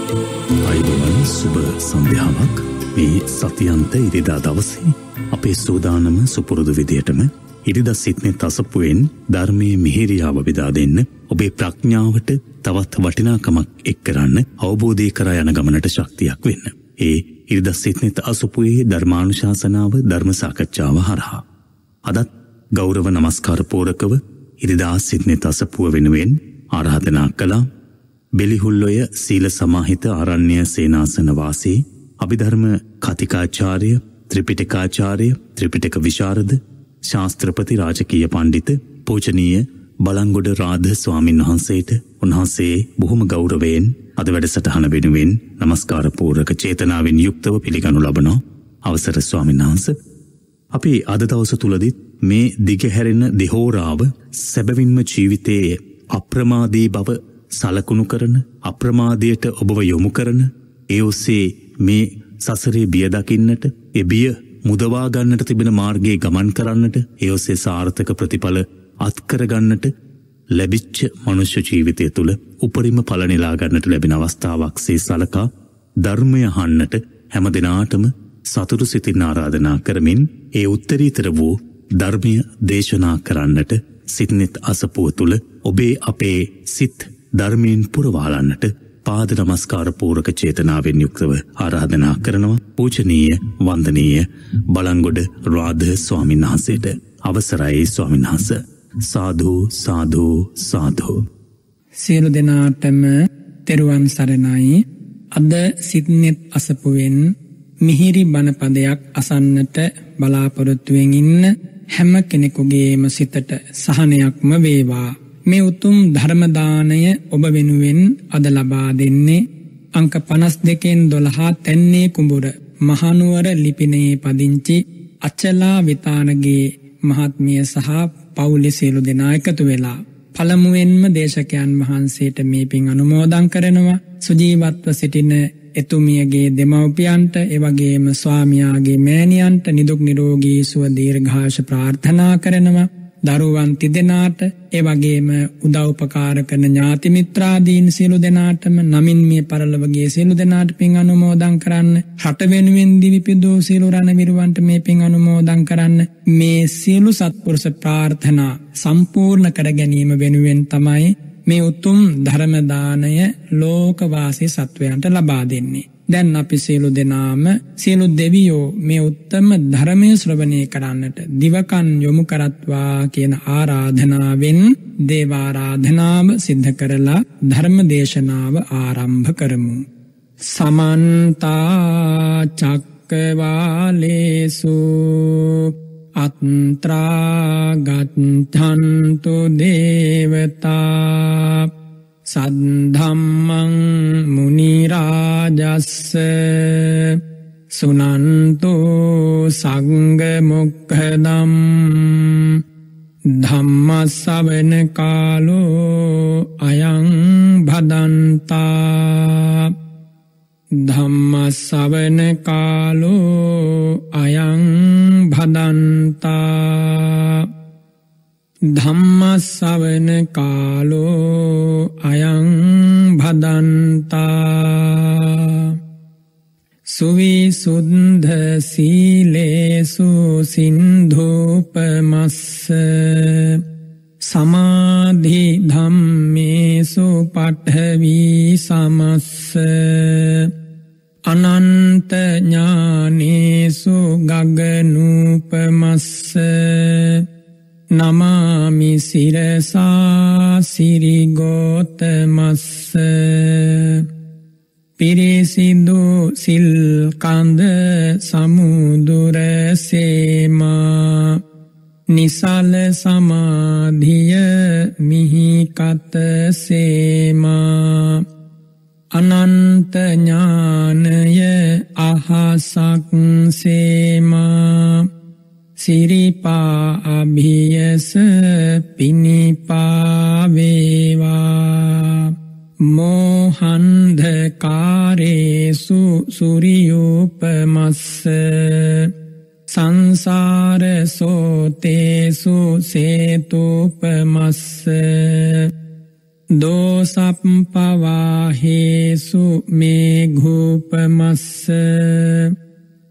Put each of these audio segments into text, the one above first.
අයිබෝවන් සුබ සන්ධ්‍යාවක්. මේ සතියන්ත ඉරිදා දවසේ අපේ සූදානම සුපුරුදු විදියටම ඉරිදා සිට්නේ තසපුවෙන් ධර්මයේ මිහිරියාව බෙදා දෙන්න, ඔබේ ප්‍රඥාවට තවත් වටිනාකමක් එක් කරන්න, අවබෝධය කරා යන ගමනට ශක්තියක් වෙන්න. ඒ ඉරිදා සිට්නේ තසපුවේ ධර්මානුශාසනාව, ධර්ම සාකච්ඡාව හරහා අදත් ගෞරව නමස්කාර පූරකව ඉරිදා සිට්නේ තසපුව වෙනුවෙන් ආරාධනා කළා. බෙලිහුල්ලොය සීල සමාහිත ආරණ්‍ය සේනාසන වාසී අභිධර්ම කතිකාචාර්ය, ත්‍රිපිටකාචාර්ය, ත්‍රිපිටක විශාරද, ශාස්ත්‍රපති, රාජකීය පණ්ඩිත පූජනීය බලංගොඩ රාධ ස්වාමින් වහන්සේට උන්වහන්සේ බොහොම ගෞරවයෙන් අද වැඩසටහන වෙනුවෙන් නමස්කාර පූර්වක චේතනාවෙන් යුක්තව පිළිගනු ලබන අවසර ස්වාමීන් වහන්සේ. අපි අද දවස තුලදී මේ දිගහැරෙන දෙහෝරාව සැබවින්ම ජීවිතයේ අප්‍රමාදී බව සලකුණු කරන, අප්‍රමාදයට ඔබව යොමු කරන, ඒ ඔස්සේ මේ සසරේ බිය දකින්නට, ඒ බිය මුදවා ගන්නට තිබෙන මාර්ගයේ ගමන් කරන්නට, ඒ ඔස්සේ සාර්ථක ප්‍රතිඵල අත්කර ගන්නට ලැබිච්ච මනුෂ්‍ය ජීවිතය තුළ උපරිම ඵල නෙලා ගන්නට ලැබෙන අවස්ථාවක් සේ සලකා ධර්මය අහන්නට හැම දිනාටම සතුටු සිතින් ආරාධනා කරමින් ඒ උත්තරීතර වූ ධර්මය දේශනා කරන්නට සිට්නෙත් අසපුව තුළ ඔබේ අපේ සිත් ධර්මයෙන් පුරවාලන්නට පාද නමස්කාර පූරක චේතනාවෙන් යුක්තව ආරාධනා කරනවා. පූජනීය වන්දනීය බලංගොඩ රාධ ස්වාමීන් වහන්සේට අවසරයි ස්වාමීන් වහන්සේ. සාදු සාදු සාදු. සියලු දෙනාටම තෙරුවන් සරණයි. අද සිට්නෙත් අසපුවෙන් මිහිරි බණ පදයක් අසන්නට බලාපොරොත්තුවෙන් ඉන්න හැම කෙනෙකුගේම සිතට සහනයක්ම වේවා. මේ උතුම් ධර්ම දානය ඔබ වෙනුවෙන් අද ලබා දෙන්නේ අංක 52/12 තැන්නේ කුඹුර මහනුවර ලිපිනයේ පදිංචි අචලා විතානගේ මහත්මිය සහ පවුලේ සියලු දෙනා එකතු වෙලා පළමුවෙන්ම දේශකයන් වහන්සේට මේ පින් අනුමෝදන් කරනවා. සුජීවත්ව සිටින එතුමියගේ දෙමව්පියන්ට, එවැගේම ස්වාමියාගේ මෑණියන්ට නිදුක් නිරෝගී සුව දීර්ඝායුෂ ප්‍රාර්ථනා කරනවා. දරුවන් තිදෙනාට, එවැගේම උදව්පකාර කරන ඥාති මිත්‍රාදීන් සියලු දෙනාටම, නමින් මේ පරලොවගේ සියලු දෙනාට පින් අනුමෝදන් කරන්න. රට වෙනුවෙන් දිවිපිදූ සියලු රණවිරුවන්ට මේ පින් අනුමෝදන් කරන්න. මේ සියලු සත්පුරුෂ ප්‍රාර්ථනා සම්පූර්ණ කර ගැනීම වෙනුවෙන් තමයි මේ උතුම් ධර්ම දානය ලෝකවාසී සත්වයන්ට ලබා දෙන්නේ. දැන් අපි සියලු දෙනාම, සියලු දෙවියෝ මේ උත්තම ධර්මය ශ්‍රවණය කරන්නට දිවකන් යොමු කරත්වා කියන ආරාධනාවෙන් දේවාරාධනාව සිද්ධ කරලා ධර්ම දේශනාව ආරම්භ කරමු. සමන්ත චක්කවාලේසු අත්‍රා ගච්ඡන්තු දේවතා සද්ධම්මං මුනි රාජස්ස සුනන්තෝ සංඝ මොක්ඛදම් ධම්ම ශ්‍රවණ කාලෝ අයං භදන්තා ධම්ම ශ්‍රවණ කාලෝ අයං භදන්තා ධම්ම ශ්‍රවණ කාලෝ අයං භදන්තා සුවිසුද්ධ සීලේසු සින්ධූපමස්ස සමාධි ධම්මේසු පඨවි සමස්ස අනන්ත ඥානේසු ගගනූපමස්ස නමාමි සිරසා සිරිගෝතමස්ස පිරිසිදු සිල්කන්ද සමුදුර සේමා නිසල සමාධිය මිහිකත සේමා අනන්ත ඥානය අහසක් සේමා සිරිපා අභියස පිනිපා වේවා මෝහන්ධකාරේසු සුරියූපමස්ස සංසාර සෝතේසු සේතුපමස්ස දෝසප්පවාහේසු මේ ගූපමස්ස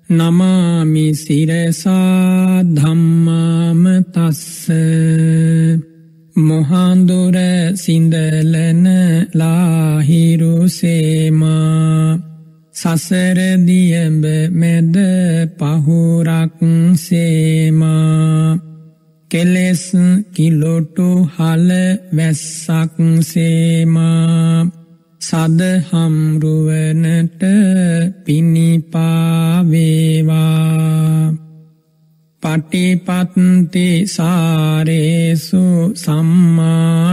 නමාමි සිරසා ධම්මාම තස්ස මොහන්දුර සිඳලන ලාහිරුසේමා සසර දියඹ මැද පහුරක් සේමා කෙලෙස් කිලොටු හල වැස්සක් සේමා සදහම් රුවනට පිණිපාවේවා පටිපත්ති සාරේසු සම්මාටිතස්ස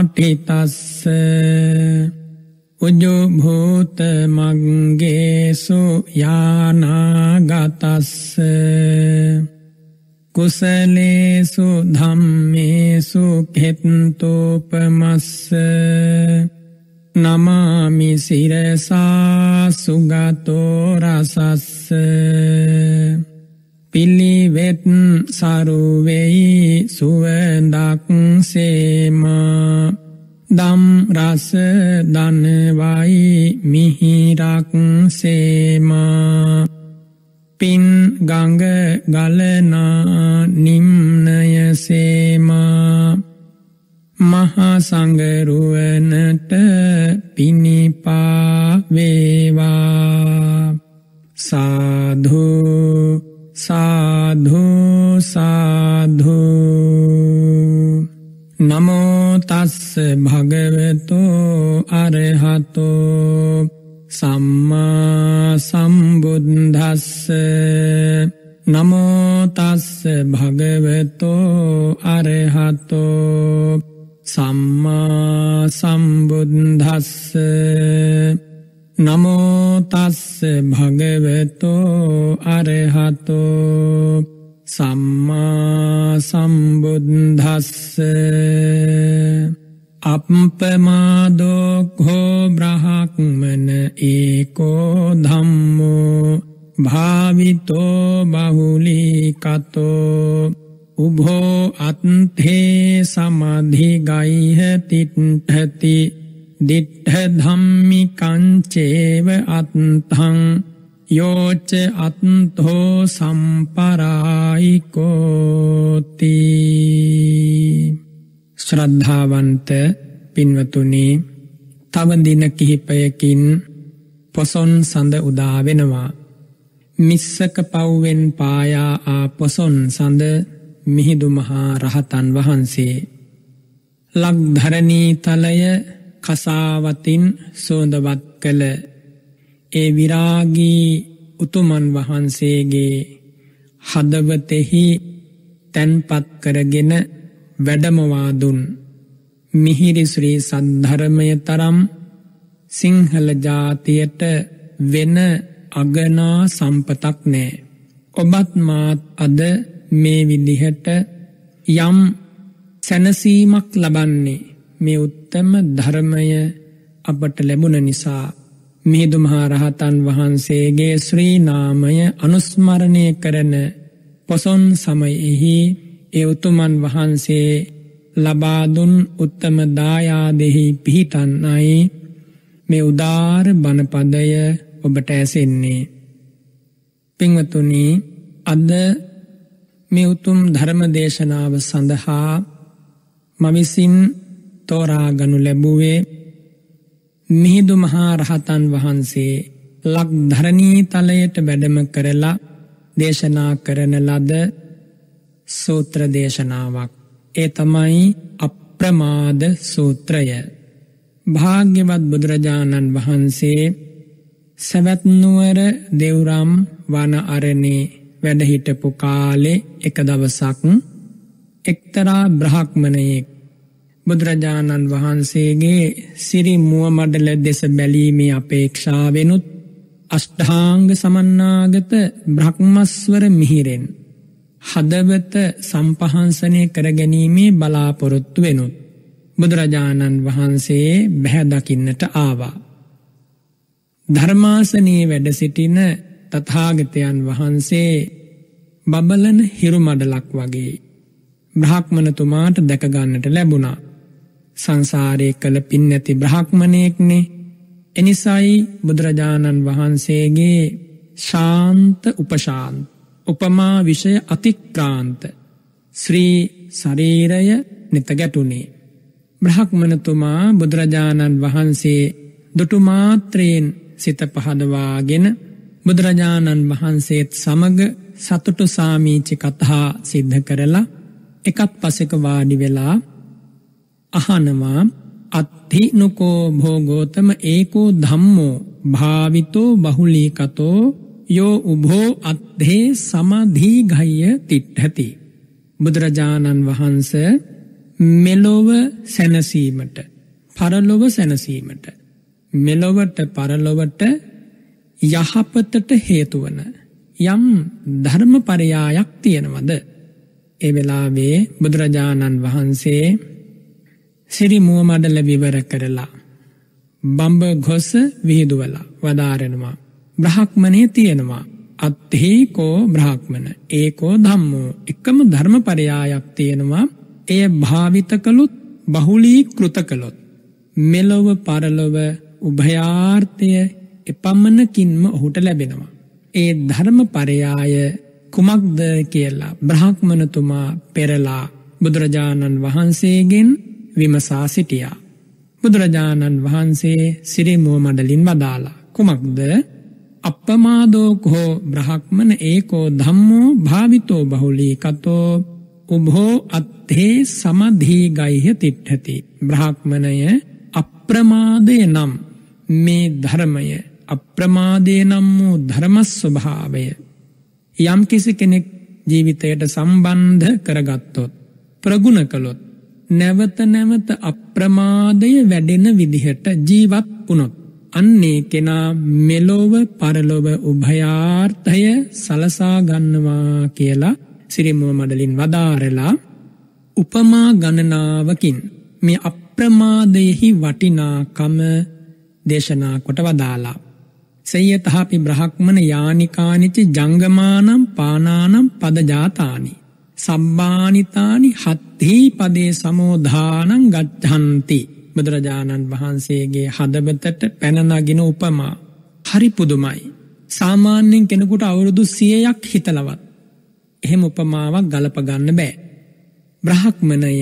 උජුභූත මග්ගේසු යානාගතස්ස කුසලේසු ධම්මේසු හෙත්තෝපමස්ස නමාමි සිරසා සුගතෝ රසස්ස පිළිවෙත් සරුවෙයි සුවඳක් සේමා දම් රස දනවයි මිහිරක් සේමා පින් ගඟ ගලනා නිම්නය සේමා මහා සංගරුවනට පිණිපාවේවා සාධු සාධු සාධු නමෝ තස්ස භගවතෝ අරහතෝ සම්මා සම්බුද්දස්ස නමෝ තස්ස භගවතෝ අරහතෝ සම්මා සම්බුද්දස්ස නමෝ තස්ස භගවතෝ අරහතෝ සම්මා සම්බුද්දස්ස අප්පමාදෝ ඝෝ බ්‍රහ්මන ඒකෝ ධම්මෝ භාවිතෝ බහුලීකතෝ උභෝ අත්ථේ සමාධිගයිහ තිට්ඨති දිට්ඨ ධම්මිකං චේව අත්ථං යෝච අත්ථෝ සම්පරායිකෝති ශ්‍රද්ධාවන්ත පින්වතුනි තව දින කිහිපයකින් පොසොන් සඳ උදා වෙනවා මිස්සක පව්වෙන් පායා ආ පොසොන් සඳ මිහිඳු මහා රහතන් වහන්සේ ලක්ධරණී තලය කසාවතින් සෝඳවත් කළ ඒ විරාගී උතුමන් වහන්සේගේ හදවතෙහි තැන්පත් කරගෙන වැඩමවා දුන් මිහිරි ශ්‍රී සද්ධර්මය තරම් සිංහල ජාතියට වෙන අගනා සම්පතක් නෑ. ඔබත් මාත් අද මේ විදිහට යම් සැනසීමක් ලබන්නේ මේ උත්තම ධර්මය අපට ලැබුණ නිසා. මිහිඳු මහා රහතන් වහන්සේගේ ශ්‍රී නාමය අනුස්මරණය කරන පොසොන් සමයෙහි ඒ උතුමන් වහන්සේ ලබා දුන් උත්තම දායාදෙහි පිහිටන්නයි මේ උදාර බණපදය ඔබට ඇසෙන්නේ. පින්වතුනි, අද මේ උතුම් ධර්ම දේශනාව සඳහා මම විසින් තෝරාගනු ලැබුවේ මිහිඳු මහා රහතන් වහන්සේ ලක්ධරණී තලයට වැඩම කරලා දේශනා කරන ලද සූත්‍ර දේශනාවක්. ඒ තමයි අප්‍රමාද සූත්‍රය. භාග්‍යවත් බුදුරජාණන් වහන්සේ සවැත් නුවර දෙව්රම් වන අරණේ වැඩ හිටපු කාලේ එක දවසක් එක්තරා බ්‍රාහ්මණයෙක් බුදුරජාණන් වහන්සේගේ සිරි මුව මඩල දෙස බැලීමේ අපේක්ෂාවෙනුත් අෂ්ටාංග සමන්නාගත බ්‍රහ්මස්වර මිහිරෙන් හදවත සම්පහන්සනය කරගැනීමේ බලාපොරොත්තු වෙනුත් බුදුරජාණන් වහන්සේ බැහැ දකින්නට ආවා. ධර්මාසනයේ වැඩ සිටින තථාගතයන් වහන්සේ බබලන හිරු මඩලක් වගේ බ්‍රාහ්මණතුමාට දැක ගන්නට ලැබුණා. සංසාරයේ කළ පින් නැති බ්‍රහ්මණයෙක්නේ. එනිසායි බුදුරජාණන් වහන්සේගේ ශාන්ත උපශාන්ත උපමා විෂය අතික්‍රාන්ත ශ්‍රී ශරීරය නිත ගැටුනේ. බ්‍රහ්මණතුමා බුදුරජාණන් වහන්සේ දුටු මාත්‍රයෙන් සිත පහදවාගෙන බුදුරජාණන් වහන්සේත් සමග සතුටු සාමීචි කතා සිද්ධ කරලා එකත් පසෙක වාඩි වෙලා අහනවා අත්ථිනුකෝ භෝගෝතම ඒකෝ ධම්මෝ භාවිතෝ බහුලීකතෝ යෝ උභෝ අත්ථේ සමධීඝය තිට්ඨති. බුදුරජාණන් වහන්සේ මෙලොව සැනසීමට පරලොව සැනසීමට මෙලොවට පරලොවට යහපතට හේතුවන යම් ධර්මපරයායක් තියෙනවද? ඒ වෙලාවේ බුදුරජාණන් වහන්සේ සිරි මුව මඩල විවර කරලා බඹ ගොස විහිදුවලා වදාරනවා. බ්‍රහ්මණේ තියෙනවා. අත්ථීකෝ බ්‍රහ්මණ ඒකෝ ධම්මෝ එකම ධර්මපරයායක් තියෙනවා. එය භාවිත කළොත් බහුලීකృత කළොත් මෙලොව පරලොව උභයාර්ථය එපමණකින්ම ඔහුට ලැබෙනවා. ඒ ධර්මපරයාය කුමක්ද කියලා බ්‍රහ්මණතුමා පෙරලා බුදුරජාණන් වහන්සේගෙන් විමසා සිටියා. බුදුරජාණන් වහන්සේ සිරි මුව මඩලින් වදාලා කුමක්ද? අප්පමාදෝකෝ බ්‍රහ්මණ ඒකෝ ධම්මෝ භාවිතෝ බහුලීකතෝ උභෝ අත්ථේ සමධීඝය තිට්ඨති. බ්‍රහ්මණය අප්‍රමාදය නම් මේ ධර්මය අප්‍රමාදය නම් වූ ධර්ම ස්වභාවය යම් කිසි කෙනෙක් ජීවිතයට සම්බන්ධ කරගත්තොත් ප්‍රගුණ කළොත් නැවත නැවත අප්‍රමාදය වැඩෙන විදිහට ජීවත් වුණොත් අන්නේ කෙනා මෙලොව පරලොව උභයාර්ථය සලසා ගන්නවා කියලා සිරි මුව මඩලින් වදාරලා උපමා ගණනාවකින් මේ අප්‍රමාදයෙහි වටිනාකම දේශනා කොට වදාලා. සයතහපි බ්‍රහ්මණ යානිකානිච ජංගමානම් පානානම් පදජාතානි සම්බානිතානි හත්හි පදේ සමෝධානං ගච්ඡන්ති. බුදුරජාණන් වහන්සේගේ හදවතට පැන නගින උපමා හරි පුදුමයි. සාමාන්‍යයෙන් කෙනෙකුට අවුරුදු 100ක් හිතලවත් එහෙම උපමාවක් ගලප ගන්න බෑ. බ්‍රහ්මණය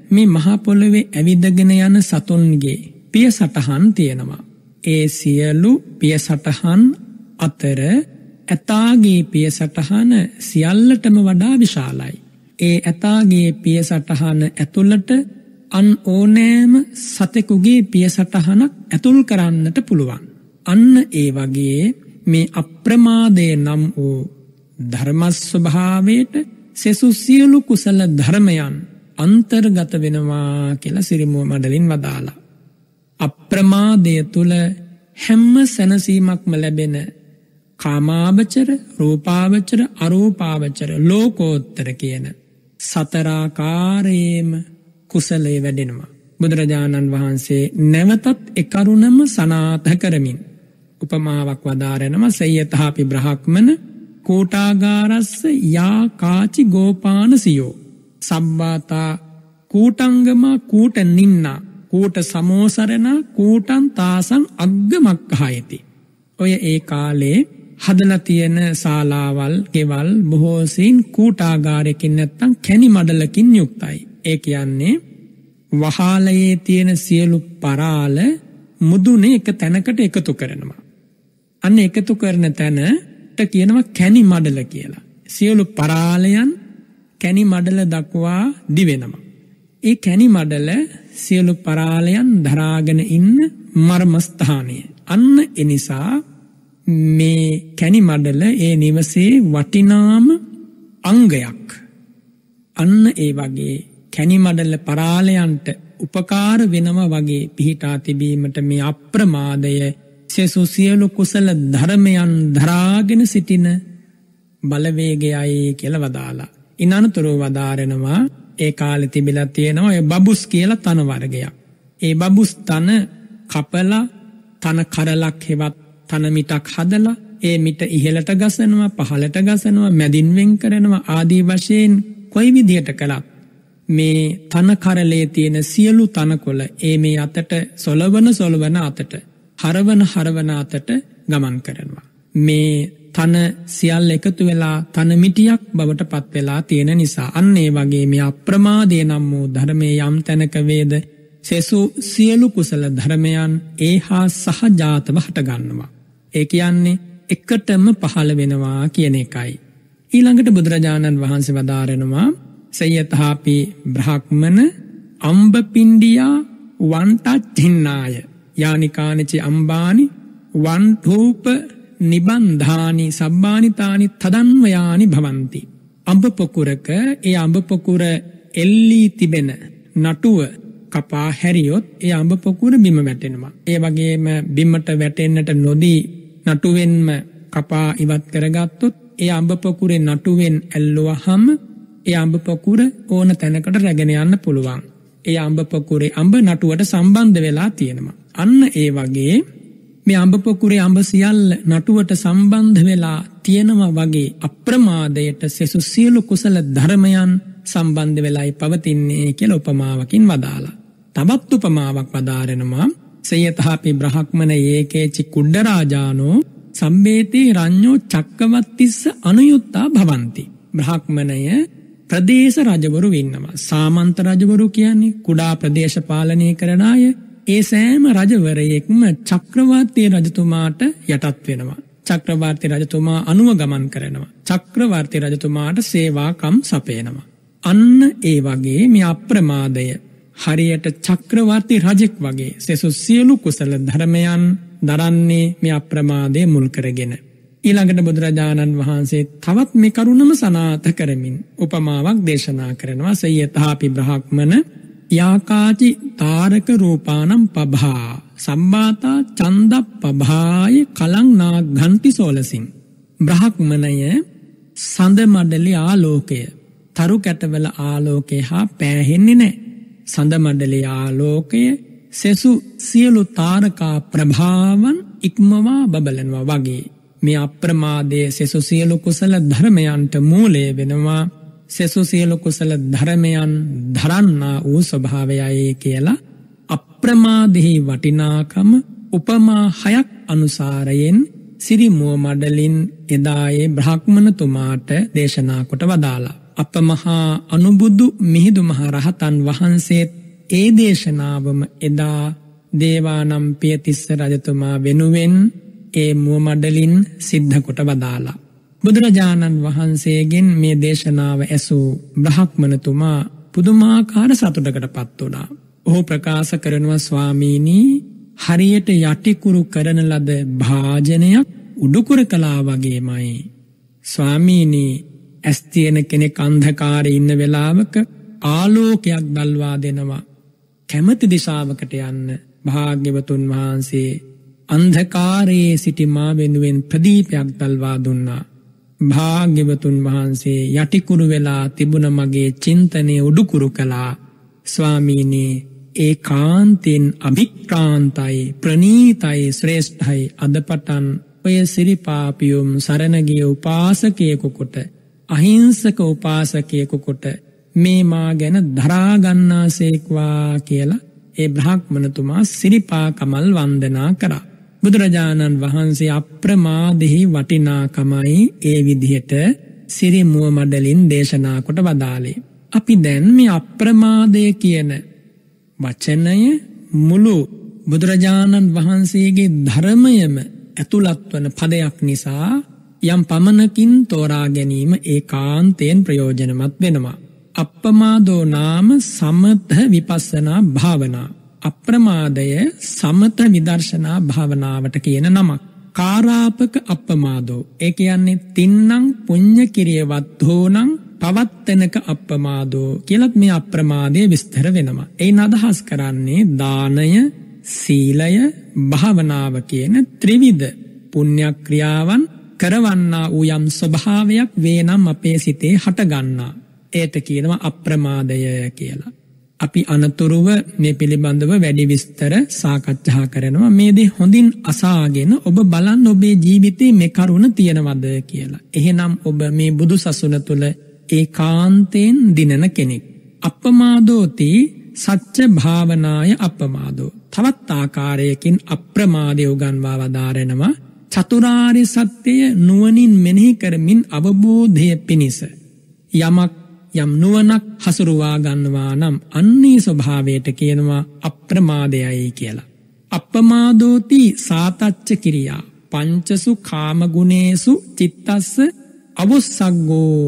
මේ මහ පොළොවේ ඇවිදගෙන යන සතුන්ගේ පිය සටහන් තියෙනවා. ඒ සියලු පිය සටහන් අතර ඇතාගේ පිය සටහන සියල්ලටම වඩා විශාලයි. ඒ ඇතාගේ පිය සටහන ඇතුළට අන් ඕනෑම සතෙකුගේ පිය සටහනක් ඇතුල් කරන්නට පුළුවන්. අන්න ඒ වගේ මේ අප්‍රමාදය නම් වූ ධර්ම ස්වභාවයට සෙසු සියලු කුසල ධර්මයන් අන්තර්ගත වෙනවා කියලා සිරි මුව මඩලින් වදාලා. අප්‍රමාදය තුල හැම සැනසීමක්ම ලැබෙන කාමාවචර, රූපාවචර, අරූපාවචර, ලෝකෝත්තර කියන සතරාකාරයේම කුසලයේ වැඩෙනවා. බුදුරජාණන් වහන්සේ නැවතත් ඒ කරුණම සනාථ කරමින් උපමාවක් වදාරනවා. සයතහපි බ්‍රහ්මණ කෝටාගාරස්ස යා කාචි ගෝපානසියෝ සබ්බාතා කූටංගම කූට නින්නා කූට සමෝසරණ කූටන් තාසං අග්ගමක්ඛායති. ඔය ඒ කාලේ හදලා තියෙන ශාලාවල්, ගෙවල් බොහෝ සෙයින් කූටාගාරයකින් නැත්තම් කැණි මඩලකින් යුක්තයි. ඒ කියන්නේ වහාලයේ තියෙන සියලු පරාල මුදුනේ එක තැනකට එකතු කරනවා. අන්න එකතු කරන තැනට කියනවා කැණි මඩල කියලා. සියලු පරාලයන් කැණි මඩල දක්වා දිවෙනවා. ඒ කැණි මඩල සියලු පරාලයන් දරාගෙන ඉන්න මර්මස්ථානය. අන්න එනිසා මේ කැණි මඩල ඒ නිවසේ වටිනාම අංගයක්. අන්න ඒ වගේ කැණි මඩල පරාලයන්ට උපකාර වෙනවා වගේ පිහිටා තිබීමට මේ අප්‍රමාදය සෙසු සියලු කුසල ධර්මයන් දරාගෙන සිටින බලවේගයයි කියලා වදාලා. ඉනනතුරු වදාරනවා ඒ කාලේ තිබිලා තියෙනවා ඒ බබුස් කියලා තන වර්ගයක්. ඒ බබුස් තන කපලා තන කරලක් හෙවත් තන මිටක් හදලා ඒ මිට ඉහළට ගසනවා, පහළට ගසනවා, මැදින් වෙන් කරනවා ආදී වශයෙන් කොයි විදියට කළත් මේ තන කරලේ තියෙන සියලු තනකොළ ඒ මේ අතට සොලවන අතට හරවන අතට ගමන් කරනවා. මේ තන සියල්ල එකතු වෙලා තන මිටියක් බවට පත් වෙලා තියෙන නිසා අන්න ඒ වගේ මේ අප්‍රමාදේ නම් වූ ධර්මයේ යම් තැනක වේද සෙසු සියලු කුසල ධර්මයන් ඒහා සහජාතව හට ගන්නවා. ඒ කියන්නේ එකටම පහළ වෙනවා කියන එකයි. ඊළඟට බුදුරජාණන් වහන්සේ වදාරනවා සයතහාපි බ්‍රහ්මන අම්බපිණ්ඩියා වන්ටච්චින්නාය යානිකානචි අම්බානි වන්ටූප නිබන්ධානි සබ්බානිතානි තදන්වයානි භවಂತಿ. අඹ පොකුරක ඒ අඹ පොකුර එල්ලී තිබෙන නටුව කපා හැරියොත් ඒ අඹ පොකුර බිම වැටෙනවා. ඒ වගේම බිමට වැටෙන්නට නොදී නටුවෙන්ම කපා ඉවත් කරගත්තොත් ඒ අඹ පොකුරේ නටුවෙන් ඇල්ලුවහම ඒ අඹ පොකුර ඕන තැනකට රැගෙන යන්න පුළුවන්. ඒ අඹ පොකුරේ අඹ නටුවට සම්බන්ධ වෙලා තියෙනවා. අන්න ඒ වගේ මේ අඹ පොකුරේ අඹ සියල්ල නටුවට සම්බන්ධ වෙලා තියෙනවා වගේ අප්‍රමාදයට සෙසු සියලු කුසල ධර්මයන් සම්බන්ධ වෙලායි පවතින්නේ කියලා උපමාවකින් වදාලා. තවත් උපමාවක් වදාරනවා සයතහාපි බ්‍රහ්මන ඒකේචි කුඩ්ඩ රාජානෝ සම්බේතේ රඤ්ඤෝ චක්කවත්තිස්ස අනුයුත්තා භවಂತಿ. බ්‍රහ්මණය ප්‍රදේශ රජවරු ඉන්නවා. සාමන්ත රජවරු කියන්නේ කුඩා ප්‍රදේශ පාලනය කරන අය. ඒ සෑම රජවරයෙක්ම චක්‍රවර්ති රජතුමාට යටත් වෙනවා. චක්‍රවර්ති රජතුමා අනුව ගමන් කරනවා. චක්‍රවර්ති රජතුමාට සේවාකම් සපයනවා. අන්න ඒ වගේ මේ අප්‍රමාදය හරියට චක්‍රවර්ති රජෙක් වගේ සෙසු සියලු කුසල ධර්මයන් දරන්නේ මේ අප්‍රමාදය මුල් කරගෙන. ඊළඟට බුදුරජාණන් වහන්සේ තවත් මේ කරුණම සනාථ කරමින් උපමාවක් දේශනා කරනවා. සයතහාපි බ්‍රහ්මන යාකාචි තාරක රූපානම් පභා සම්බාතා චන්ද පභාය කලං නාග්ඝන්ති සෝලසින්. බ්‍රහ්මණය සඳ මඩලේ ආලෝකය තරු කැටවල ආලෝකය හා පෑහෙන්නේ නැහැ. සඳ මඩලේ ආලෝකය සෙසු සියලු තාරකා ප්‍රභාවන් ඉක්මවා බබලනවා වගේ මේ අප්‍රමාදයේ සෙසු සියලු කුසල ධර්මයන්ට මූලය වෙනවා. සෙසු සියලු කුසල ධර්මයන් ධරන්නා වූ ස්වභාවයයි කියලා අප්‍රමාදෙහි වටිනාකම උපමා 6ක් අනුසාරයෙන් සිරිමුව මඩලින් එදායේ බ්‍රහ්මණතුමාට දේශනා කොට වදාලා. අපමහා අනුබුදු මිහිඳු මහ රහතන් වහන්සේ ඒ දේශනාවම එදා දේවානම් පියතිස්ස රජතුමා වෙනුවෙන් ඒ මුව මඩලින් සිද්ධ කොට වදාලා. බුදුරජාණන් වහන්සේගෙන් මේ දේශනාව ඇසූ බ්‍රහ්මණතුමා පුදුමාකාර සතුටකට පත් වුණා. ඔහු ප්‍රකාශ කරනවා ස්වාමීනි හරියට යටිකුරු කරන ලද භාජනයක් උඩුකුර කළා වගේමයි. ස්වාමීනි ඇස් තියෙන කෙනෙක් අන්ධකාරයේ ඉන්න වෙලාවක ආලෝකයක් දල්වා දෙනවා. කැමති දිශාවකට යන්න භාග්‍යවතුන් වහන්සේ අන්ධකාරයේ සිටි මා වෙනුවෙන් ප්‍රදීපයක් දල්වා දුන්නා. භාග්‍යවතුන් වහන්සේ යටිකුරු වෙලා තිබුණ මගේ චින්තනය උඩුකුරු කළා. ස්වාමීනි ඒකාන්තෙන් අභික්‍රාන්තයි ප්‍රණීතයි ශ්‍රේෂ්ඨයි අදපටන් ඔය සිරිපාපියුම් සරණගිය උපාසකයෙකු කොට අහිංසක උපාසකයෙකු කොට මේ මා ගැන දරා ගන්නාසේක්වා කියලා ඒ බ්‍රහ්මණතුමා සිරිපා කමල් වන්දනා කරා. බුදුරජාණන් වහන්සේ අප්‍රමාදෙහි වටිනාකමයි ඒ විදිහට සිරිමුව මඩලින් දේශනා කොට වදාළේ. අපි දැන් මේ අප්‍රමාදය කියන වචනය මුළු බුදුරජාණන් වහන්සේගේ ධර්මයම ඇතුළත් වන පදයක් නිසා යම් පමණකින් තෝරා ගැනීම ඒකාන්තයෙන් ප්‍රයෝජනවත් වෙනවා. අප්‍රමාදෝ නාම සමත විපස්සනා භාවනා. අප්‍රමාදය සමත විදර්ශනා භාවනාවට කියන නමක්. කාරාපක අප්‍රමාදෝ ඒ කියන්නේ තින්නම් පුඤ්ඤ කිරියවත්හෝනම් පවත්තනක අප්‍රමාදෝ කියලත් මේ අප්‍රමාදය විස්තර වෙනවා. එයින් අදහස් කරන්නේ දානය සීලය භාවනාව කියන ත්‍රිවිධ පුණ්‍ය ක්‍රියාවන් කරවන්නා වූ යම් ස්වභාවයක් වේනම් අපේ සිතේ හටගන්නා. ඒට කියනවා අප්‍රමාදය කියලා. අපි අනතුරුව මේ පිළිබඳව වැඩි විස්තර සාකච්ඡා කරනවා. මේ දේ හොඳින් අසාගෙන ඔබ බලන්න ඔබේ ජීවිතේ මේ කරුණ තියෙනවද කියලා. එහෙනම් ඔබ මේ බුදු සසුන තුල ඒකාන්තයෙන් දිනන කෙනෙක්. අප්පමාදෝති සච්ච භාවනාය අප්පමාදෝ. තවත් ආකාරයකින් අප්‍රමාදය උගන්වා වදාරනවා. චතුරාර්ය සත්‍යය නුවණින් මෙනෙහි කරමින් අවබෝධය පිණිස යමක් යම් නුවණක් හසුරුවා ගන්නවා නම් අන්නේ ස්වභාවයට කියනවා අප්‍රමාදයයි කියලා. අප්පමාදෝති සාතච්ච කිරියා පංචසු කාම ගුණේසු චිත්තස්ස අවුස්සග්ගෝ.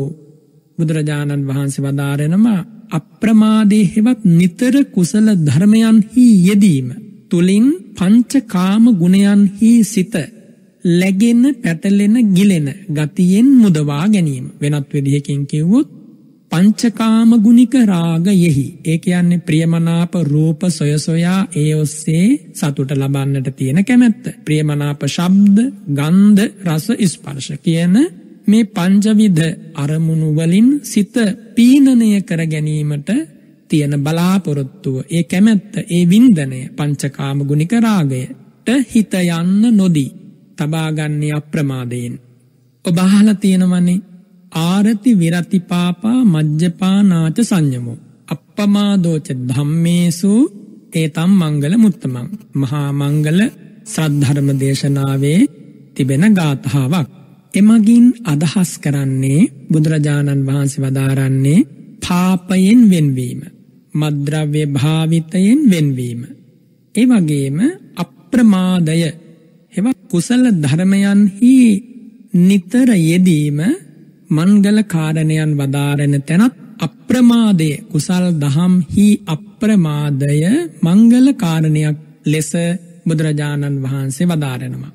බුදුරජාණන් වහන්සේ වදාරනවා අප්‍රමාදයේ හෙවත් නිතර කුසල ධර්මයන්හි යෙදීම තුලින් පංචකාම ගුණයන්හි සිත läගෙන පැටලෙන ගිලෙන ගතියෙන් මුදවා ගැනීම. වෙනත් විදිහකින් කිව්වොත් පංචකාම ගුණික රාගයෙහි, ඒ කියන්නේ ප්‍රියමනාප රූප සොයසොයා ඒ ඔස්සේ සතුට ලබන්නට තියෙන කැමැත්ත, ප්‍රියමනාප ශබ්ද ගන්ධ රස ස්පර්ශ කියන මේ පංචවිධ අරමුණු වලින් සිත පීනනය කර ගැනීමට තියෙන බලාපොරොත්තුව, ඒ කැමැත්ත, ඒ වින්දනය පංචකාම ගුණික රාගයට හිත යන්න නොදී තබාගන්නේ අප්‍රමාදයෙන්. ඔබ අහලා තියෙනවනේ ආරති විරති පාපා මජ්ජපානාච සංයමෝ අප්පමාදෝච ධම්මේසු ඒතම් මංගල මුත්තමං. මහා මංගල සද්ධර්ම දේශනාවේ තිබෙන ගාථාවක්. එමගින් අදහස් කරන්නේ බුදුරජාණන් වහන්සේ වදාරන්නේ පාපයෙන් වෙන්වීම, මද්ද්‍රව්‍ය භාවිතයෙන් වෙන්වීම, ඒ වගේම අප්‍රමාදය හෙවත් කුසල ධර්මයන්හි නිතර යෙදීම මංගල කාරණයන් වදාරන තැනත් අප්‍රමාදය, කුසල් දහම්හි අප්‍රමාදය මංගල කාරණයක් ලෙස බුදුරජාණන් වහන්සේ වදාරනවා.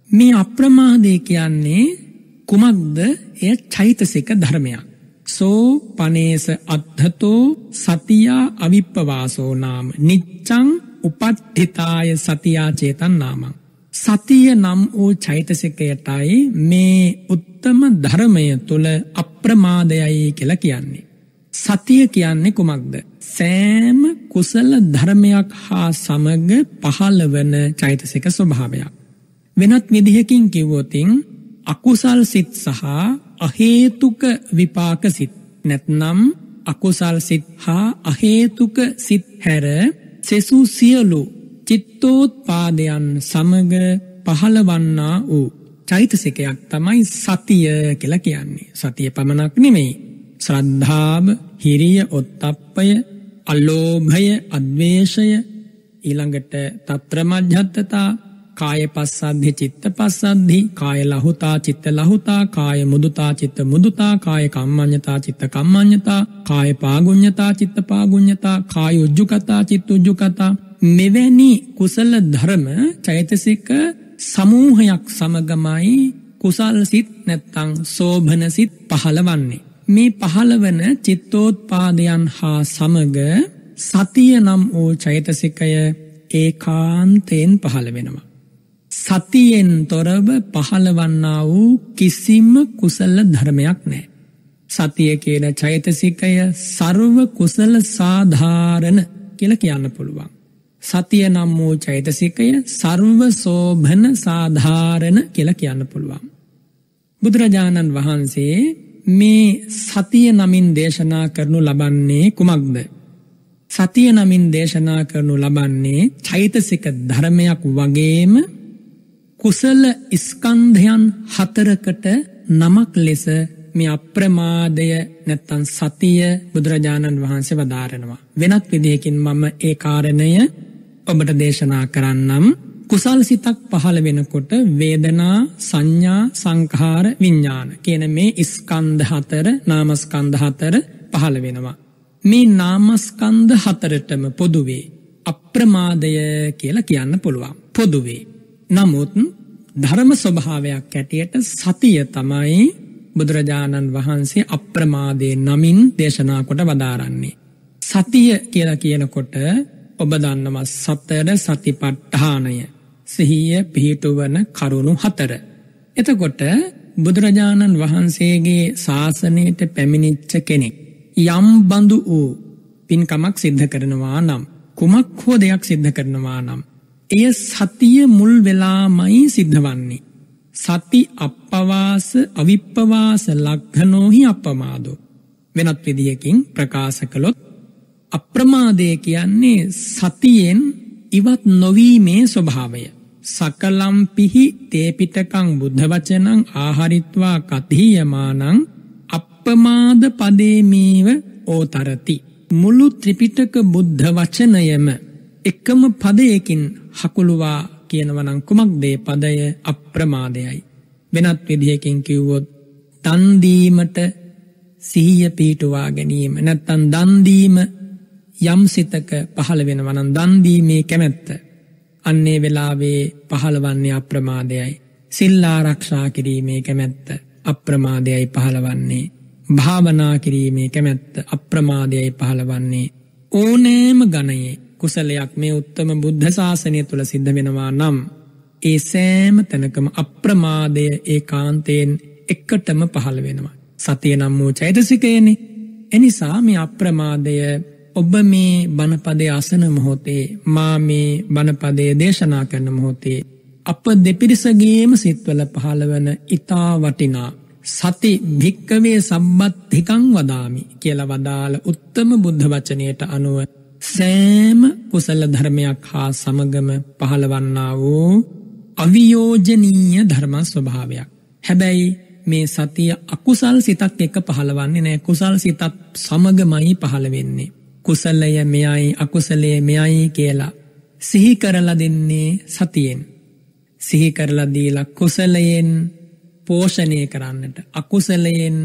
මේ අප්‍රමාදය කියන්නේ කුමක්ද? එය චෛතසික ධර්මයක්. සෝ පනේස අද්ධතෝ සතියා අවිප්පවාසෝ නාම නිච්ඡං උපට්ඨිතාය සතියා චේතන් නාමං. සතිය නම් වූ චෛතසිකයටයි මේ උත්තම ධර්මය තුල අප්‍රමාදයයි කියලා කියන්නේ. සතිය කියන්නේ කුමක්ද? සෑම කුසල ධර්මයක් හා සමග පහළවන චෛතසික ස්වභාවයක්. වෙනත් විදිහකින් කිව්වොතින් අකුසල් සිත් සහ අහේතුක විපාක සිත්, නැත්නම් අකුසල් සිත් හා අහේතුක සිත් හැර සෙසු සියලු චිත්තෝත්පාදයන් සමග පහළවන්නා වූ චෛතසිකයක් තමයි සතිය කියලා කියන්නේ. සතිය පමණක් නෙමෙයි. ශ්‍රද්ධාව, හිරිය, ඔත්තප්පය, අලෝභය, අද්වේෂය, ඊළඟට තත්‍ර මජ්ජත්තතා, කාය පස්සද්ධි චිත්ත පස්සද්ධි, කාය ලහුතා චිත්ත ලහුතා, කාය මුදුතා චිත්ත මුදුතා, කාය කම්මඤ්ඤතා චිත්ත කම්මඤ්ඤතා, කාය පාගුඤ්ඤතා චිත්ත පාගුඤ්ඤතා, කාය උජ්ජුකතා චිත්ත උජ්ජුකතා. මෙවැනි කුසල ධර්ම චෛතසික සමූහයක් සමගමයි කුසල් සිත් නැත්නම් සෝභන සිත් පහළවන්නේ. මේ පහළවන චිත්තෝත්පාදයන් හා සමග සතිය නම් වූ චෛතසිකය ඒකාන්තයෙන් පහළ වෙනවා. සතියෙන් තොරව පහළවන්නා වූ කිසිම කුසල ධර්මයක් නැහැ. සතිය කියන චෛතසිකය සර්ව කුසල සාධාරණ කියලා කියන්න පුළුවන්. සතිය නම් වූ චෛතසිකය සර්ව සෝභන සාධාරණ කියලා කියන්න පුළුවන්. බුදුරජාණන් වහන්සේ මේ සතිය නමින් දේශනා කරනු ලබන්නේ කුමක්ද? සතිය නමින් දේශනා කරනු ලබන්නේ චෛතසික ධර්මයක් වගේම කුසල ස්කන්ධයන් හතරකට නමක් ලෙස මේ අප්‍රමාදය නැත්තම් සතිය බුදුරජාණන් වහන්සේ වදාරනවා. වෙනත් විදිහකින් මම ඒ කාරණය ඔබට දේශනා කරන්නම්. කුසල් සිතක් පහළ වෙනකොට වේදනා, සංඥා, සංඛාර, විඥාන කියන මේ ස්කන්ධ හතර, නාමස්කන්ධ හතර පහළ වෙනවා. මේ නාමස්කන්ධ හතරටම පොදුවේ අප්‍රමාදය කියලා කියන්න පුළුවන්. පොදුවේ. නමුත් ධර්ම ස්වභාවයක් ඇටියට සතිය තමයි බුදුරජාණන් වහන්සේ අප්‍රමාදේ නමින් දේශනා කොට වදාරන්නේ. සතිය කියලා කියනකොට ඔබ දන්නවා සතර සතිපට්ඨානය, සිහිය පිහිටුවන කරුණු හතර. එතකොට බුදුරජාණන් වහන්සේගේ ශාසනයට පැමිණිච්ච කෙනෙක් යම් බඳු වූ පින්කමක් සිද්ධ කරනවා නම්, කුමක් හෝ දෙයක් සිද්ධ කරනවා නම් එය සතිය මුල් වෙලාමයි සිද්ධ වන්නේ. සති අප්පවාස අවිප්පවාස ලක්ඛනෝහි අප්පමාදෝ. වෙනත් විදියකින් ප්‍රකාශ කළොත් අප්‍රමාදය කියන්නේ සතියෙන් ඉවත් නොවීමේ ස්වභාවය. සකලම්පිහි තේපිටකං බුද්ධ වචනං ආහරිත්වා කතියමානං අප්පමාද පදේමේව ඕතරති. මුළු ත්‍රිපිටක බුද්ධ වචනයම එකම පදයකින් හකුළුවා කියනවනම් කුමක්දේ පදය? අප්‍රමාදයයි. වෙනත් විදිහකින් කිව්වොත් දන් දීමට සිහිය පිහිටුවා ගැනීම, නැත්නම් දන් දීම යම් සිතක පහළ වෙනවා නම් දන් දීමේ කැමැත්ත අන්නේ වෙලාවේ පහළවන්නේ අප්‍රමාදයයි. සිල් ආරක්ෂා කිරීමේ කැමැත්ත අප්‍රමාදයයි පහළවන්නේ. භාවනා කිරීමේ කැමැත්ත අප්‍රමාදයයි පහළවන්නේ. ඕනෑම ගණයේ කුසලයක් මේ උත්තම බුද්ධ ශාසනය තුල සිද්ධ වෙනවා නම් ඒ සෑම තැනකම අප්‍රමාදය ඒකාන්තයෙන් එකටම පහළ වෙනවා. සතිය නම් වූ චෛතසිකයනේ. එනිසා මේ අප්‍රමාදය ඔබ මේ බණපදයේ අසන මොහොතේ, මා මේ බණපදයේ දේශනා කරන මොහොතේ අප දෙපිරිසගේම සිත්වල පහළවන ඊතා වටිනා සති භික්කවේ සම්බත්තිකං වදාමි කියලා වදාළ උත්තම බුද්ධ වචනයට අනුව සෑම කුසල ධර්මයක් හා සමගම පහළවන්නා වූ අවියෝජනීය ධර්ම ස්වභාවයක්. හැබැයි මේ සතිය අකුසල් සිතක් එක්ක පහළවන්නේ නැහැ. කුසල් සිතත් සමගමයි පහළ වෙන්නේ. කුසලය මෙයයි අකුසලය මෙයයි කියලා සිහි කරලා දෙන්නේ සතියෙන්. සිහි කරලා දීලා කුසලයෙන් පෝෂණය කරන්නට, අකුසලයෙන්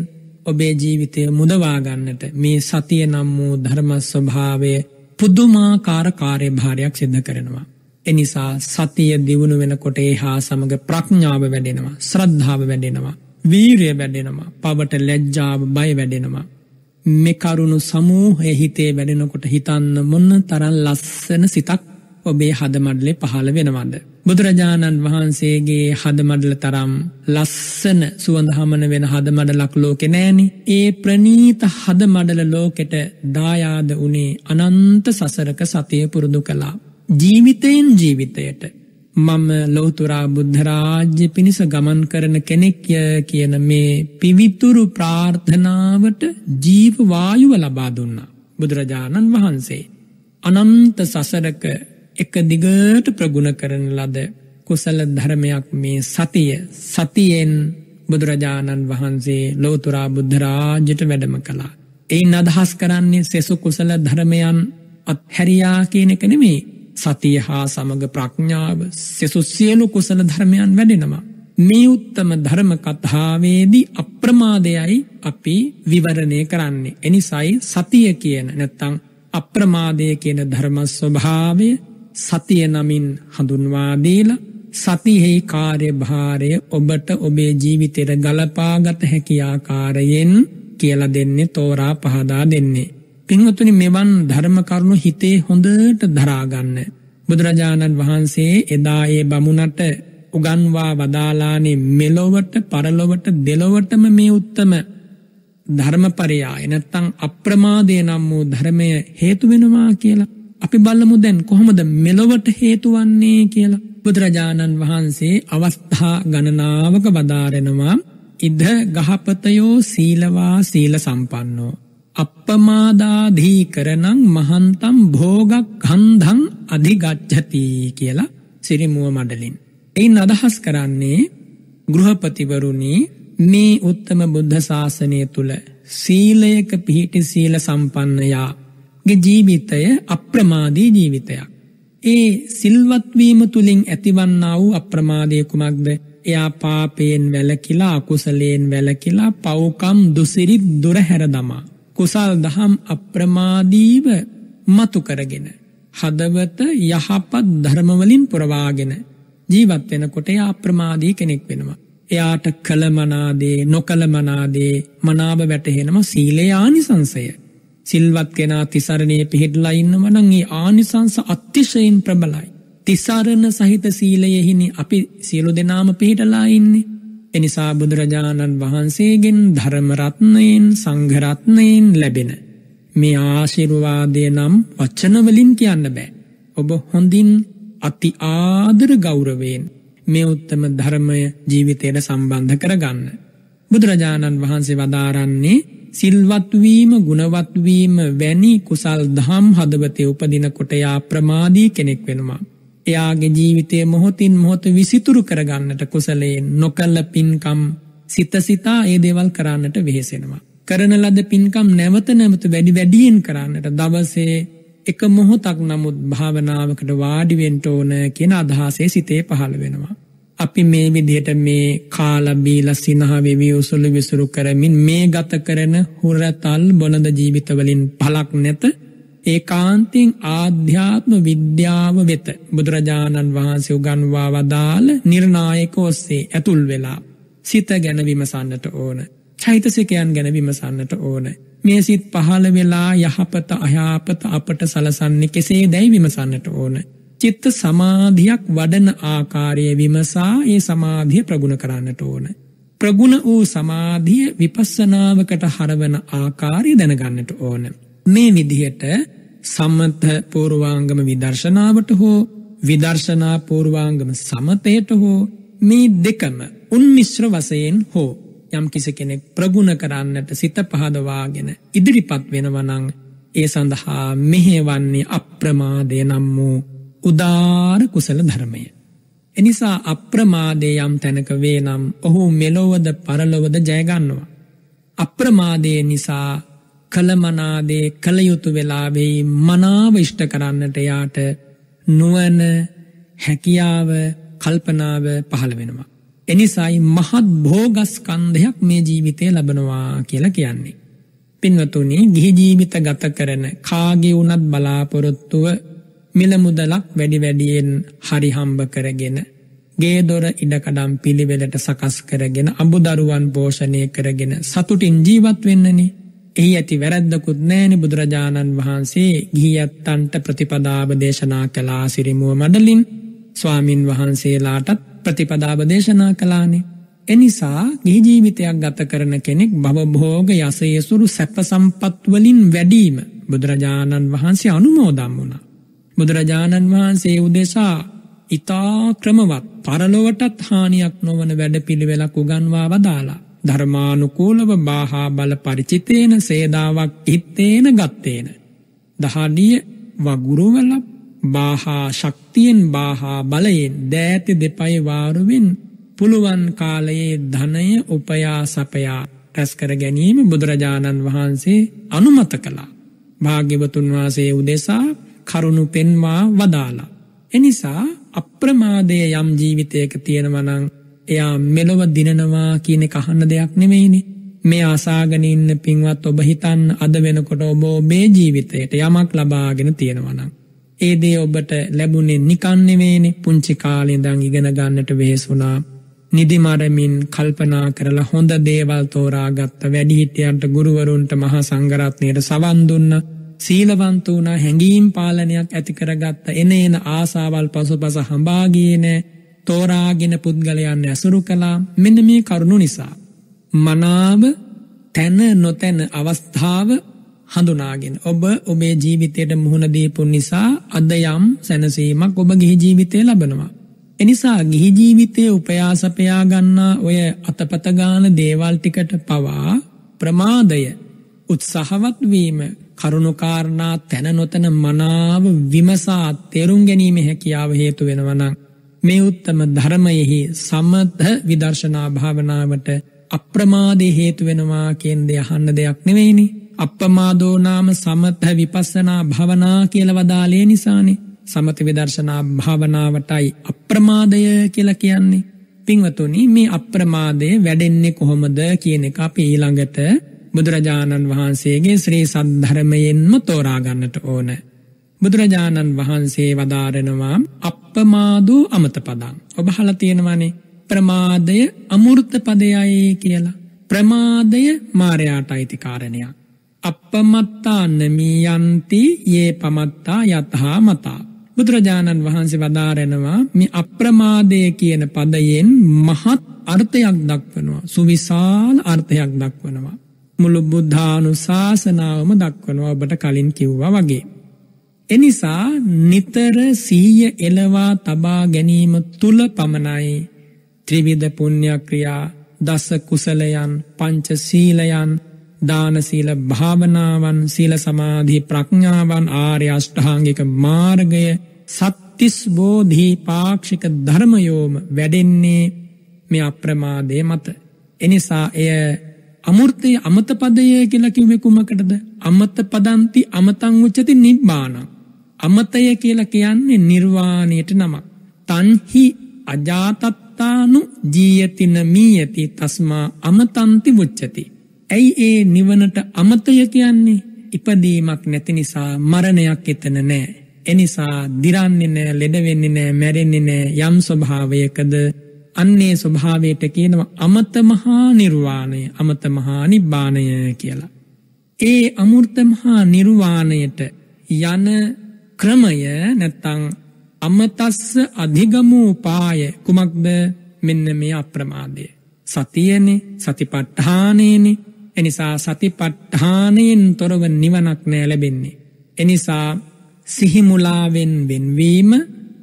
ඔබේ ජීවිතය මුදවා ගන්නට මේ සතිය නම් වූ ධර්ම ස්වභාවය පුදුමාකාර කාර්යභාරයක් සිද්ධ කරනවා. එනිසා සතිය දියුණු වෙනකොට ඒ හා සමග ප්‍රඥාව වැඩෙනවා, ශ්‍රද්ධාව වැඩෙනවා, වීරිය වැඩෙනවා, පවට ලැජ්ජාව බය වැඩෙනවා. මේ කරුණු සමූහයේ හිතේ වැඩෙනකොට හිතන්න මොන තරම් ලස්සන සිතක් ඔබේ හදමඩලේ පහළ වෙනවද? බුදුරජාණන් වහන්සේගේ හදමඩල තරම් ලස්සන සුවඳ හමන වෙන හදමඩලක් ලෝකේ නෑනේ. ඒ ප්‍රනීත හදමඩල ලෝකෙට දායාද උනේ අනන්ත සසරක සතිය පුරුදු කළා. ජීවිතයෙන් ජීවිතයට මම ලෞතුරා බුද්ධ රාජ්‍ය පිණිස ගමන් කරන කෙනෙක් කියන මේ පිවිතුරු ප්‍රාර්ථනාවට ජීව වායුව ලබා දුන්නා බුදුරජාණන් වහන්සේ. අනන්ත සසරක එක දිගට ප්‍රගුණ කරන ලද කුසල ධර්මයක් මේ සතිය. සතියෙන් බුදුරජාණන් වහන්සේ ලෞතුරා බුද්ධ රාජ්‍යයට වැඩම කළා. එයින් අදහස් කරන්නේ සෙසු කුසල ධර්මයන් අත්හැරියා කියන එක නෙමෙයි. සතිය හා සමග ප්‍රඥාව සෙසු සියලු කුසල ධර්මයන් වැඩෙනවා. මේ උත්තම ධර්ම කතාවේදී අප්‍රමාදයයි අපි විවරණය කරන්නේ. එනිසායි සතිය කියන නැත්නම් අප්‍රමාදය කියන ධර්ම ස්වභාවය සතිය නමින් හඳුන්වා දීලා සතියෙහි කාර්යභාරය ඔබට ඔබේ ජීවිතයට ගලපාගත හැකි ආකාරයෙන් කියලා දෙන්නේ, තෝරා පහදා දෙන්නේ. පින්වතුනි, මෙවන් ධර්ම කරුණු හිතේ හොඳට දරා ගන්න. බුදුරජාණන් වහන්සේ එදා ඒ බමුණට උගන්වා වදාලානේ මෙලොවට පරලොවට දෙලොවටම මේ උත්තම ධර්මපරයය නැත්තම් අප්‍රමාදය නම් වූ ධර්මය හේතු වෙනවා කියලා. අපි බලමු දැන් කොහොමද මෙලොවට හේතු වන්නේ කියලා. බුදුරජාණන් වහන්සේ අවස්ථා ගණනාවක වදාරනවා, ඉද ගහපතයෝ සීලවා සීල සම්පන්නෝ අප්පමාදාධී කරනං මහන්තම් භෝගක්ඛන්ධං අධිගච්ඡති කියලා සිරිමුව මඩලින්. එයින් අදහස් කරන්නේ ගෘහපතිවරුනි, මේ උත්තම බුද්ධ ශාසනය තුල සීලයක පිහිටි සීල සම්පන්නයාගේ ජීවිතය අප්‍රමාදී ජීවිතයක්. ඒ සිල්වත් වීම තුලින් ඇතිවන්නා වූ අප්‍රමාදය කුමක්ද? එයා පාපයෙන් වැළකීලා, අකුසලයෙන් වැළකීලා, පව්කම් දුසිරිත් දුර හැර දමා කුසල් දහම් අප්‍රමාදීව මතු කරගෙන හදවත යහපත් ධර්ම වලින් පුරවාගෙන ජීවත් වෙනකොට එයා අප්‍රමාදී කෙනෙක් වෙනවා. එයාට කලමනාදේ නොකලමනාදේ මනාව වැටහෙනවා සීලේ ආනිසංසය. සිල්වත් කෙනා තිසරණේ පිහිටලා ඉන්නවා නම් ඒ ආනිසංස අතිශයින් ප්‍රබලයි. තිසරණ සහිත සීලයෙහිනි අපි සියලු දෙනාම පිහිටලා ඉන්නේ. එනිසා බුදුරජාණන් වහන්සේගෙන් ධර්ම රත්නයෙන් සංඝ රත්නයෙන් ලැබෙන මේ ආශිර්වාදය නම් වචන වලින් කියන්න බෑ. ඔබ හොඳින් අති ආදර ගෞරවයෙන් මේ උත්තම ධර්මය ජීවිතයට සම්බන්ධ කරගන්න. බුදුරජාණන් වහන්සේ වදාරන්නේ සිල්වත් වීම, ගුණවත් වීම වැනි කුසල් දහම් හදවතේ උපදිනකොට යා ප්‍රමාදී කෙනෙක් වෙනවා. එයාගේ ජීවිතයේ මොහොතින් මොහොත විසිතුරු කරගන්නට කුසලයෙන් නොකළ පින්කම් සිතා ඒ දේවල් කරන්නට වෙහෙසෙනවා. කරන ලද පින්කම් නැවත නැවත වැඩියෙන් කරන්නට දවසේ එක මොහොතක් නමුත් භාවනාවකට වාඩි වෙන්න ඕන කියන අදහසේ සිතේ පහළ වෙනවා. අපි මේ විදිහට මේ කාලා බීලා සිනහ වෙවි උසුළු විසුරු කරමින් මේ ගත කරන හුරතල් බොළඳ ජීවිතවලින් පළක් නැත. ඒකාන්තයෙන් ආධ්‍යාත්ම විද්‍යාව වෙත බුදුරජාණන් වහන්සේ උගන්වා වදාළ නිර්ණායක ඔස්සේ ඇතුල් වෙලා සිත ගැන විමසන්නට ඕන. චෛතසිකයන් ගැන විමසන්නට ඕන. මේ සිත් පහළ වෙලා යහපත අයහපත අපට සලසන්නේ කෙසේදැයි විමසන්නට ඕන. චිත්ත සමාධියක් වඩන ආකාරය විමසා ඒ සමාධිය ප්‍රගුණ කරන්නට ඕන. ප්‍රගුණ වූ සමාධිය විපස්සනාවකට හරවන ආකාරය දැනගන්නට ඕන. මේ විදිහට සමත පූර්වාංගම විදර්ශනාවට හෝ විදර්ශනා පූර්වාංගම සමතයට හෝ මේ දෙකම උන්මිශ්‍ර වශයෙන් හෝ යම් කිසි කෙනෙක් ප්‍රගුණ කරන්නට සිත පහදවාගෙන ඉදිරිපත් වෙනවා නම් ඒ සඳහා මෙහෙවන්නේ අප්‍රමාදය නම් වූ උදාර කුසල ධර්මය. එනිසා අප්‍රමාදේ යම් තැනක වේ නම් ඔහු මෙලොවද පරලොවද ජය ගන්නවා. අප්‍රමාදේ නිසා කලමනාදේ කල යුතු වෙලාවේ මනාව ඉෂ්ට කරන්නට යාට නුවණ, හැකියාව, කල්පනාව පහළ වෙනවා. එනිසායි මහත් භෝගස්කන්ධයක් මේ ජීවිතේ ලබනවා කියලා කියන්නේ. පින්වතුනි, ගිහි ජීවිත ගත කරන කාගේ වුණත් බලාපොරොත්තුව මිල මුදලක් වැඩියෙන් හරි හම්බ කරගෙන, ගේ දොර ඉඩකඩම් පිළිවෙලට සකස් කරගෙන, අඹදරුවන් පෝෂණය කරගෙන සතුටින් ජීවත් වෙන්නනේ. එහි ඇති වැරද්දකුත් නැහැනේ. බුදුරජාණන් වහන්සේ ගිහියත්තන්ට ප්‍රතිපදාව දේශනා කළා සිරිමුව මඩලින්. ස්වාමින් වහන්සේලාටත් ප්‍රතිපදාව දේශනා කළානේ. එනිසා ගිහි ජීවිතයක් ගත කරන කෙනෙක් භවභෝග යසයසුරු සැප සම්පත් වලින් වැඩිම බුදුරජාණන් වහන්සේ අනුමෝදන් වුණා. බුදුරජාණන් වහන්සේ උදෙසා ඊතා ක්‍රමවත් පරලොවටත් හානියක් නොවන වැඩපිළිවෙලක් උගන්වා වදාලා. ධර්මානුකූලව බාහා බල පරිචිතේන සේදාවක් හිත්තේන ගත්තේන. දහඩිය වගුරුවල බාහා ශක්තියෙන් බාහා බලයෙන් දෑත දෙපය වාරුවෙන් පුළුවන් කාලයේ ධනය උපයා සපයා රැස් කර ගැනීම බුදුරජාණන් වහන්සේ අනුමත කළා. භාග්‍යවතුන් වහන්සේ උදෙසා කරුණු පෙන්වා වදාලා. එනිසා අප්‍රමාදයේ යම් ජීවිතයක තියෙනවා නම් එයා මෙලොව දිනනවා කියන එක අහන්න දෙයක් නෙමෙයිනේ. මේ ආසාගෙන ඉන්න පින්වත් ඔබ හිතන්න අද වෙනකොට ඔබ මේ ජීවිතයට යමක් ලබාගෙන තියෙනවා නම් ඒ දේ ඔබට ලැබුණේ නිකන් නෙමෙයිනේ. පුංචි කාලේ ඉඳන් ඉගෙන ගන්නට වෙහෙසුණා. නිදි මරමින් කල්පනා කරලා හොඳ දේවල් තෝරාගත්ත. වැඩිහිටියන්ට, ගුරුවරුන්ට, මහා සංඝරත්නයට සවන් දුන්නා. සීලවන්ත වුණා. හැඟීම් පාලනයක් ඇති කරගත්ත. එන ආසාවල් පසුපස හඹා ගියේ නෑ. තෝරාගෙන පුද්ගලයන් ඇසුරු කළා. මෙන්න මේ කරුණු නිසා මනාව තැන නොතැන අවස්ථාව හඳුනාගෙන ඔබ ඔබේ ජීවිතයට මුහුණ දීපු නිසා අද යම් සැනසීමක් ඔබ ගිහි ජීවිතේ ලබනවා. එනිසා ගිහි ජීවිතයේ උපයාසපයා ගන්නා ඔය අතපත ගාන දේවල් ටිකට පවා ප්‍රමාදය, උත්සාහවත් වීම, කරුණාකාරණා තැන නොතැන මනාව විමසා තේරුම් ගැනීම හැකියාව හේතු වෙනවා නම් මේ උත්තම ධර්මයෙහි සමත විදර්ශනා භාවනාවට අප්‍රමාදේ හේතු වෙනවා කියන දේ අහන්න දෙයක් නෙවෙයිනේ. අප්‍රමාදෝ නාම සමත විපස්සනා භාවනා කියලා වදාළේ නිසානේ. සමත විදර්ශනා භාවනාවටයි අප්‍රමාදය කියලා කියන්නේ. පින්වතුනි, මේ අප්‍රමාදය වැඩෙන්නේ කොහොමද කියන එක අපි ඊළඟට බුදුරජාණන් වහන්සේගේ ශ්‍රී සද්ධර්මයෙන්ම තෝරා ගන්නට ඕන. බුදුරජාණන් වහන්සේ වදාරනවා අප්‍රමාදෝ අමත පදං. ඔබ අහලා තියෙනවානේ ප්‍රමාදය අමෘත පදයයි කියලා. ප්‍රමාදය මායයට අයිති කාරණයක්. අප්පමත්තා නමියන්ති යේ පමත්තා යතහා මතා. බුදුරජාණන් වහන්සේ වදාරනවා මේ අප්‍රමාදය කියන පදයෙන් මහත් අර්ථයක් දක්වනවා. සුවිශාල අර්ථයක් දක්වනවා. මුළු බුද්ධානුශාසනාවම දක්වනවා. ඔබට කලින් කිව්වා වගේ. එනිසා නිතර සිහිය එළවා තබා ගැනීම තුල පමණයි ත්‍රිවිධ පුණ්‍ය ක්‍රියා, දස කුසලයන්, පංච සීලයන්, දාන සීල භාවනාවන් සීල සමාධි ප්‍රඥාවන් ආර්ය අෂ්ටාංගික මාර්ගය සත්තිස් බෝධි පාක්ෂික ධර්මයෝම වැඩෙන්නේ මේ අප්‍රමාදය මත. එනිසා එය අමෘතය අමත පදය කියලා කිව්වේ කුමකටද? අමත පදන්ති අමතං උච්චති නිබ්බානං. අමතය කියලා කියන්නේ නිර්වාණයට නමක්. තන්හි අජාතත්තානු ජීයතින මීයති තස්මා අමතන්ති උච්චති. ඇයි ඒ නිවනට අමතය කියන්නේ? ඉපදීමක් නැති නිසා මරණයක් එතන නැහැ. එනිසා දිරන්නේ නැහැ, ලෙඩ වෙන්නේ නැහැ, මැරෙන්නේ නැහැ. යම් ස්වභාවයකද අන්නේ ස්වභාවයට කියනවා අමත මහා නිර්වාණය, අමත මහා නිබ්බාණය කියලා. ඒ අමෘත මහා නිර්වාණයට යන ක්‍රමය නැත්තං අමතස්ස අධිගමෝපාය කුමක්ද? මෙන්න මේ අප්‍රමාදය. සතියනේ, සතිපට්ඨානයනේ. එනිසා සතිපට්ඨානයෙන් තොරව නිවනක් නෑ ලැබෙන්නේ. එනිසා සිහිමුලාවෙන් වෙන්වීම,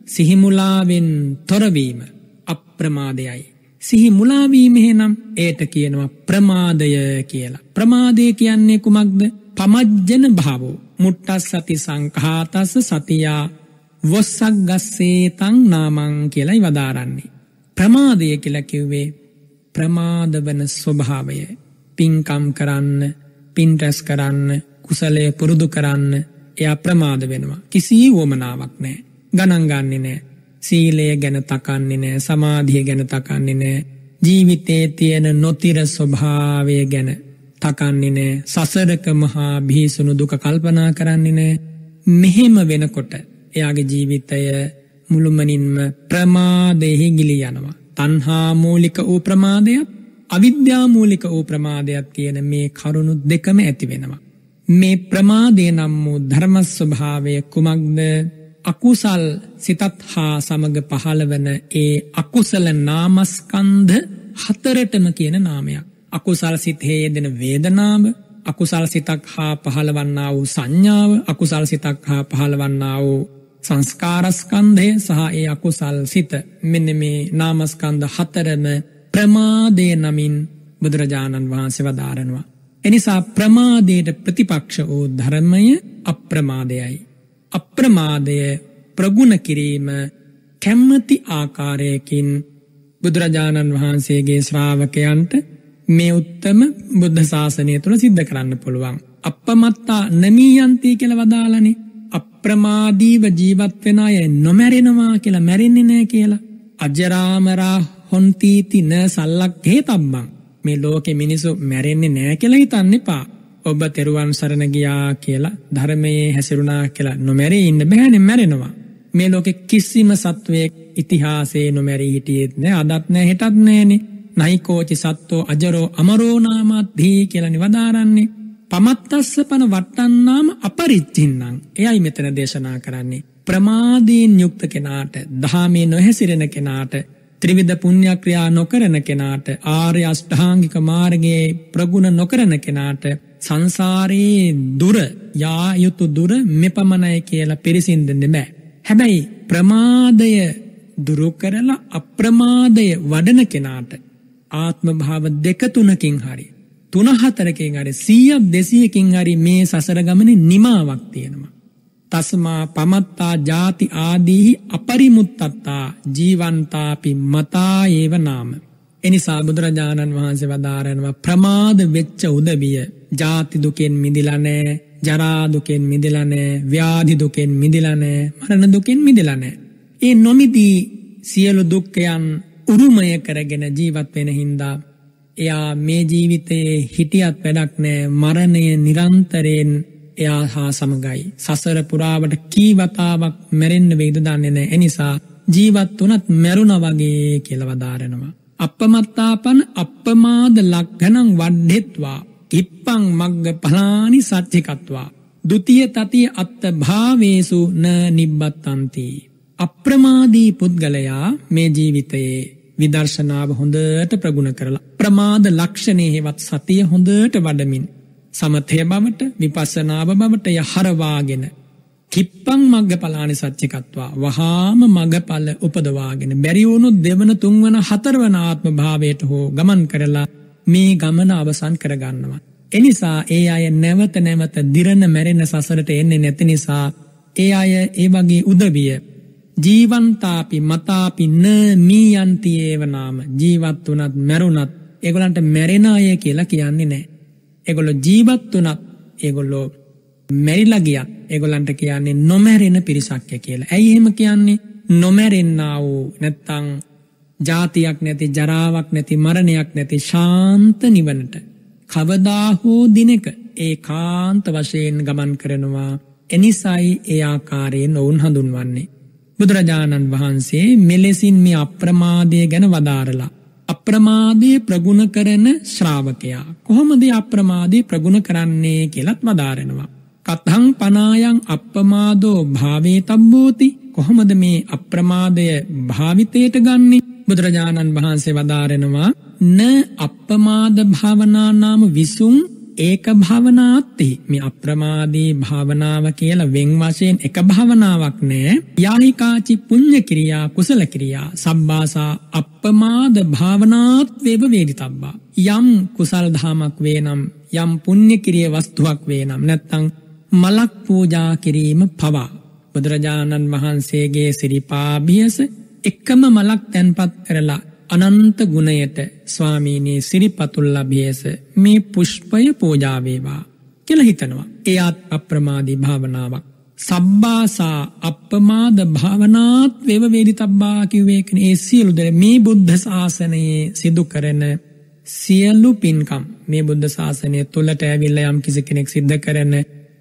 සිහිමුලාවෙන් තොරවීම අප්‍රමාදයයි. සිහිමුලාවීම එහෙනම් ඒට කියනවා ප්‍රමාදය කියලා. ප්‍රමාදය කියන්නේ කුමක්ද? පමජ්ජන භාවෝ මුට්ටස්සති සංඛාතස්ස සතියා වොස්සග්ගස්සේතං නාමං කියලායි වදාරන්නේ. ප්‍රමාදය කියලා කිව්වේ ප්‍රමාදවන ස්වභාවය. පින්කම් කරන්න, පින් රැස් කරන්න, කුසලයේ පුරුදු කරන්න එයා ප්‍රමාද වෙනවා. කිසි වමනාවක් නැහැ. ගණන් ගන්නෙ නැහැ. සීලය ගැන තකන්නේ නැහැ, සමාධිය ගැන තකන්නේ නැහැ, ජීවිතයේ තියෙන නොතිර ස්වභාවය ගැන තකන්නේ නැහැ, සසරක මහා භීසුණු දුක කල්පනා කරන්නේ නැහැ. මෙහෙම වෙනකොට එයාගේ ජීවිතය මුළුමනින්ම ප්‍රමාදෙහි ගිලී යනවා. තණ්හා මූලික වූ ප්‍රමාදයත් අවිද්‍යා මූලික වූ ප්‍රමාදයත් කියන මේ කරුණු දෙකම ඇති වෙනවා. මේ ප්‍රමාදය නම් වූ ධර්ම ස්වභාවය කුමක්ද? අකුසල් සිතත් හා සමග පහළවන ඒ අකුසල නාමස්කන්ධ හතරටම කියන නාමයක්. අකුසල් සිතෙහි යෙදෙන වේදනාව, අකුසල් සිතක් හා පහළවන්නා වූ සංඥාව, අකුසල් සිතක් හා පහළවන්නා වූ සංස්කාරස්කන්ධය සහ ඒ අකුසල් සිත, මෙන්න මේ නාමස්කන්ධ හතරම ප්‍රමාදේ නමින් බුදුරජාණන් වහන්සේ වදාරනවා. එනිසා ප්‍රමාදයට ප්‍රතිපක්ෂ වූ ධර්මය අප්‍රමාදයයි. අප්‍රමාදය ප්‍රගුණ කිරීම කැමැති ආකාරයකින් බුදුරජාණන් වහන්සේගේ ශ්‍රාවකයන්ට මේ උත්තම බුද්ධ ශාසනය තුළ සිද්ධ කරන්න පුළුවන්. අපමත්තා නමීයන්ති කියලා වදාළනේ. අප්‍රමාදීව ජීවත් වෙන අය නොමැරෙනවා කියලා, මැරෙන්නේ නැහැ කියලා. අජරාමරා හොන්තිති න සල්ලක්ඛේතබ්බං. මේ ලෝකෙ මිනිස්සු මැරෙන්නේ නැහැ කියලා හිතන්න එපා. ඔබ තෙරුවන් සරණ ගියා කියලා, ධර්මයේ හැසිරුණා කියලා නොමැරී ඉන්න බෑනේ, මැරෙනවා. මේ ලෝකෙ කිසිම සත්වයෙක් ඉතිහාසයේ නොමැරී හිටියෙත් නෑ, අදත් නෑ, හෙටත් නෑනේ. නයිකෝචි සත්තෝ අජරෝ අමරෝ නාමත්හි කියලා නිවදාරන්නේ. පමත්තස්ස පන වට්ටන්නාම අපරිච්ඡින්නම්. එයයි මෙතන දේශනා කරන්නේ. ප්‍රමාදයෙන් යුක්ත කෙනාට, දහමේ නොහැසිරෙන කෙනාට, ත්‍රිවිධ පුණ්‍ය ක්‍රියා නොකරන කෙනාට, ආර්ය අෂ්ටාංගික මාර්ගයේ ප්‍රගුණ නොකරන කෙනාට සංසාරයේ දුර, යා යුතු දුර මෙපමණයි කියලා පිරිසිඳෙන්න බෑ. හැබැයි ප්‍රමාදය දුරු කරලා අප්‍රමාදය වඩන කෙනාට ආත්ම භාව 2-3කින් හරි, 3-4කින් හරි, 100-200කින් හරි මේ සසර ගමනේ නිමාවක් තියෙනවා. තස්මා පමත්තා ජාති ආදීහි අපරිමුත්තත්තා ජීවන්තාපි මතා ඒව නාම. එනිසා බුදුරජාණන් වහන්සේ වදාරනවා ප්‍රමාද වෙච්ච උදවිය ජාති දුකෙන් මිදිලා නැහැ, ජරා දුකෙන් මිදිලා නැහැ, ව්‍යාධි දුකෙන් මිදිලා නැහැ, මරණ දුකෙන් මිදිලා නැහැ. ඒ නොමිදී සියලු දුක්ඛයන් උරුමය කරගෙන ජීවත් වෙන හින්දා එයා මේ ජීවිතයේ හිටියත් වැඩක් නැහැ, මරණය නිරන්තරයෙන් එයා හා සමගයි. සසර පුරාවට කී වතාවක් මැරෙන්න වේද දන්නේ නැහැ. එනිසා ජීවත් වුණත් මැරුණා වගේ කියලා වදාරනවා. අපමත්තාපන අප්පමාද ලක්ඛණං වඩ්ඩෙත්වා ඉප්පං මග්ග පලානි සච්චිකත්වා ဒ ුතිය තතිය අත්ත භාවේසු න නිබ්බත්තන්ති. අප්‍රමාදී පුද්ගලයා මේ ජීවිතයේ විදර්ශනාව හොඳට ප්‍රගුණ කරලා, ප්‍රමාද ලක්ෂණේ හෙවත් සතිය හොඳට වඩමින්, සමථය බවට, විපස්සනාව බවට යහරවාගෙන, කිප්පං මග්ගඵලානි සච්චිකත්වා වහාම මග්ගඵල උපදවාගෙන, බැරි වුණොත් දෙවන, තුන්වන, හතරවන ආත්ම භාවයට හෝ ගමන් කරලා මේ ගමන අවසන් කරගන්නවා. එනිසා ඒ අය නැවත නැවත දිරන මැරෙන සසරට එන්නේ නැති නිසා ඒ අය ඒ වගේ උදවිය ජීවන්තාපි මතාපි න මීයන්ති ඒව නාම ජීවත් වුණත් මැරුණත් ඒගොල්ලන්ට මැරෙන අය කියලා කියන්නේ නැහැ. ඒගොල්ලෝ ජීවත් වුණත් ඒගොල්ලෝ මැරිලා ගියත් ඒගොල්ලන්ට කියන්නේ නොමැරෙන පිරිසක් කියලා. ඇයි එහෙම කියන්නේ? නොමැරෙන්නා වූ නැත්තම් ජාතියක් නැති ජරාවක් නැති මරණයක් නැති ශාන්ත නිවනට කවදා හෝ දිනක ඒකාන්ත වශයෙන් ගමන් කරනවා. එනිසායි ඒ ආකාරයෙන් ඔවුන් හඳුන්වන්නේ. බුදුරජාණන් වහන්සේ මෙලෙසින් මේ අප්‍රමාදය ගැන වදාරලා අප්‍රමාදය ප්‍රගුණ කරන ශ්‍රාවකයා කොහොමද අප්‍රමාදය ප්‍රගුණ කරන්නේ කියලාත් වදාරනවා. කතං පනායන් අප්‍රමාදෝ භාවේ තබ්බෝති කොහොමද මේ අප්‍රමාදය භාවිතයට ගන්නෙ? බුදුරජාණන් වහන්සේ වදාරනවා න අප්‍රමාද භාවනා නාම විසුං ඒක භාවනාත්ති. මේ අප්‍රමාදී භාවනාව කියලා වෙන් වශයෙන් එක භාවනාවක් නෑ. යාහිකාචි පුඤ්ඤ ක්‍රියා කුසල ක්‍රියා සබ්බාසා අප්‍රමාද භාවනාත් වේව වේදිතබ්බා. යම් කුසල් ධමයක් වේනම් යම් පුණ්‍ය ක්‍රිය වස්තුවක් වේනම් නැත්තම් මලක් පූජා කිරීම පවා බුදුරජාණන් වහන්සේගේ සිරිපාභියස එකම මලක් තැන්පත් කරලා අනන්ත ගුණයට ස්වාමීනී සිරිපතුල් ලැබියස මේ පුෂ්පය පූජා වේවා කියලා හිතනවා. එයත් අප්‍රමාදී භාවනාවක්. සබ්බාසා අප්‍රමාද භාවනාත් වේව වේදිතබ්බා කිව්වේ ඒ සියලු දේ මේ බුද්ධ ශාසනයේ සිදු කරන සියලු පින්කම් මේ බුද්ධ ශාසනය තුලට ඇවිල්ලා යම් කිසි කෙනෙක් සිද්ධ කරන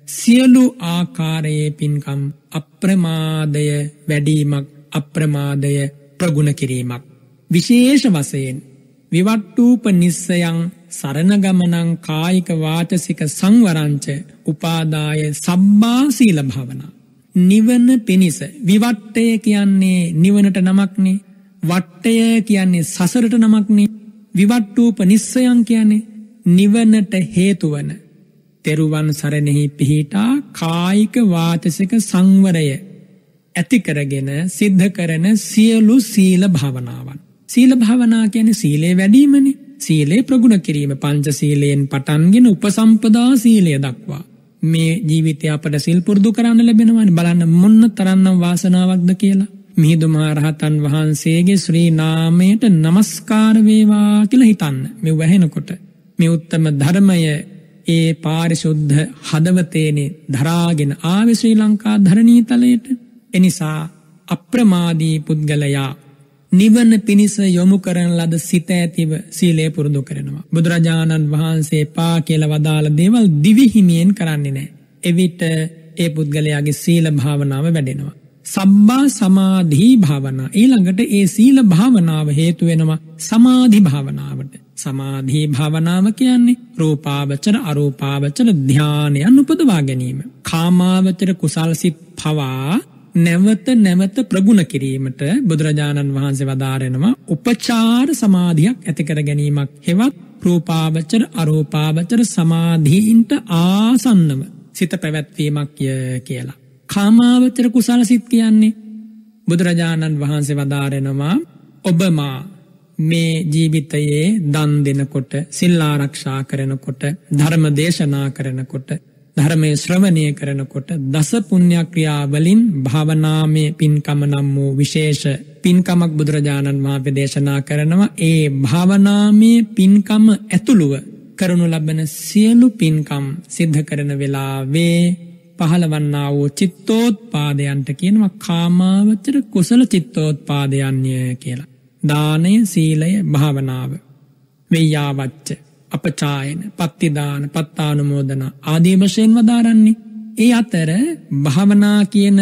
සියලු ආකාරයේ පින්කම් අප්‍රමාදය වැඩිමක් අප්‍රමාදය ප්‍රගුණ කිරීමක්. විශේෂ වශයෙන් විවට්ටූප නිස්සයං සරණ ගමනං කායික වාචසික සංවරංච උපාදාය සබ්බා සීල භාවනා. නිවන පිණිස විවට්ටය කියන්නේ නිවනට නමක්නේ. වට්ටය කියන්නේ සසරට නමක්නේ. විවට්ටූප නිස්සයං කියන්නේ නිවනට හේතු වන තෙරුවන් සරණෙහි පිහිටා කායික වාචසික සංවරය ඇති කරගෙන සිද්ධ කරන සියලු සීල භාවනාවන්. සීල භාවනා කියන්නේ සීලේ වැඩිමනේ. සීලේ ප්‍රගුණ කිරීම පංච සීලයෙන් පටන්ගෙන උපසම්පදා සීලය දක්වා මේ ජීවිතය අපට සිල් පුරුදු කරන්න ලැබෙනවානේ. බලන්න මොන්න තරම්නම් වාසනාවක්ද කියලා. මිහිඳු මහ රහතන් වහන්සේගේ ශ්‍රී නාමයට নমස්කාර වේවා කියලා හිතන්න. මේ වැහෙනකොට මේ උත්තම ධර්මය ඒ පාරිශුද්ධ හදවතේනේ දරාගෙන ආවේ ශ්‍රී ලංකා ධරණී තලයට. එනිසා අප්‍රමාදී පුද්ගලයා නිවන පිණිස යොමු කරන ලද සිත ඇතිව සීලය පුරුදු කරනවා. බුදුරජාණන් වහන්සේ පා කියලා වදාළ දේවල් දිවි හිමියෙන් කරන්නේ නැහැ. එවිට ඒ පුද්ගලයාගේ සීල භාවනාව වැඩෙනවා. සම්මා සමාධි භාවනා. ඊළඟට ඒ සීල භාවනාව හේතු වෙනවා සමාධි භාවනාවට. සමාධි භාවනාව කියන්නේ රූපාවචර අරූපාවචර ධානයන් උපදවා ගැනීම. කාමාවචර කුසල් සිත් පවා නැවත නැවත ප්‍රගුණ කිරීමට බුදුරජාණන් වහන්සේ වදාරනවා උපචාර සමාධියක් ඇති කර ගැනීමක් හෙවත් රූපාවචර අරූපාවචර සමාධීන්ට ආසන්නව සිත පැවැත්වීමක් කියලා. කාමාවචර කුසල සිත් කියන්නේ බුදුරජාණන් වහන්සේ වදාරනවා ඔබමා මේ ජීවිතයේ දන් දෙනකොට සිල් ආරක්ෂා කරනකොට ධර්ම දේශනා කරනකොට ධර්මයේ ශ්‍රවණය කරනකොට දස පුණ්‍ය ක්‍රියා වලින් භාවනාමය පින්කම නම් වූ විශේෂ පින්කමක් බුදුරජාණන් වහන්සේ දේශනා කරනවා. ඒ භාවනාමය පින්කම ඇතුළුව කරනු ලබන සියලු පින්කම් සිද්ධ කරන වෙලාවේ පහළවන්නා වූ චිත්තෝත්පාදයන්ට කියනවා කාමාවචර කුසල චිත්තෝත්පාදයන්ය කියලා. දානය සීලය භාවනාව වෙය්‍යාවච්ච අපචායන පත්තිදාන පත්තානුමෝදන ආදී වශයෙන් වදාරන්නේ. ඒ අතර භාවනා කියන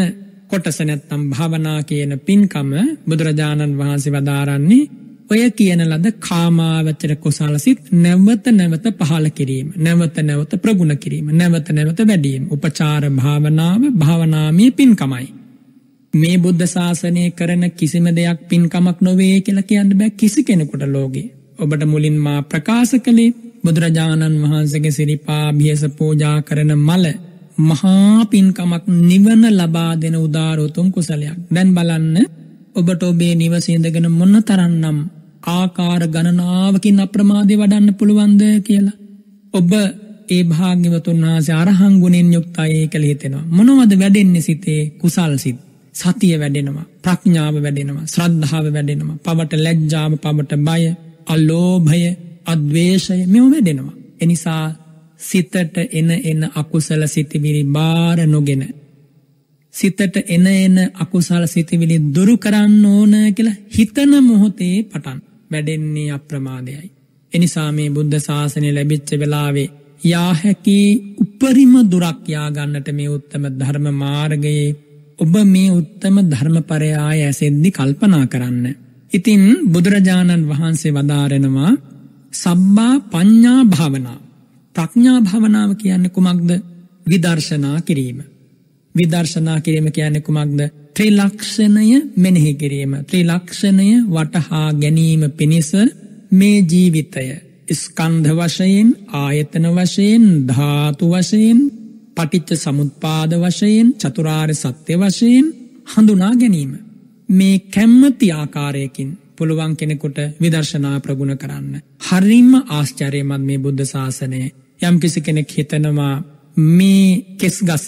කොටස නැත්තම් භාවනා කියන පින්කම බුදුරජාණන් වහන්සේ වදාරන්නේ ඔය කියන ලද කාමාවචර කුසල සිත් නැවත නැවත පහළ කිරීම, නැවත නැවත ප්‍රගුණ කිරීම, නැවත නැවත වැඩිම උපචාර භාවනාව භාවනාමය පින්කමයි. මේ බුද්ධ ශාසනය කරන කිසිම දෙයක් පින්කමක් නොවේ කියලා කියන්න බෑ කිසි කෙනෙකුට ලෝකේ. ඔබට මුලින් මා ප්‍රකාශ කළේ බුදුරජාණන් වහන්සේගේ සිරිපා භියස පූජා කරන මල මහා පින්කමක් නිවන ලබා දෙන උදාර උතුම් කුසලයක්. දැන් බලන්න ඔබට ඔබේ නිවසේ ඉඳගෙන මොන තරම්නම් ආකාර ගණනාවකින් අප්‍රමාදේ වඩන්න පුළුවන්ද කියලා. ඔබ ඒ භාග්‍යවතුන් වහන්සේ අරහං ගුණෙන් යුක්තයි කියලා හිතෙනවා. මොනවද වැඩෙන්නේ සිතේ? කුසල් සිත්. සතිය වැඩෙනවා, ප්‍රඥාව වැඩෙනවා, ශ්‍රද්ධාව වැඩෙනවා, පවට ලැජ්ජාව, පවට බය, අලෝභය, අද්වේෂය මෙව වැඩෙනවා. එනිසා සිතට එන අකුසල සිතිවිලි බාර නොගෙන සිතට එන අකුසල සිතිවිලි දුරු කරන්න ඕන කියලා හිතන මොහොතේ පටන් වැඩෙන්නේ අප්‍රමාදයයි. එනිසා මේ බුද්ධ ශාසනය ලැබිච්ච වෙලාවේ යා හැකි උපරිම දුරක් යා ගන්නට මේ උත්තම ධර්ම මාර්ගයේ ඔබ මේ උත්තම ධර්මපරයය ඇසෙද්දි කල්පනා කරන්න. ඉතින් බුදුරජාණන් වහන්සේ වදාරනවා සබ්බා පඤ්ඤා භාවනා. ප්‍රඥා භාවනාව කියන්නේ කුමක්ද? විදර්ශනා කිරීම. විදර්ශනා කිරීම කියන්නේ කුමක්ද? ත්‍රිලක්ෂණය මෙනෙහි කිරීම. ත්‍රිලක්ෂණය වටහා ගැනීම පිණිස මේ ජීවිතය ස්කන්ධ වශයෙන්, ආයතන වශයෙන්, ධාතු වශයෙන්, පටිච්ච සමුප්පාද වශයෙන්, චතුරාර්ය සත්‍ය වශයෙන් හඳුනා ගැනීම. මේ කැමැති ආකාරයකින් පුළුවන් කෙනෙකුට විදර්ශනා ප්‍රගුණ කරන්න. හරිම ආශ්චර්යමත් මේ බුද්ධ ශාසනය. යම්කිසි කෙනෙක් හිතනවා මේ කෙස්ගස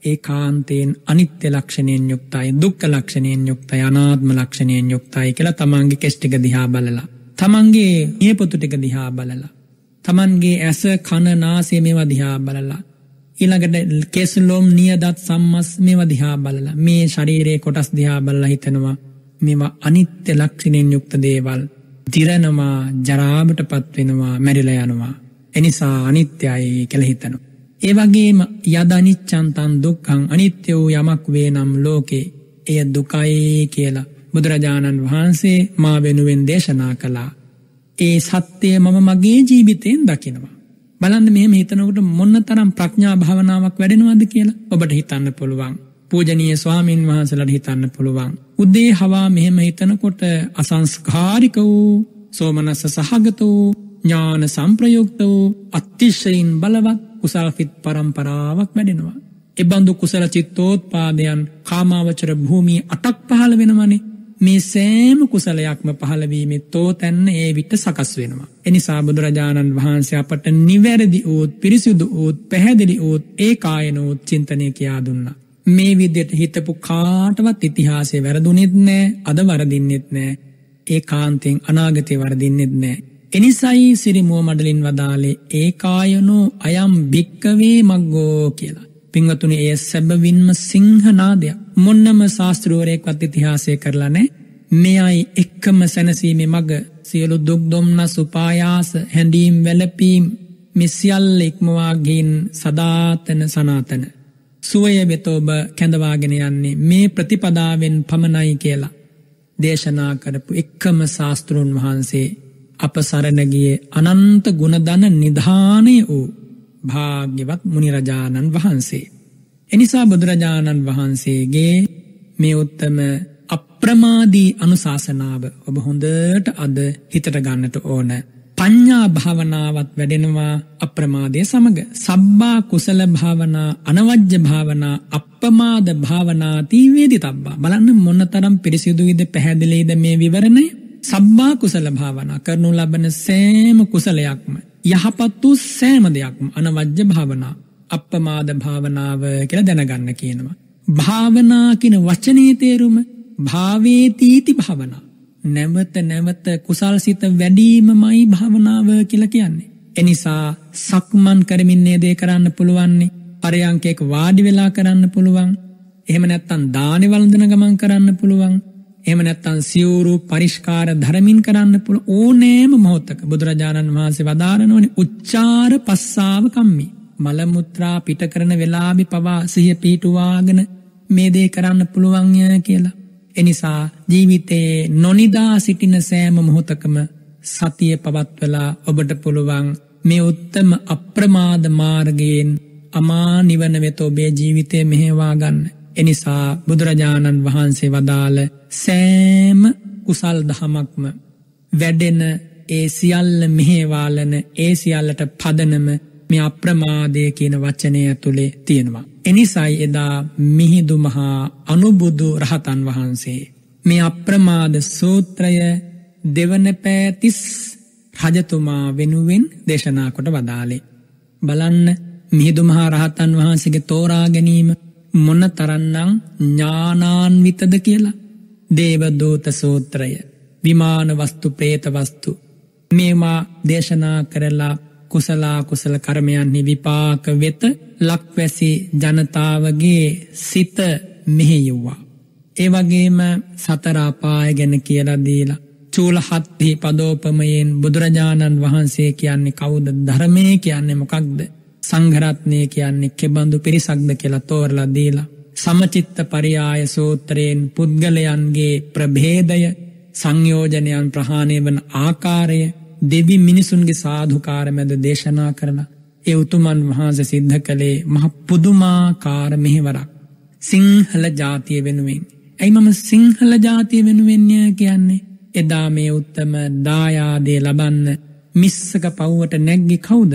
ඒකාන්තයෙන් අනිත්‍ය ලක්ෂණයෙන් යුක්තයි, දුක්ඛ ලක්ෂණයෙන් යුක්තයි, අනාත්ම ලක්ෂණයෙන් යුක්තයි කියලා තමන්ගේ කෙස් ටික දිහා බලලා, තමන්ගේ නියපොතු ටික දිහා බලලා, තමන්ගේ ඇස කන නාසය මේවා දිහා බලලා, ඊළඟට කෙස් ලොම් නියදත් සම්මස් මේවා දිහා බලලා, මේ ශරීරයේ කොටස් දිහා බලලා හිතනවා මේවා අනිත්‍ය ලක්ෂණයෙන් යුක්ත දේවල්. දිරනවා, ජරාවටපත් වෙනවා, මැරිලා යනවා. එනිසා අනිත්‍යයි කියලා හිතනවා. ඒ වගේම යද අනිච්ඡං තං දුක්ඛං, අනිත්‍ය වූ යමක් වේ නම් ලෝකේ එය දුකයි කියලා බුදුරජාණන් වහන්සේ මා වෙනුවෙන් දේශනා කළා. ඒ සත්‍යය මම මගේ ජීවිතයෙන් දකිනවා. බලන්න මෙහෙම හිතනකොට මොනතරම් ප්‍රඥා භාවනාවක් වැඩෙනවද කියලා ඔබට හිතන්න පුළුවන්. පූජනීය ස්වාමින් වහන්සේලාට හිතන්න පුළුවන්. උදේ හවා මෙහෙම හිතනකොට අසංස්කාරික වූ, සෝමනස්ස සහගත වූ, ඥාන සංප්‍රයුක්ත වූ, අතිශයින් බලවත් කුසල සිත් පරම්පරාවක් වැඩෙනවා. ඒ බඳු කුසල චිත්තෝත්පාදයන් කාමාවචර භූමිය 8ක් පහළ වෙනවනේ. මේ සෑම කුසලයක්ම පහළ වීමේ තෝතැන්න ඒ විට සකස් වෙනවා. එනිසා බුදුරජාණන් වහන්සේ අපට නිවැරදි වූ, පිරිසිදු වූ, පැහැදිලි වූ, ඒකායන වූ චින්තනය කියා දුන්නා. මේ විදිහට හිතපු කාටවත් ඉතිහාසයේ වැරදුනෙත් නෑ, අද වරදින්නෙත් නෑ, ඒකාන්තයෙන් අනාගතේ වරදින්නෙත් නෑ. එනිසායි සිරි මුව මඩලින් වදාලේ ඒකායනෝ අයම් භික්කවේ මග්ගෝ කියලා. පින්වතුනි, එය සැබවින්ම සිංහනාදයක්. මොන්නම ශාස්ත්‍රවරයෙක්වත් ඉතිහාසය කරලා නැහැ. මෙයයි එක්කම සැනසීමේ මග. සියලු දුක් දුම්නස් උපායාස හැඬීම් වැළපීම් මේ සියල්ල ඉක්මවා ගින් සදාතන සනාතන සුවය වෙත ඔබ කැඳවාගෙන යන්නේ මේ ප්‍රතිපදාවෙන් පමණයි කියලා දේශනා කරපු එක්කම ශාස්ත්‍රෝන් වහන්සේ අප සරණ ගියේ අනන්ත ගුණධන නිධානය වූ භාග්‍යවත් මුනිරජාණන් වහන්සේ. එනිසා බුදුරජාණන් වහන්සේගේ මේ උත්තම අප්‍රමාදී අනුශාසනාව ඔබ හොඳට අද හිතට ගන්නට ඕන. පඤ්ඤා භාවනාවත් වැඩෙනවා අප්‍රමාදයේ සමග. සබ්බා කුසල භාවනා, අනවජ්‍ය භාවනා, අප්‍රමාද භාවනා තීවේදිතබ්බා. බලන්න මොනතරම් පිරිසිදුයිද, පැහැදිලිද මේ විවරණය. සබ්බා කුසල භාවනා කරනු ලබන සෑම කුසලයක්ම, යහපත් වූ සෑම දෙයක්ම අනවජ්‍ය භාවනා, අප්‍රමාද භාවනාව කියලා දැනගන්න කියනවා. භාවනා කියන වචනේ තේරුම භාවේතීති භාවනා. නැවත නැවත කුසල් සිත වැඩිමමයි භාවනාව කියලා කියන්නේ. එනිසා සක්මන් කරමින් නේද කරන්න පුළුවන්. පරයන්කයක වාඩි වෙලා කරන්න පුළුවන්. එහෙම නැත්නම් දානේ වළඳන ගමන් කරන්න පුළුවන්. එහෙම නැත්නම් සිවුරු පරිස්කාර ධර්මින් කරන්න පුළුවන්. ඕනෑම මොහොතක බුදුරජාණන් වහන්සේ වදාරනෝනේ උච්චාර පස්සාව කම්මි. මල මුත්‍රා පිට කරන වෙලාවේ පවා සිහිය පිහිටුවාගෙන මේ දේ කරන්න පුළුවන් කියලා. එනිසා ජීවිතේ නොනිදා සිටින සෑම මොහොතකම සතිය පවත්වලා ඔබට පුළුවන් මේ උත්තම අප්‍රමාද මාර්ගයෙන් අමා නිවන වෙත ඔබේ ජීවිතය මෙහෙවා ගන්න. එනිසා බුදුරජාණන් වහන්සේ වදාළ සෑම කුසල් දහමක්ම වැඩෙන, ඒ සියල්ල මෙහෙවාලන, ඒ සියල්ලට පදනම මේ අප්‍රමාදය කියන වචනය තුලේ තියෙනවා. එනිසායි එදා මිහිඳු මහා අනුබුදු රහතන් වහන්සේ මේ අප්‍රමාද සූත්‍රය දෙවන පෑතිස් රජතුමා වෙනුවෙන් දේශනා කොට වදාළේ. බලන්න මිහිඳු මහ රහතන් වහන්සේගේ තෝරා ගැනීම මොන තරන්නම් ඥානාන්විතද කියලා. දේවදූත සූත්‍රය, විමාන වස්තු, ප්‍රේත වස්තු මේවා දේශනා කරලා කුසල කර්මයන්හි විපාක වෙත ලක්වැසි ජනතාවගේ සිත මෙහෙයුවා. ඒ වගේම සතර අපාය ගැන කියලා දීලා චූලහත්හි පදෝපමයෙන් බුදුරජාණන් වහන්සේ කියන්නේ කවුද, ධර්මය කියන්නේ මොකක්ද, සංඝරත්නය කියන්නේ කෙබඳු පිරිසක්ද කියලා තෝරලා දීලා සමචිත්ත පරියාය සූත්‍රයෙන් පුද්ගලයන්ගේ ප්‍රභේදය, සංයෝජනයන් ප්‍රහාණය වන ආකාරය දෙවි මිනිසුන්ගේ සාධුකාර මැද දේශනා කරලා ඒ උතුමන් වහන්සේ සිද්ධ කළේ මහ පුදුමාකාර මෙහෙවරක් සිංහල ජාතිය වෙනුවෙන්. ඇයි මම සිංහල ජාතිය වෙනුවෙන් කියන්නේ? එදා මේ උත්තම දායාදේ ලබන්න මිස්සක පව්වට නැග්ගි කවුද?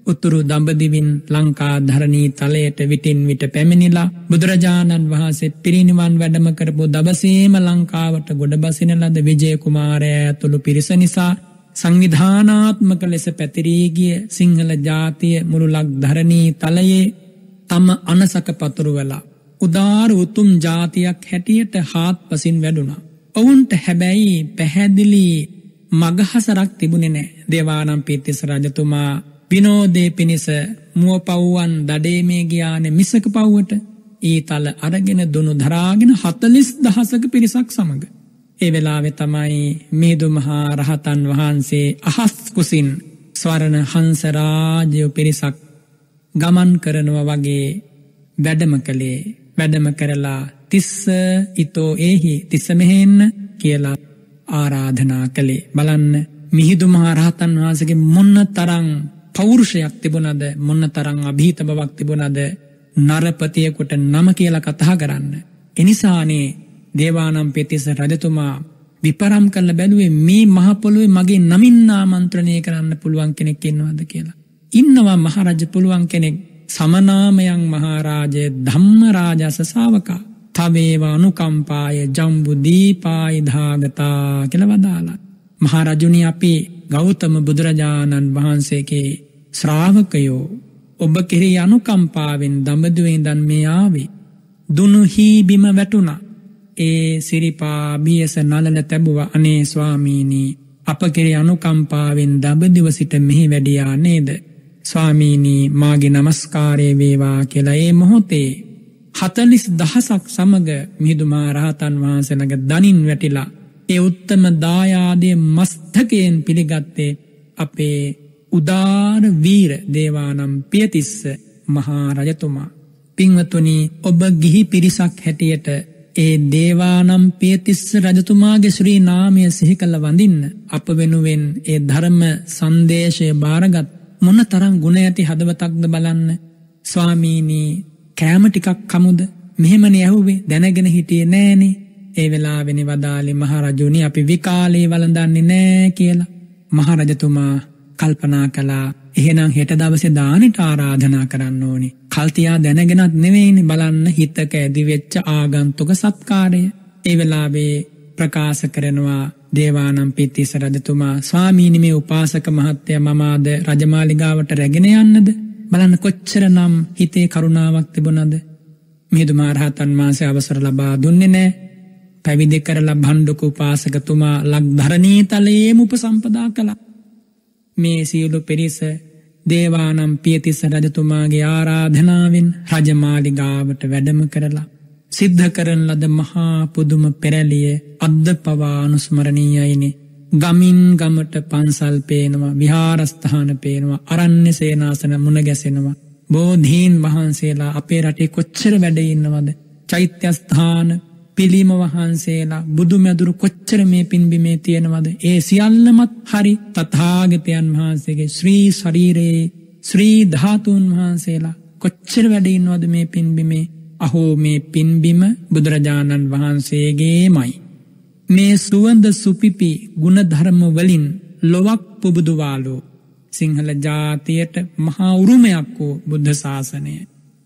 උතුරු දඹදිවින් ලංකා ධරණී තලයට විටින් විට පැමිණිලා බුදුරජාණන් වහන්සේ පිරිනිවන් වැඩම කරපු දවසේම ලංකාවට ගොඩ බසින ලද විජය කුමාරයා ඇතුළු පිරිස නිසා සංවිධානාත්මක ලෙස පැතිරී ගිය සිංහල ජාතිය මුළු ලක් ධරණී තලයේ තම අනසක පතුරුවලා උදාර උතුම් ජාතියක් හැටියට හාත්පසින් වැඩුණා. ඔවුන්ට හැබැයි පැහැදිලි මගහසරක් තිබුණේ නැහැ. දේවානම්පියතිස්ස රජතුමා විනෝදේ පිණිස මුවපව්වන් දඩේමේ ගියානේ මිසක පව්වට. ඊතල අරගෙන දුනු දරාගෙන 40,000ක පිරිසක් සමග. ඒ වෙලාවේ තමයි මිහිඳු මහා රහතන් වහන්සේ අහස් කුසින් ස්වර්ණ හංස රාජ්‍ය පිරිසක් ගමන් කරනවා වගේ වැඩම කළේ. වැඩම කරලා තිස්ස ඊතෝ ඒහි තිස්ස මෙහෙන්න කියලා ආරාධනා කළේ. බලන්න මිහිඳු මහා රහතන් වහන්සේගේ මොන තරම් පෞරුෂයක් තිබුණද, මොන තරම් අභීත බවක් තිබුණද නරපතියෙකුට නම කියලා කතා කරන්න. එනිසානේ දේවානම්පියතිස්ස රජතුමා විපරම් කරලා බැලුවේ මේ මහ පොළොවේ මගේ නමින් ආමන්ත්‍රණය කරන්න පුළුවන් කෙනෙක් ඉන්නවද කියලා. ඉන්නවා මහරජ පුළුවන් කෙනෙක්. සමනාමයන් මහරජේ ධම්මරාජස ශාවකා තවේව අනුකම්පාය ජම්බු දීපාය ධාගතා කියලා වදාලා. මහරජුනි අපි ගෞතම බුදුරජාණන් වහන්සේගේ ශ්‍රාවකයෝ ඔබ කෙරෙහි අනුකම්පාවෙන් දඹදිවේ ඉඳන් මේ ආවේ. දුනු හී බිම වැටුණා. ඒ සිරිපා බියස නලල තැබුවා. අනේ ස්වාමීනි අප කෙරෙහි අනුකම්පාවෙන් දඹදිව සිට මෙහි වැඩියා නේද? ස්වාමීනි මාගේ නමස්කාරය වේවා කියලා ඒ මොහොතේ 40,000ක් සමග මිහිඳු මහ රහතන් වහන්සේ ළඟ දනින් වැටිලා ඒ උත්තම දායාදයේ මස්තකයෙන් පිළිගත්තේ අපේ උදාර වීර දේවානම්පියතිස්ස මහා රජතුමා. පින්වතුනි ඔබ ගිහි පිරිසක් හැටියට ඒ දේවානම්පියතිස්ස රජතුමාගේ ශ්‍රී නාමය සිහි කළ වඳින්න අප වෙනුවෙන් ඒ ධර්ම සංදේශය බාරගත් මොන තරම් ගුණ ඇති හදවතක්ද බලන්න. ස්වාමීනි කෑම ටිකක් කමුද? මෙහෙමනේ ඇහුවේ, දැනගෙන හිටියේ නෑනේ. ඒ වෙලාවෙනි වදාලේ මහරජුනි අපි විකාලේ වළඳන්නේ නෑ කියලා. මහරජතුමා කල්පනා කළා එහෙනම් හෙට දවසේ දානෙට ආරාධනා කරන්න ඕනේ. කල්තියා දැනගෙනත් නෙවෙයිනේ බලන්න හිතක ඇදි වෙච්ච ආගන්තුක සත්කාරය. ඒ වෙලාවේ ප්‍රකාශ කරනවා දේවානම්පියතිස්ස රජතුමා ස්වාමීනි මේ උපාසක මහත්තයා මම අද රජමාලිගාවට රැගෙන යන්නද? බලන්න කොච්චරනම් හිතේ කරුණාවක් තිබුණද. මිහිඳු මහ රහතන් වහන්සේ අවසර ලබා දුන්නේ නැහැ. පැවිදි කරලා භණ්ඩුක උපාසකතුමා ලක් ධරණී තලයේම උපසම්පදා කළා. මේ සියලු පිරිස දේවානම්පියතිස්ස රජතුමාගේ ආරාධනාවෙන් රජමාලිගාවට වැඩම කරලා සිද්ධ කරන ලද මහා පුදුම පෙරළිය අද්ද පවා අනුස්මරණීයයිනේ. ගමින් ගමට පන්සල් පේනවා, විහාරස්ථාන පේනවා, අරණ්‍ය සේනාසන මුණ ගැසෙනවා. බෝධීන් වහන්සේලා අපේ රටේ කොච්චර වැඩ ඉන්නවද? චෛත්‍යස්ථාන, පිළිම වහන්සේලා, බුදුමැදුරු කොච්චර මේ පින්බිමේ තියෙනවද? ඒ සියල්ලමත් හරි තථාගතයන් වහන්සේගේ ශ්‍රී ශරීරයේ ශ්‍රී ධාතුන් වහන්සේලා කොච්චර වැඩ ඉන්නවද මේ පින්බිමේ? අහෝ මේ පින්බිම බුදුරජාණන් වහන්සේගේමයි. මේ සුවඳ සුපිපි ගුණධර්ම වලින් ලොවක් පුබුදුවාලෝ සිංහල ජාතියට මහා උරුමයක් වූ බුද්ධ ශාසනය.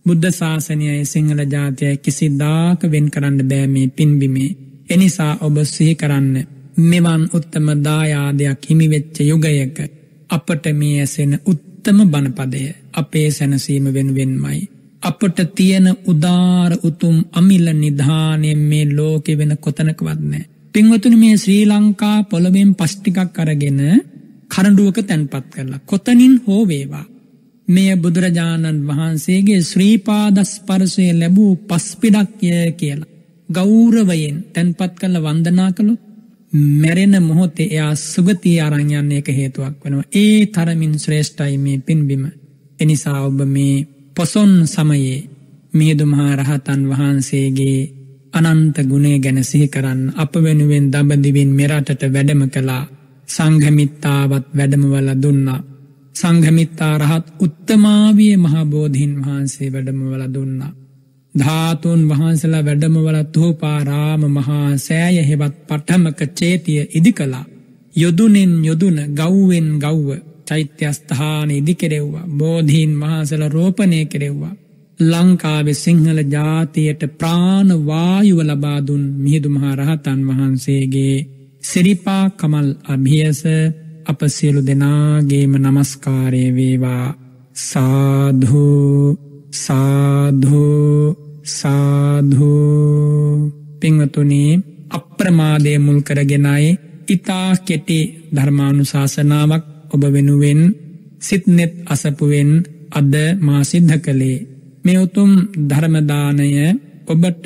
බුද්ධ ශාසනයයි සිංහල ජාතියයි කිසිදාක වෙන් කරන්න බෑ මේ පින්බිමේ. එනිසා ඔබ සිහි කරන්න මෙවන් උත්තම දායාදයක් හිමිවෙච්ච යුගයක අපට මේ ඇසෙන උත්තම බණපදය අපේ සැනසීම වෙනුවෙන්මයි. අපට තියෙන උදාර උතුම් අමිල නිධානයෙන් මේ ලෝකෙ වෙන කොතනකවත් නැහැ. පින්වතුනි, මේ ශ්‍රී ලංකා පොළොවෙන් පස් ටිකක් අරගෙන කරඬුවක තැන්පත් කරලා කොතනින් හෝ වේවා මේ බුදුරජාණන් වහන්සේගේ ශ්‍රී පාද ස්පර්ශය ලැබූ පස්පිඩක්ය කියලා ගෞරවයෙන් තැන්පත් කරලා වන්දනා කළොත් මැරෙන මොහොතේ එයා සුගතිය අරන් යන්න එක හේතුවක් වෙනවා. ඒ තරමින් ශ්‍රේෂ්ඨයි මේ පින්බිම. එනිසා ඔබ මේ පොසොන් සමයේ මිහිඳු මහ රහතන් වහන්සේගේ අනන්ත ගුණය ගැන සිහි කරන්න අප වෙනුවෙන් දඹදිවින් මෙරටට වැඩම කළා. සංඝමිත්තාවත් වැඩමවල දුන්නා. සංඝමිත්තා රහත් උත්තමාවිය මහා බෝධීන් වහන්සේ වැඩමවල දුන්නා. ධාතුන් වහන්සලා වැඩමවල තෝපාරාම මහා සෑය හෙවත් පඨමක චේතිය ඉදි කළා. යොදුනෙන් යොදුන ගව්වෙන් ගව්ව චෛත්‍යස්ථාන ඉදි කෙරෙව්වා. බෝධීන් වහන්සලා රෝපණය කෙරෙව්වා. ලංකාවේ සිංහල ජාතියට ප්‍රාණ වායුව ලබා දුන් මිහිඳු මහ රහතන් වහන්සේගේ සිරිපා කමල් අභියස අප සියලු දෙනාගේම නමස්කාරය වේවා. සාධු සාධු සාධු. පින්වතුනි, අප්‍රමාදය මුල් කරගෙනයි ඉතා කෙටි ධර්මානුශාසනාවක් ඔබ වෙනුවෙන් සිත්නෙත් අසපුවෙන් අද මා සිද්ධ කළේ. මේ උතුම් ධර්මදානය ඔබට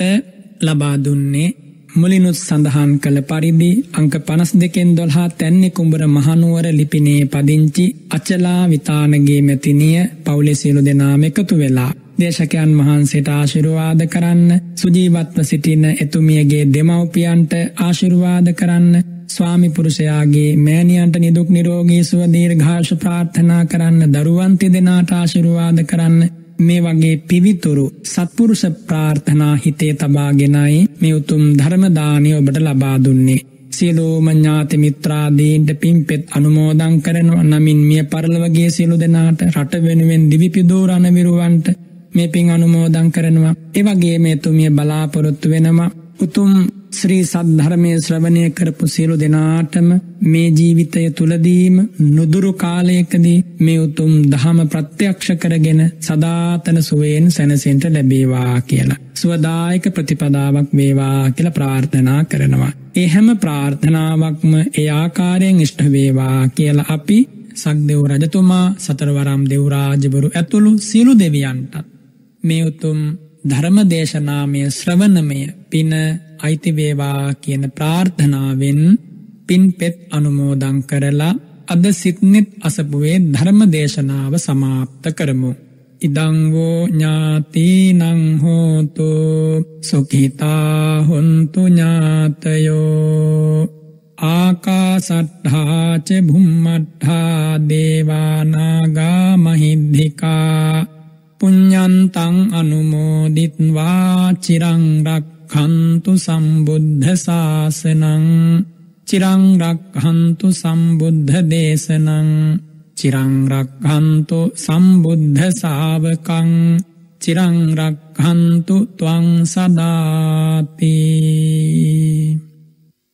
ලබා දුන්නේ මුලිනුත් සඳහන් කළ පරිදි අංක 52/12 තැන්නේ කුඹර මහනුවර ලිපිනේ පදිංචි අචලා විතානගේ මෙතිනිය පවුලේ සියලු දෙනාම එකතු වෙලා දේශකයන් වහන්සේට ආශිර්වාද කරන්න, සුජීවත්ව සිටින එතුමියගේ දෙමව්පියන්ට ආශිර්වාද කරන්න, ස්වාමි පුරුෂයාගේ මෑණියන්ට නිදුක් නිරෝගී සුව දීර්ඝායුෂ ප්‍රාර්ථනා කරන්න, දරුවන් දෙදෙනාට ආශිර්වාද කරන්න. මේ වගේ පිවිතුරු සත්පුරුෂ ප්‍රාර්ථනා හිතේ තබාගෙනයි මේ උතුම් ධර්ම දානය ඔබට ලබා දුන්නේ. සියලුම ඥාති මිත්‍රාදීන්ට පින්පෙත් අනුමෝදන් කරනවා. නමින් මිය පරලොවගේ සියලු දෙනාට, රට වෙනුවෙන් දිවිපිදූ රණවිරුවන්ට මේ පින් අනුමෝදන් කරනවා. ඒ වගේම එතුමිය බලාපොරොත්තු වෙනවා උතුම් ශ්‍රී සද්ධර්මයේ ශ්‍රවණය කරපු සියලු දෙනාටම මේ ජීවිතය තුලදීම නුදුරු කාලයකදී මේ උතුම් ධහම ප්‍රත්‍යක්ෂ කරගෙන සදාතන සුවයෙන් සැනසෙන්න ලැබේවා කියලා, සුවදායක ප්‍රතිපදාවක් වේවා කියලා ප්‍රාර්ථනා කරනවා. ඒ හැම ප්‍රාර්ථනාවක්ම ඒ ආකාරයෙන් ඉෂ්ට වේවා කියලා අපි සක්දෙව් රජතුමා, සතරවරම් දෙව් රාජවරු ඇතුළු සියලු දෙවියන්ට මේ උතුම් ධර්මදේශනාමය ශ්‍රවණමය පින අයිති වේවා කියන ප්‍රාර්ථනාවෙන් පින්පෙත් අනුමෝදන් කරලා අද සිත්නෙත් අසපුවේ ධර්මදේශනාව සමාප්ත කරමු. ඉදං වූ ඥාතිනං හෝතු සුඛිතා හොන්තු ඥාතයෝ ආකාසට්ඨා ච භුම්මට්ඨා දේවානාගා මහිද්దికා පුඤ්ඤන්තං අනුමෝදිත්වා චිරං රක්ඛන්තු සම්බුද්ධ ශාසනං චිරං රක්ඛන්තු සම්බුද්ධ දේශනං චිරං රක්ඛන්තු සම්බුද්ධ ශාවකං චිරං රක්ඛන්තු ත්වං සදාති.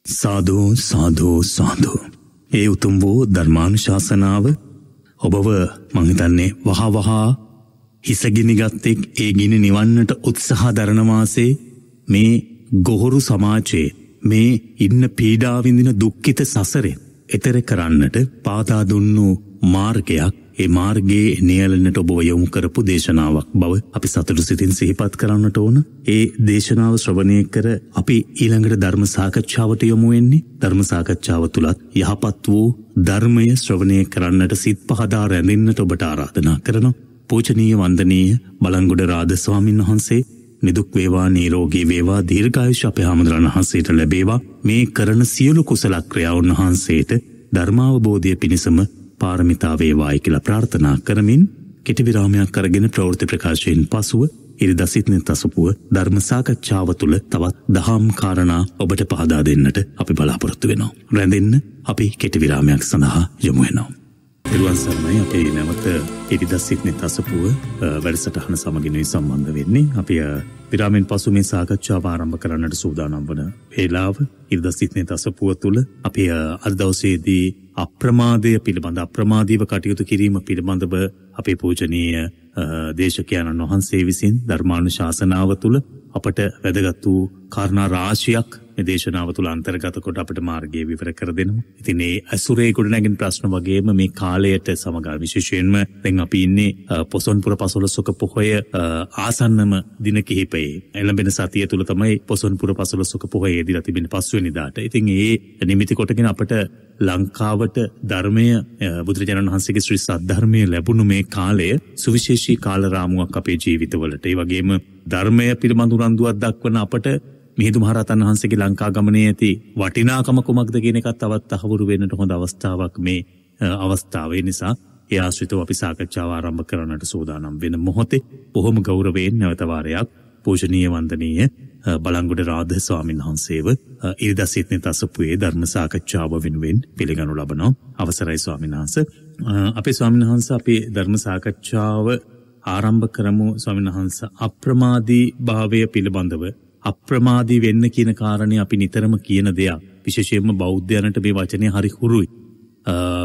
සාදු සාදු සාදු. ඒ උතුම් වූ ධර්මානුශාසනාව ඔබව මං හිතන්නේ වහා හිසගිනිගත්තෙක් ඒ ගිනි නිවන්නට උත්සාහ දරන වාසේ මේ ගොහොරු සමාජයේ මේ ඉන්න පීඩා විඳින දුක්ඛිත සසරෙන් එතර කරන්නට පාදා දුන්නු මාර්ගයක්, ඒ මාර්ගයේ නියැලෙන්නට ඔබ යොමු කරපු දේශනාවක් බව අපි සතුටු සිතින් සිහිපත් කරන්නට ඕන. ඒ දේශනාව ශ්‍රවණය කර අපි ඊළඟට ධර්ම සාකච්ඡාවට යොමු වෙන්නේ. ධර්ම සාකච්ඡාව තුලත් යහපත් වූ ධර්මය ශ්‍රවණය කරන්නට සිත් පහදා රැඳෙන්නට ඔබට ආරාධනා කරනවා. පූජනීය වන්දනීය බලංගොඩ රාද ස්වාමීන් වහන්සේ නිදුක් වේවා, නිරෝගී වේවා, දීර්ඝායුෂ අපේ හැමදෙරණ වහන්සේට ලැබේවා. මේ කරන සියලු කුසල ක්‍රියාවන් වහන්සේට ධර්මාවබෝධය පිණිසම පාරමිතා වේවායි කියලා ප්‍රාර්ථනා කරමින් කෙටි විරාමයක් අරගෙන ප්‍රවෘත්ති ප්‍රකාශයෙන් පසුව ඉරිදා සිත්නෙත් අසපුව ධර්ම සාකච්ඡාව තුළ තවත් දහම් කාරණා ඔබට පහදා දෙන්නට අපි බලාපොරොත්තු වෙනවා. රැඳෙන්න අපි කෙටි විරාමයක් සඳහා යමු වෙනවා. තෙරුවන් සරණයි. අපේ නැවත ඉරිදා සිට්නේ තසපුව වැඩසටහන සමගින් සම්බන්ධ වෙන්නේ. අපි විරාමෙන් පසු මේ සාකච්ඡාව ආරම්භ කරන්නට සූදානම් වන වේලාව ඉරිදා සිට්නේ තසපුව තුළ අපි අද දවසේදී අප්‍රමාදය පිළිබඳ අප්‍රමාදීව කටයුතු කිරීම පිළිබඳව අපේ පූජනීය දේශකයන්න් වහන්සේ විසින් ධර්මානුශාසනාව තුළ අපට වැදගත් වූ කාරණා රාශියක් මේ දේශනාව තුළ අන්තර්ගත කොට අපට මාර්ගය විවර කර දෙනවා. ඉතින් මේ අසුරේ ගොඩනැගෙන ප්‍රශ්න වගේම මේ කාලයට සමග විශේෂයෙන්ම දැන් අපි ඉන්නේ පොසොන්පුර පසළොස්වක පොහොය ආසන්නම දින කිහිපයේ එළඹෙන සතිය තුළ තමයි පොසොන්පුර පසළොස්වක පොහොයේදීලා තිබෙන පස්වෙනිදාට. ඉතින් ඒ නිමිති කොටගෙන අපට ලංකාවට ධර්මය බුදුරජාණන් වහන්සේගේ ශ්‍රී සද්ධර්මය ලැබුණු මේ කාලය සුවිශේෂී කාල රාමුවක් අපේ ජීවිතවලට. ඒ වගේම ධර්මය පිළිබඳ උනන්දුවක් දක්වන අපට මිහිඳු මහරහතන් වහන්සේගේ ලංකා ගමනේ ඇති වටිනාකම කුමක්ද කියන එකත් තවත් අහවුරු වෙන්නට හොඳ අවස්ථාවක් මේ අවස්ථාව. ඒ නිසා ඒ ආශ්‍රිතව අපි සාකච්ඡාව ආරම්භ කරන්නට සූදානම් වෙන මොහොතේ බොහොම ගෞරවයෙන් නැවත වාරයක් පූජනීය වන්දනීය බලංගොඩ රාධ ස්වාමීන් වහන්සේව ඉරිදා සිට්නේ තසපුවේ ධර්ම සාකච්ඡාව වෙනුවෙන් පිළිගනු ලබනවා. අවසරයි ස්වාමීන් වහන්සේ. අපේ ස්වාමීන් වහන්සේ අපේ ධර්ම සාකච්ඡාව ආරම්භ කරමු. ස්වාමීන් වහන්සේ අප්‍රමාදී භාවය පිළිබඳව අප්‍රමාදී වෙන්න කියන කාරණේ අපි නිතරම කියන දෙයක්. විශේෂයෙන්ම බෞද්ධයන්ට මේ වචනේ හරි හුරුයි.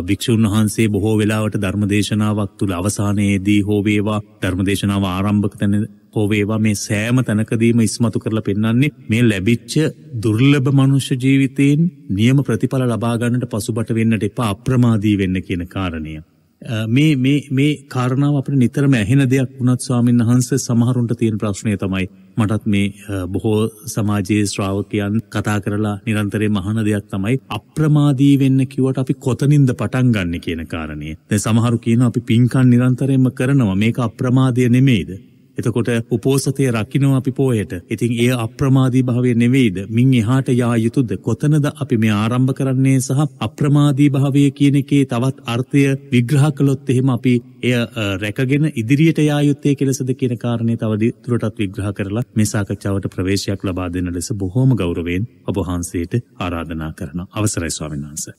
භික්ෂුන් වහන්සේ බොහෝ වෙලාවට ධර්මදේශනාවක් තුල අවසානයේදී හෝ වේවා ධර්මදේශනාව ආරම්භක තැන හෝ වේවා මේ සෑම තැනකදීම ඉස්මතු කරලා පෙන්වන්නේ මේ ලැබිච්ච දුර්ලභ මනුෂ්‍ය ජීවිතයෙන් නියම ප්‍රතිඵල ලබා ගන්නට පසුබට වෙන්නට එපා, අප්‍රමාදී වෙන්න කියන කාරණය. මේ කාරණාව අපිට නිතරම ඇහෙන දෙයක් වුණත් ස්වාමීන් වහන්සේ සමහරුන්ට තියෙන ප්‍රශ්නය තමයි මටත් මේ බොහෝ සමාජයේ ශ්‍රාවකයන් කතා කරලා නිරන්තරයෙන් අහන දෙයක් තමයි අප්‍රමාදී වෙන්න කිව්වට අපි කොතනින්ද පටන් ගන්න කියන කාරණය. දැන් සමහරු කියනවා අපි පින්කම් නිරන්තරයෙන්ම කරනවා, මේක අප්‍රමාදය නෙමෙයිද? එතකොට උපෝසතය රකින්න අපි පොයට. ඉතින් ඒ අප්‍රමාදී භාවය නෙවෙයිද? මින් එහාට යා යුතුද? කොතනද අපි මේ ආරම්භ කරන්නේ සහ අප්‍රමාදී භාවය කියන එකේ තවත් අර්ථය විග්‍රහ කළොත් එහෙම අපි එය රැකගෙන ඉදිරියට යා යුත්තේ කෙලෙසද කියන කාරණේ තව දුරටත් විග්‍රහ කරලා මේ සාකච්ඡාවට ප්‍රවේශයක් ලබා දෙන ලෙස බොහෝම ගෞරවයෙන් ඔබ වහන්සේට ආරාධනා කරනවා. අවසරයි ස්වාමීන් වහන්සේ.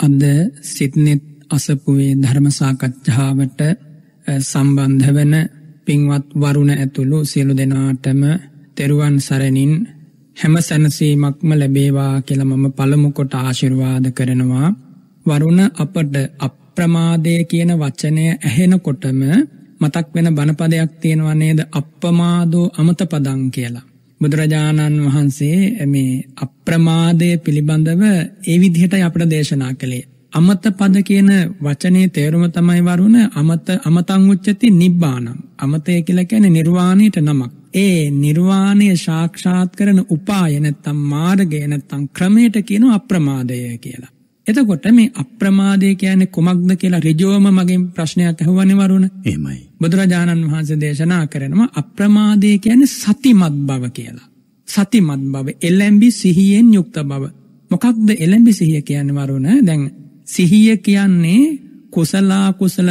අද සිට්නේ අසපුවේ ධර්ම සාකච්ඡාවට සම්බන්ධ වන පින්වත් වරුණ ඇතුළු සියලු දෙනාටම තෙරුවන් සරණින් හැම සැනසීමක්ම ලැබේවා කියලා මම පළමු කොට ආශිර්වාද කරනවා. වරුණ අපට අප්‍රමාදය කියන වචනය ඇහෙනකොටම මතක් වෙන බණපදයක් තියෙනවා නේද? අප්‍රමාදෝ අමත පදං කියලා. බුදුරජාණන් වහන්සේ මේ අප්‍රමාදය පිළිබඳව ඒ විදිහටයි අපට දේශනා කළේ. අමත පද කියන වචනේ තේරුම තමයි වරුණ අමතං උච්චති නිබ්බානං. අමතය කියලා කියන්නේ නිර්වාණයට නමක්. ඒ නිර්වාණය සාක්ෂාත් කරන උපාය නැත්තම් මාර්ගය නැත්තම් ක්‍රමයට කියනවා අප්‍රමාදය කියලා. එතකොට මේ අප්‍රමාදය කියන්නේ කොමක්ද කියලා ඍජුවම මගෙන් ප්‍රශ්නයක් අහුවනේ වරුණ. එහෙමයි. බුදුරජාණන් වහන්සේ දේශනා කරනවා අප්‍රමාදය කියන්නේ සතිමත් බව කියලා. සතිමත් බව, එළඹි සිහියෙන් යුක්ත බව. මොකක්ද එළඹි සිහිය කියන්නේ වරුණ? දැන් සිහිය කියන්නේ කුසල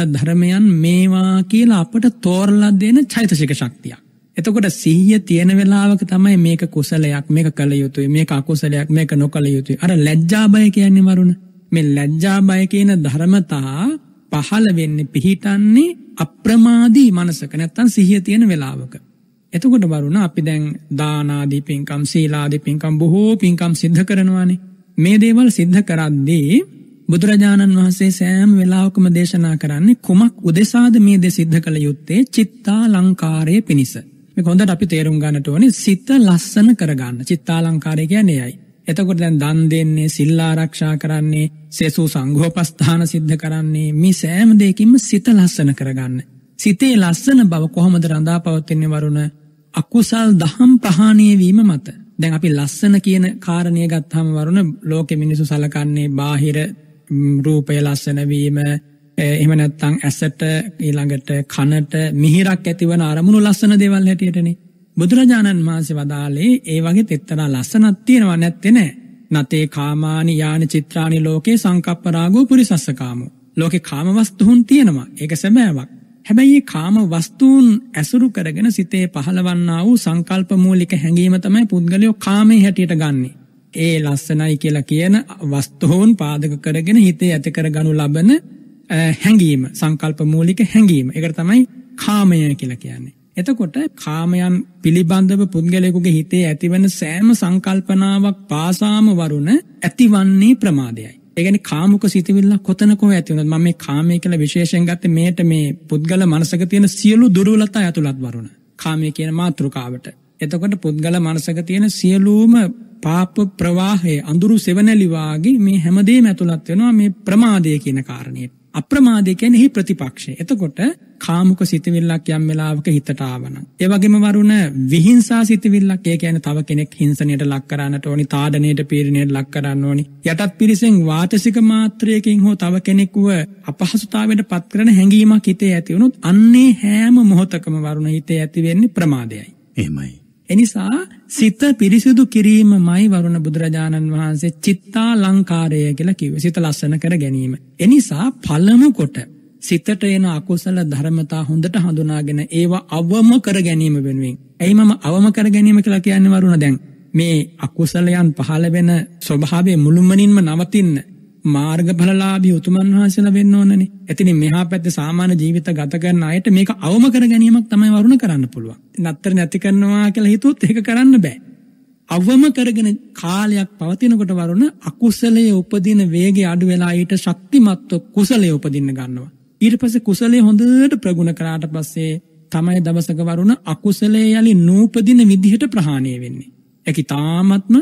ධර්මයන් මේවා කියලා අපට තෝරලා දෙන චෛතසික ශක්තියක්. එතකොට සිහිය තියෙන වෙලාවක තමයි මේක කුසලයක්, මේක කළ යුතුයි, මේක අකුසලයක්, මේක නොකළ යුතුයි. අර ලැජ්ජා බය කියන්නේ වරුණ. මේ ලැජ්ජා බය කියන ධර්මතා පහළ වෙන්නේ පිහිටන්නේ අප්‍රමාදී මනසක නැත්තම් සිහිය තියෙන වෙලාවක. එතකොට වරුණ අපි දැන් දාන ආදී පින්කම්, සීල ආදී පින්කම් බොහෝ පින්කම් සිද්ධ කරනවානේ. මේ දේවල් සිද්ධ කරද්දී බුදුරජාණන් වහන්සේ සෑම වෙලාවකම දේශනා කරන්නේ කුමක් උදෙසාද මේ දේ සිද්ධ කළ යුත්තේ? චිත්තාලංකාරයේ පිණිස. මේක හොඳට අපි තේරුම් ගන්නට ඕනේ. සිත ලස්සන කරගන්න. චිත්තාලංකාරය කියන්නේ එයයි. එතකොට දැන් දන් දෙන්නේ, සිල් ආරක්ෂා කරන්නේ, සේසු සංඝෝපස්ථාන සිද්ධ කරන්නේ මේ සෑම දෙයකින්ම සිත ලස්සන කරගන්න. සිතේ ලස්සන බව කොහොමද රඳා පවතින්නේ වරුණ? අකුසල් දහම් ප්‍රහාණය වීම මත. දැන් අපි ලස්සන කියන කාරණය ගත්තාම වරුණ ලෝකෙ මිනිස්සු සලකන්නේ බාහිර රූපය ලස්සන වීම, එහෙම නැත්නම් ඇසට ඊළඟට කනට මිහිරක් ඇතිවන අරමුණු ලස්සන දේවල් හැටියටනේ. බුදුරජාණන් වහන්සේ වදාළේ ඒ වගේ එක්තරා ලස්සනක් තියෙනවා නැත්තේ නෑ. නතේ කාමානි යානි චිත්‍රානි ලෝකේ සංකප්ප රාගෝ පුරිසස්ස කාමෝ. ලෝකේ කාම වස්තුන් තියෙනවා. ඒක සැබෑවක්. හැබැයි මේ කාම වස්තුන් ඇසුරු කරගෙන සිතේ පහළවන්නා වූ සංකල්ප මූලික හැඟීම තමයි පුද්ගලයෝ කාමයේ හැටියට ගන්නෙ. ඒ ලස්සනයි කියලා කියන වස්තුන් පාදක කරගෙන හිතේ ඇති කරගනු ලබන හැඟීම, සංකල්ප මූලික හැඟීම. ඒකට තමයි කාමය කියලා කියන්නේ. එතකොට කාමයන් පිළිබඳව පුද්ගලයෙකුගේ හිතේ ඇතිවන සෑම සංකල්පනාවක් පාසාම වරුණ ඇතිවන්නේ ප්‍රමාදයයි. ඒ කියන්නේ කාමුක සිතවිල්ල කොතනකෝ ඇති වුණත් මම මේ කාමය කියලා විශේෂයෙන් ගත්තේ මේට මේ පුද්ගල මනසක තියෙන සියලු දුර්වලතා ඇතුළත් වරුණ. කාමය කියන මාතෘකාවට. එතකොට පුද්ගල මනසක තියෙන සියලුම පාප ප්‍රවාහයේ අඳුරු සෙවණැලි වාගේ මේ හැමදේම ඇතුළත් වෙනවා මේ ප්‍රමාදය කියන කාරණේට. අප්‍රමාදය කියන්නේ එහි ප්‍රතිපක්ෂය. එතකොට කාමුක සිතවිල්ලක් යම් වෙලාවක හිතට ආවනම් ඒ වගේම වරුණ විහිංසා සිතවිල්ලක්, ඒ කියන්නේ තව කෙනෙක් හිංසනයට ලක් කරන්නට ඕනි, තාඩනයට පීඩනයට ලක් කරන්න ඕනි, යටත් පිරිසෙන් වාචසික මාත්‍රයකින් හෝ තව කෙනෙකුව අපහසුතාවයට පත් කරන හැඟීමක් හිතේ ඇති වුණොත් අන්නේ හැම මොහොතකම වරුණ හිතේ ඇති වෙන්නේ ප්‍රමාදයයි. එහෙමයි. එනිසා සිත පිරිසිදු කිරීමමයි වරුණ බුදුරජාණන් වහන්සේ චිත්තාලංකාරය කියලා කිව්වේ. සිත ලස්සන කර ගැනීම. එනිසා පළමු කොට සිතට එන අකුසල ධර්මතා හොඳට හඳුනාගෙන ඒවා අවම කර ගැනීම වෙනුවෙන්. එයි මම අවම කර ගැනීම කියලා කියන්නේ වරුණ දැන් මේ අකුසලයන් පහළ වෙන ස්වභාවය මුළුමනින්ම නවතින්න මාර්ගඵලලාභී උතුමන් වහන්සේලා වෙන්න ඕනනේ. එතනින් මෙහා පැත්තේ සාමාන්‍ය ජීවිත ගත කරන අයට මේක අවම කර ගැනීමක් තමයි වරුණ කරන්න පුළුවන්. නත්තර නැති කරනවා කියලා හිතුවොත් ඒක කරන්න බෑ. අවම කරගෙන කාලයක් පවතිනකොට වරුණ අකුසලයේ උපදින වේගය අඩු වෙලා ඊට ශක්තිමත්ව කුසලයේ උපදින්න ගන්නවා. ඊට පස්සේ කුසලයේ හොඳට ප්‍රගුණ කරාට පස්සේ තමයි දවසක වරුණ අකුසලයේ යලි නූපදින විදිහට ප්‍රහාණය වෙන්නේ. ඒක තාමත්ම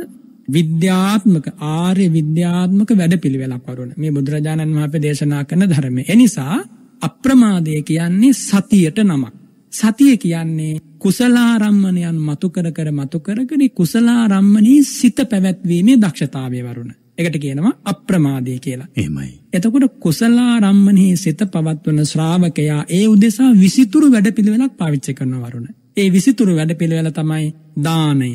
විද්‍යාත්මක ආර්ය විද්‍යාත්මක වැඩපිළිවෙලක් වරුණ මේ බුදුරජාණන් වහන්සේ දේශනා කරන ධර්මය. එනිසා අප්‍රමාදය කියන්නේ සතියට නමක්. සතිය කියන්නේ කුසලාරම්මණයන් මතු කරගෙන කුසලාරම්මණී සිත පැවැත්වීමේ දක්ෂතාවය වරුණ. ඒකට කියනවා අප්‍රමාදය කියලා. එහෙමයි. එතකොට කුසලාරම්මණී සිත පවත්වන ශ්‍රාවකයා ඒ උදෙසා විසිතුරු වැඩපිළිවෙලක් පාවිච්චි කරනවා වරුණ. ඒ විසිතුරු වැඩපිළිවෙල තමයි දානය,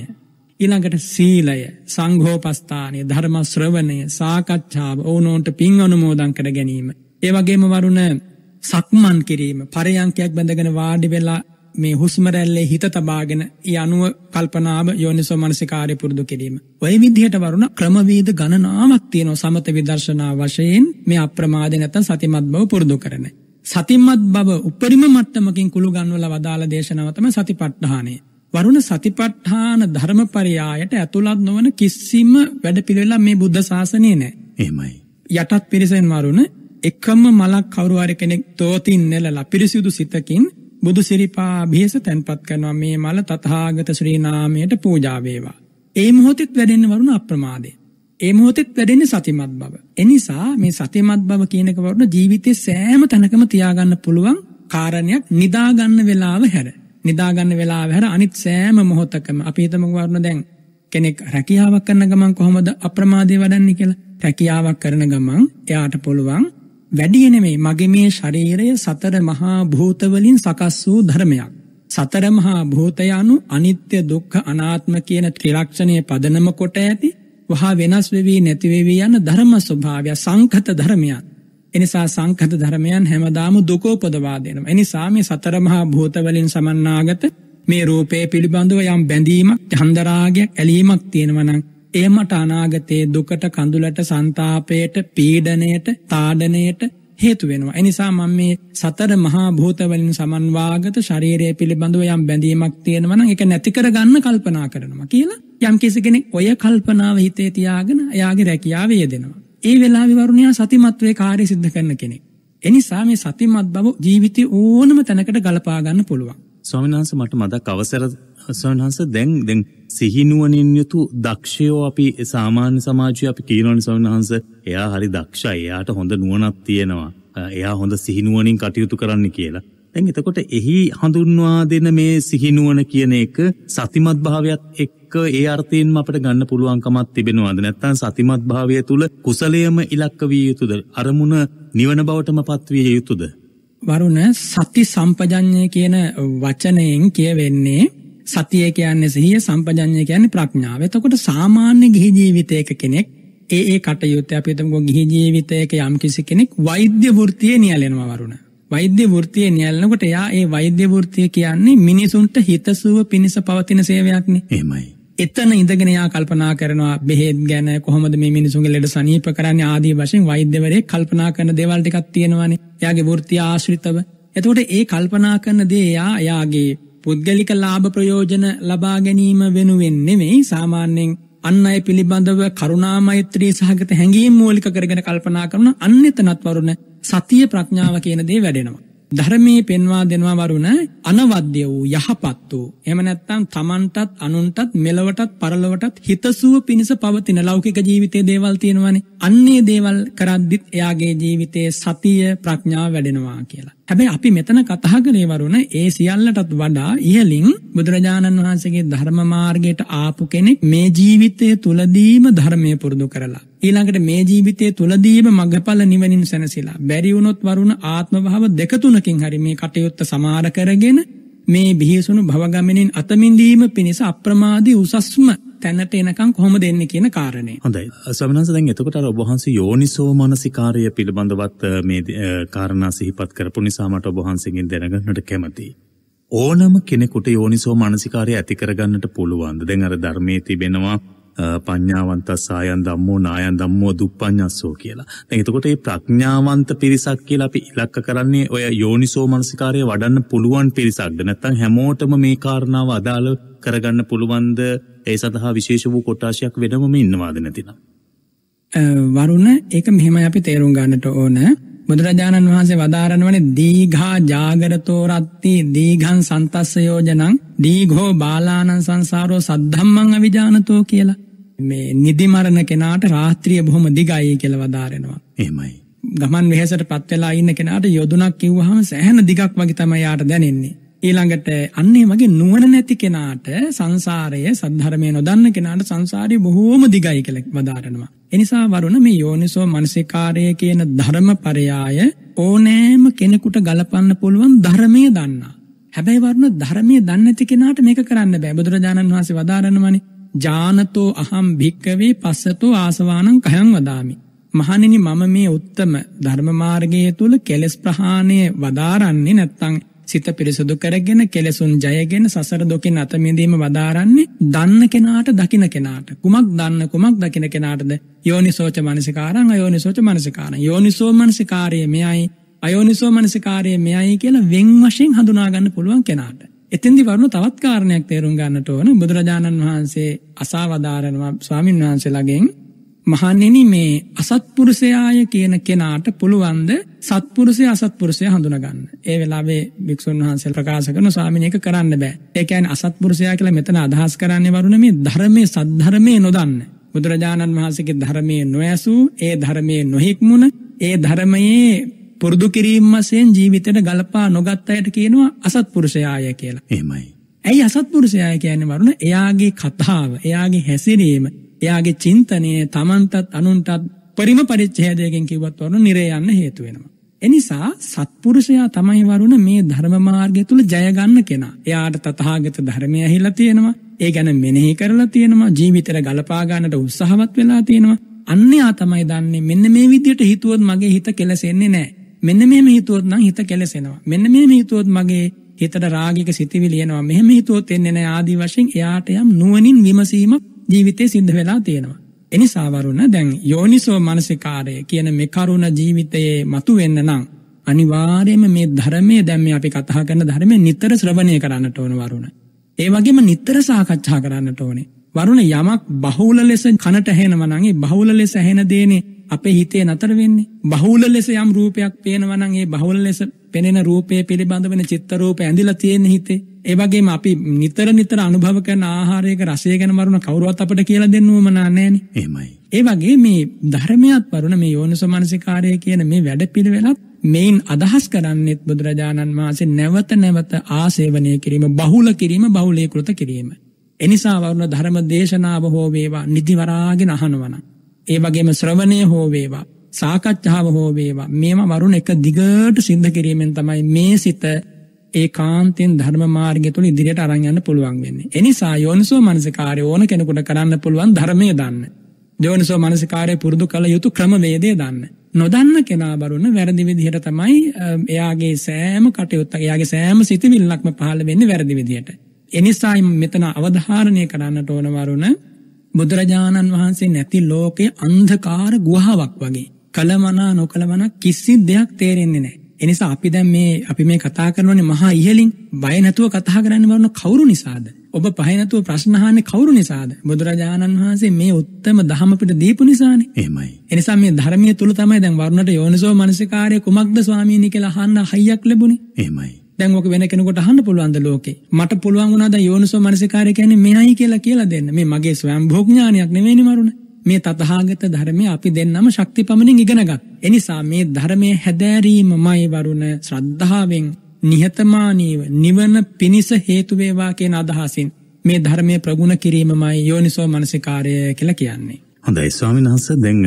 ඊළඟට සීලය, සංඝෝපස්ථානය, ධර්ම ශ්‍රවණය, සාකච්ඡාව, ඕනෝන්ට පින් අනුමෝදන් කර ගැනීම. ඒ වගේම වරුණ සක්මන් කිරීම, පරයන්කයක් බැඳගෙන වාඩි වෙලා මේ හුස්ම රැල්ලේ හිත තබාගෙන ඒ අනුව කල්පනාව යෝනිසෝ මනසිකාරය පුරුදු කිරීම. ඔය විදිහට වරුණ ක්‍රමවේද ගණනාවක් තියෙනවා සමත විදර්ශනා වශයෙන් මේ අප්‍රමාද නැත්නම් සතිමත් බව පුරුදු කරන. සතිමත් බව උපරිම මට්ටමකින් කුළු ගන්වලා වදාළ දේශනාව තමයි සතිපට්ඨානය. වරුණ සතිපට්ඨාන ධර්මපරයායට ඇතුළත් නොවන කිසිම වැඩපිළිවෙලක් මේ බුද්ධ ශාසනයේ නැහැ. එහෙමයි. යටත් පිරිසෙන් වරුණ එකම මලක් කවුරු හරි කෙනෙක් තෝතින් නෙලලා පිරිසිදු සිතකින් බුදු සිරිපා භේස තැන්පත් කරනවා. මේ මල තථාගත ශ්‍රී නාමයට පූජා වේවා. ඒ මොහොතෙත් වැඩෙන්නේ වරුණ අප්‍රමාදය. ඒ මොහොතෙත් වැඩෙන්නේ සතිමත් බව. එනිසා මේ සතිමත් බව කියන එක වරුණ ජීවිතේ සෑම තැනකම තියාගන්න පුළුවන් කාරණයක්. නිදාගන්න වෙලාව හැර. නිදාගන්න වෙලාව හැර අනිත් සෑම මොහොතකම අපි හිතමුකෝ වරුණ දැන් කෙනෙක් රැකියාවක් කරන ගමන් කොහොමද අප්‍රමාදය වඩන්නේ කියලා. රැකියාවක් කරන ගමන් එයාට පුළුවන් වැඩි නෙමෙයි මගේ මේ ශරීරය සතර මහා භූත වලින් සකස් වූ ධර්මයක්. සතර මහා භූතය anu අනිත්‍ය දුක්ඛ අනාත්ම කියන ත්‍රිලක්ෂණයේ පදනම කොට ඇති වහා වෙනස් වෙවි නැති වෙවි යන ධර්ම ස්වභාවය සංඛත ධර්මයන්. එනිසා සංඛත ධර්මයන් හැමදාම දුක උපදවා දෙනවා. එනිසා මේ සතර මහා භූත වලින් සමන්නාගත මේ රූපේ පිළිබඳව යම් බැඳීමක්, ඡන්දරාගයක්, ඇලීමක් තියෙනවා නම් එමට අනාගතයේ දුකට, කඳුලට, සංතාපයට, පීඩණයට, තාඩනයට හේතු වෙනවා. එනිසා මම මේ සතර මහා භූත වලින් සමන්වාගත ශරීරය පිළිබඳව යම් බැඳීමක් තියෙනවා නම් ඒක නැති කරගන්න කල්පනා කරනවා කියලා යම් කෙනෙක් ඔය කල්පනාව හිතේ තියාගෙන එයාගේ රැකියාව යෙදෙනවා. ඒ වෙලාවේ වරුණයා සතිමත් වේ කාර්ය සිද්ධ කරන කෙනෙක්. එනිසා මේ සතිමත් බව ජීවිතේ ඕනම තැනකට ගලපා ගන්න පුළුවන්. ස්වාමීන් වහන්සේ මට මතක් අවසර ස්වාමීන් වහන්සේ දැන් සිහිනුවණින් යුතු දක්ෂයෝ අපි සාමාන්‍ය සමාජයේ අපි කියනවනේ ස්වාමීන් වහන්සේ එයා හරි දක්ෂයි, එයාට හොඳ නුවණක් තියෙනවා, එයා හොඳ සිහිනුවණින් කටයුතු කරන්න කියලා. දැන් එතකොට එහි හඳුන්වා දෙන මේ සිහිනුවණ කියන එක සතිමත් භාවයත් එක්ක ඒ අර්ථයෙන්ම අපිට ගන්න පුළුවන්කමක් තිබෙනවද? නැත්නම් සතිමත් භාවය තුල කුසලයේම ඉලක්ක විය යුතුද? අරමුණ නිවන බවටම පත් විය යුතුද? වරුණ සති සම්පජඤ්ඤය කියන වචනයෙන් කියවෙන්නේ සතිය කියන්නේ සිහිය, සම්පජඤ්ඤය කියන්නේ ප්‍රඥාව. එතකොට සාමාන්‍ය ගිහි ජීවිතයක කෙනෙක් ඒ කටයුත්ත අපි හිතමුකෝ ගිහි ජීවිතයක යම් කිසි කෙනෙක් වෛද්‍ය වෘත්තියේ නියැලෙනවා වරුණ. වෛද්‍ය වෘත්තියේ නියැලෙනකොට එයා ඒ වෛද්‍ය වෘත්තිය කියන්නේ මිනිසුන්ට හිතසුව පිණිස පවතින සේවයක්නේ. එහෙමයි. එතන ඉඳගෙන යා කල්පනා කරනවා බෙහෙත් ගැන කොහොමද මේ මිනිසුන්ගේ ලෙඩ සනීප කරන්නේ ආදී වශයෙන් වෛද්‍යවරයෙක් කල්පනා කරන දේවල් ටිකක් තියෙනවානේ. එයාගේ වෘත්ති ආශ්‍රිතව. එතකොට ඒ කල්පනා කරන දේ එයාගේ පුද්ගලික ලාභ ප්‍රයෝජන ලබා ගැනීම වෙනුවෙන් නෙමෙයි සාමාන්‍යයෙන් අන් අය පිළිබඳව කරුණා මෛත්‍රී සහගත හැඟීම් මූලික කරගෙන කල්පනා කරන අන්‍යතනත් වරුණ සතිය ප්‍රඥාව කියන දේ වැඩෙනවා. ධර්මයේ පෙන්වා දෙනවා වරුණ අනවද්‍ය වූ යහපත් වූ එහෙම නැත්නම් තමන්ටත් අනුන්ටත් මෙලවටත් පරලොවටත් හිතසුව පිණිස පවතින ලෞකික ජීවිතයේ දේවල් තියෙනවානේ. අන්නේ දේවල් කරද්දිත් එයාගේ ජීවිතයේ සතිය ප්‍රඥාව වැඩෙනවා කියලා. හැබැයි අපි මෙතන කතා කරේ වරුණ ඒ සියල්ලටත් වඩා ඉහළින් බුදුරජාණන් වහන්සේගේ ධර්ම මාර්ගයට ආපු කෙනෙක් මේ ජීවිතය තුලදීම ධර්මය පුරුදු කරලා ඊළඟට මේ ජීවිතය තුලදීම මගඵල නිවනින් සැනසීලා බැරි වුණොත් වරුණ ආත්ම භාව දෙක තුනකින් හරි මේ කටයුත්ත සමාර කරගෙන මේ බිහිසුණු භවගමනින් අතමින්දීම පිණිස අප්‍රමාදී උසස්ම තැනට එනකම් කොහොමද එන්නේ කියන කාරණේ. හොඳයි. ස්වාමීන් වහන්සේ දැන් එතකොට අර ඔබ වහන්සේ යෝනිසෝ මනසිකාර්ය පිළිබඳවත් මේ කාරණා සිහිපත් කරපු නිසා මට ඔබ වහන්සේගෙන් දැනගන්නට කැමතියි. ඕනම කෙනෙකුට යෝනිසෝ මනසිකාර්ය ඇති කරගන්නට පුළුවන්ද? දැන් අර ධර්මයේ තිබෙනවා පඤ්ඤාවන්තස් ආයන් ධම්මෝ නායන් ධම්මෝ දුප්පඤ්ඤස්සෝ කියලා. දැන් එතකොට මේ ප්‍රඥාවන්ත පිරිසක් කියලා අපි ඉලක්ක කරන්නේ ඔය යෝනිසෝ මනසිකාර්ය වඩන්න පුළුවන් පිරිසක්ද? නැත්නම් හැමෝටම මේ කාරණාව අදාළ කරගන්න පුළුවන්ද? ඒ සඳහා විශේෂ වූ කොටාශයක් වෙනමම ඉන්නවාද නැතිනම්? වරුණ ඒක මෙහෙමයි අපි තේරුම් ගන්නට ඕන. බුදුරජාණන් වහන්සේ වදාරනවනේ දීඝා ජාගරතෝ රත්ති දීඝං සන්තස්ස යෝජනං දීඝෝ බාලානං සංසාරෝ සද්ධම්මං අවිජානතෝ කියලා. මේ නිදි මරණ කෙනාට රාත්‍රිය බොහොම දිගයි කියලා වදාරනවා. එහෙමයි. ගමන් වෙහෙසටපත් වෙලා ඉන්න කෙනාට යොදුනක් කිව්වහම සෑහෙන දිගක් වගේ තමයි යාට දැනෙන්නේ. ඊළඟට අන්නේ වගේ නුවණ නැති කෙනාට සංසාරය සද්ධර්මය නොදන්න කෙනාට සංසාරය බොහෝම දිගයි කියලා වදාරනවා. එනිසා වරුණ මේ යෝනිසෝ මනසිකාරය කියන ධර්මපරයාය ඕනෑම කෙනෙකුට ගලපන්න පුළුවන් ධර්මයේ දන්නා. හැබැයි වරුණ ධර්මයේ දන්නේ නැති කෙනාට මේක කරන්න බෑ. බුදුරජාණන් වහන්සේ වදාරනවානේ ජානතෝ අහම් භික්කවේ පස්සතෝ ආසවානං කයං වදාමි. මහණෙනි මම මේ උත්තම ධර්ම මාර්ගයේ තුල කෙලෙස් ප්‍රහාණය වදාරන්නේ නැත්තම් සිත පිරිසුදු කරගෙන කෙලෙසුන් ජයගෙන සසර දුකින් අත මිදීම වදාරන්නේ දන්න කෙනාට දකින්න කෙනාට. කුමක් දන්න කුමක් දකින්න කෙනාටද? යෝනිසෝච මනසිකාරං අයෝනිසෝච මනසිකාරං. යෝනිසෝ මනසිකාරයේ මෙයයි අයෝනිසෝ මනසිකාරයේ මෙයයි කියලා වෙන් වශයෙන් හඳුනා ගන්න පුළුවන් කෙනාට. එතෙන්දි වරුණ තවත් කාරණයක් තේරුම් ගන්නට ඕන. බුදුරජාණන් වහන්සේ අසවදාරනවා ස්වාමීන් වහන්සේලාගෙන් මහණෙනි මේ අසත්පුරුෂයාය කියන කෙනාට පුළුවන්ද සත්පුරුෂය අසත්පුරුෂය හඳුනා ගන්න. ඒ වෙලාවේ වික්ෂුන් වහන්සේලා ප්‍රකාශ කරන ස්වාමීන් ඒක කරන්න බෑ. ඒ කියන්නේ අසත්පුරුෂයා කියලා මෙතන අදහස් කරන්නේ වරුණ මේ ධර්මයේ සද්ධර්මයේ නොදන්න. බුදුරජාණන් වහන්සේගේ ධර්මයේ නොඇසූ, ඒ ධර්මයේ නොහික්මුණ, ඒ ධර්මයේ පුරුදු කිරීම වශයෙන් ජීවිතයට ගලපා නොගත් අයට කියනවා අසත්පුරුෂයාය කියලා. එහෙමයි. ඇයි අසත්පුරුෂයාය කියන්නේ වරුණ? එයාගේ කතාව, එයාගේ හැසිරීම, එයාගේ චින්තනය තමන්ටත් අනුන්ටත් පරිම පරිච්ඡේදයෙන් කිව්වත් වරුණ නිරේ යන්න හේතු වෙනවා. එනිසා සත්පුරුෂයා තමයි වරුණ මේ ධර්ම මාර්ගය තුල ජය ගන්න කෙනා. එයාට තථාගත ධර්මය ඇහිලා තියෙනවා. ඒ ගැන මෙනෙහි කරලා තියෙනවා. ජීවිතේට ගලපා ගන්නට උත්සාහවත් වෙලා තියෙනවා. අන්‍යයා තමයි දන්නේ මෙන්න මේ විදියට හිතුවොත් මගේ හිත කෙලසෙන්නේ නැහැ. මෙන්න මෙහෙම හිතුවොත් නම් හිත කෙලසෙනවා. මෙන්න මෙහෙම හිතුවොත් මගේ හිතට රාගික සිතිවිලි එනවා. මෙහෙම හිතුවොත් එන්නේ නැහැ ආදී වශයෙන් එයාට යම් නුවණින් විමසීමක් ජීවිතේ සිද්ධ වෙලා තියෙනවා. එනිසා වරුණ දැන් යෝනිසෝ මනසිකාරය කියන මේ කරුණ ජීවිතයේ මතුවෙන්න නම් අනිවාර්යයෙන්ම මේ ධර්මයේ දැන් මේ අපි කතා කරන ධර්මයේ නිතර ශ්‍රවණය කරන්නට ඕන වරුණ. ඒ වගේම නිතර සාකච්ඡා කරන්නට ඕනේ. වරුණ යමක් බහුල ලෙස කනට ඇහෙනවා නම් ඒ බහුල ලෙස ඇහෙන දේනේ අපේ හිතේ නතර වෙන්නේ. බහුල ලෙස යම් රූපයක් පේනවා නම් ඒ බහුල ලෙස පෙනෙන රූපය පිළිබඳවන චිත්ත රූපය ඇඳිලා තියෙන හිතේ. ඒ වගේම අපි නිතර අනුභව කරන ආහාරයක රසය ගැන වරුණ කවුරුවත් අපිට කියලා දෙන්න උවමනා නැහැනේ. එහෙමයි. ඒ වගේ මේ ධර්මයක් වරුණ මේ යෝනිසෝ මනසිකාරය කියන මේ වැඩපිළිවෙලත් මේන් අදහස් කරන්නේත් බුදුරජාණන් වහන්සේ නැවත ආසේවනය කිරීම, බහුල කිරීම, බහුලීකృత කිරීම. එනිසා වරුණ ධර්ම දේශනාව හෝ වේවා නිදිවරාගෙන අහනවන. ඒ වගේම ශ්‍රවණය හෝ වේවා, සාකච්ඡාව හෝ වේවා, මේවා වරුණ එක දිගට සිද්ධ කිරීමෙන් තමයි මේ සිත ඒකාන්තයෙන් ධර්ම මාර්ගය තුල ඉදිරියට අරන් යන්න පුළුවන් වෙන්නේ. එනිසා යෝනිසෝ මනසිකාරය ඕන කෙනෙකුට කරන්න පුළුවන් ධර්මයේ දන්න. යෝනිසෝ මනසිකාරය පුරුදු කළ යුතු ක්‍රමවේදය දන්න. නොදන්න කෙනා වරුණ වැරදි විදිහට තමයි එයාගේ සෑම කටයුත්තක්, එයාගේ සෑම සිතිවිල්ලක්ම පහළ වෙන්නේ වැරදි විදිහට. එනිසා මෙතන අවධාරණය කරන්නට ඕන වරුණ බුදුරජාණන් වහන්සේ නැති ලෝකයේ අන්ධකාර ගුහාවක් වගේ. කලමනා නොකලමනා කිසි දෙයක් තේරෙන්නේ නැහැ. එනිසා අපි මේ කතා කරනවානේ මහා ඉහලින් බය නැතුව කතා කරන්න වරුණ කවුරු නිසාද? ඔබ පහේ නැතුව ප්‍රශ්න අහන්නේ කවුරු නිසාද? බුදුරජාණන් වහන්සේ මේ උත්තම ධහම පිට දීපු නිසානේ. එහෙමයි. එනිසා මේ ධර්මයේ තුල තමයි දැන් වරුණට යෝනිසෝ මනසිකාර්ය කුමක්ද ස්වාමීනි කියලා අහන්න හයියක් ලැබුණේ. එහෙමයි. දැන් ඔක වෙන කෙනෙකුට අහන්න පුළුවන්ද ලෝකේ? මට පුළුවන් වුණා දැන් යෝනිසෝ මනසිකාර්ය කියන්නේ මෙයයි කියලා දෙන්න. මේ මගේ ස්වයංභෝග ඥානයක් නෙවෙයිනේ වරුණ. මේ තථාගත ධර්මය අපි දෙන්නම ශක්තිපමණින් ඉගෙනගත්. එනිසා මේ ධර්මයේ හැදෑරීමමයි වරුණ ශ්‍රද්ධාවෙන් නිහතමානීව නිවන පිණිස හේතු වේවා කියන අදහසින් මේ ධර්මයේ ප්‍රගුණ කිරීමමයි යෝනිසෝ මනසිකාර්ය කියලා කියන්නේ. හොඳයි ස්වාමීන් වහන්සේ දැන්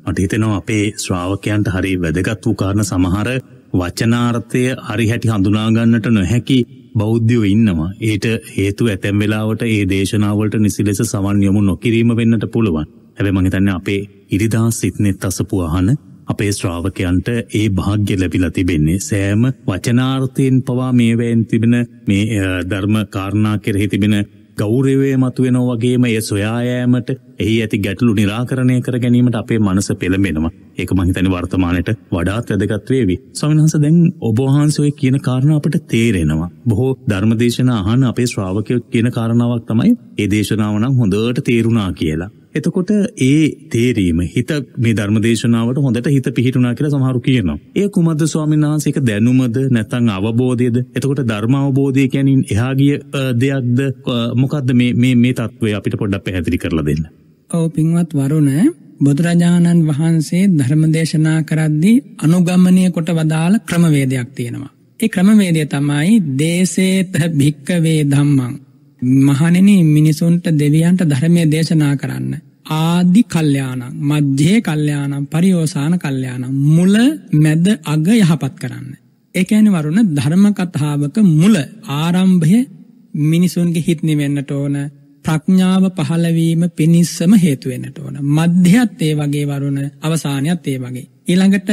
මට හිතෙනවා අපේ ශ්‍රාවකයන්ට හරි වැදගත් වූ කාරණා සමහර වචනාර්ථය හරි හැටි හඳුනා ගන්නට නොහැකි බෞද්ධයෝ ඉන්නවා. ඒට හේතුව ඇතැම් වෙලාවට ඒ දේශනාවලට නිසි ලෙස සවන් යොමු නොකිරීම වෙන්නට පුළුවන්. හැබැයි මම හිතන්නේ අපේ ඉරිදා සිත්නෙත් අසපු අහන අපේ ශ්‍රාවකයන්ට ඒ භාග්‍ය ලැබිලා තිබෙන්නේ සෑම වචනාර්ථයෙන් පවා මේවෙන් තිබෙන මේ ධර්ම කාරණා කෙරෙහි තිබෙන ගෞරවය මතුවෙනවා වගේම ඒ සොයා යාමට එහි ඇති ගැටලු निराකරණය කර ගැනීමට අපේ මනස පෙළඹෙනවා. ඒක මම හිතන්නේ වර්තමානයේ වඩාත් වැදගත් වේවි. ස්වාමීන් වහන්සේ දැන් ඔබ වහන්සේ ඔය කියන කාරණා අපිට තේරෙනවා. බොහෝ ධර්මදේශනා අහන අපේ ශ්‍රාවකයෝ කියන කාරණාවක් තමයි ඒ දේශනාව නම් හොඳට තේරුණා කියලා. එතකොට ඒ තේරීම හිත මේ ධර්මදේශනාවට හොඳට හිත පිහිටුණා කියලා සමහරු කියනවා. ඒ කුමද්ද ස්වාමීන් වහන්සේ? ඒක දැනුමද නැත්නම් අවබෝධයද? එතකොට ධර්ම අවබෝධය කියන්නේ එහා ගිය දෙයක්ද? මොකද්ද මේ தত্ত্বය අපිට පොඩ්ඩක් පැහැදිලි කරලා දෙන්න. ඔව් පින්වත් වරුණ, බුදුරජාණන් වහන්සේ ධර්මදේශනා කරද්දී අනුගමනය කොට වදාළ ක්‍රමවේදයක් තියෙනවා. ඒ ක්‍රමවේදය තමයි දේසේත භික්කවේ ධම්මං. මහණෙනි, මිනිසුන්ට දෙවියන්ට ධර්මයේ දේශනා කරන්න. ආදි කල්යාණං, මධ්‍යේ කල්යාණං, පරියෝසాన කල්යාණං. මුල මැද අග යහපත් කරන්න. ඒ කියන්නේ වරුණ ධර්ම කතාවක මුල ආරම්භය මිනිසුන්ගේ හිත නිවෙන්නට ඕන. ප්‍රඥාව පහළ වීම පිණිසම හේතු වෙන්නට ඕන. මධ්‍යයත් ඒ වගේ වරුණ, අවසානයත් ඒ වගේ. ඊළඟට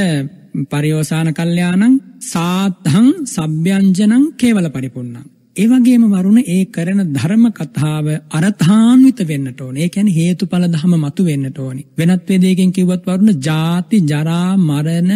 පරියෝසాన කල්යාණං සාත්තං සබ්බ්‍යංජනං කේවල පරිපූර්ණං. ඒ වගේම වරුණ ඒ කරන ධර්ම කතාව අර්ථාන්විත වෙන්නට ඕනේ. ඒ කියන්නේ හේතුඵල ධම මතු වෙන්නට ඕනේ. වෙනත් වේදයකින් කිව්වත් වරුණ ජාති ජරා මරණ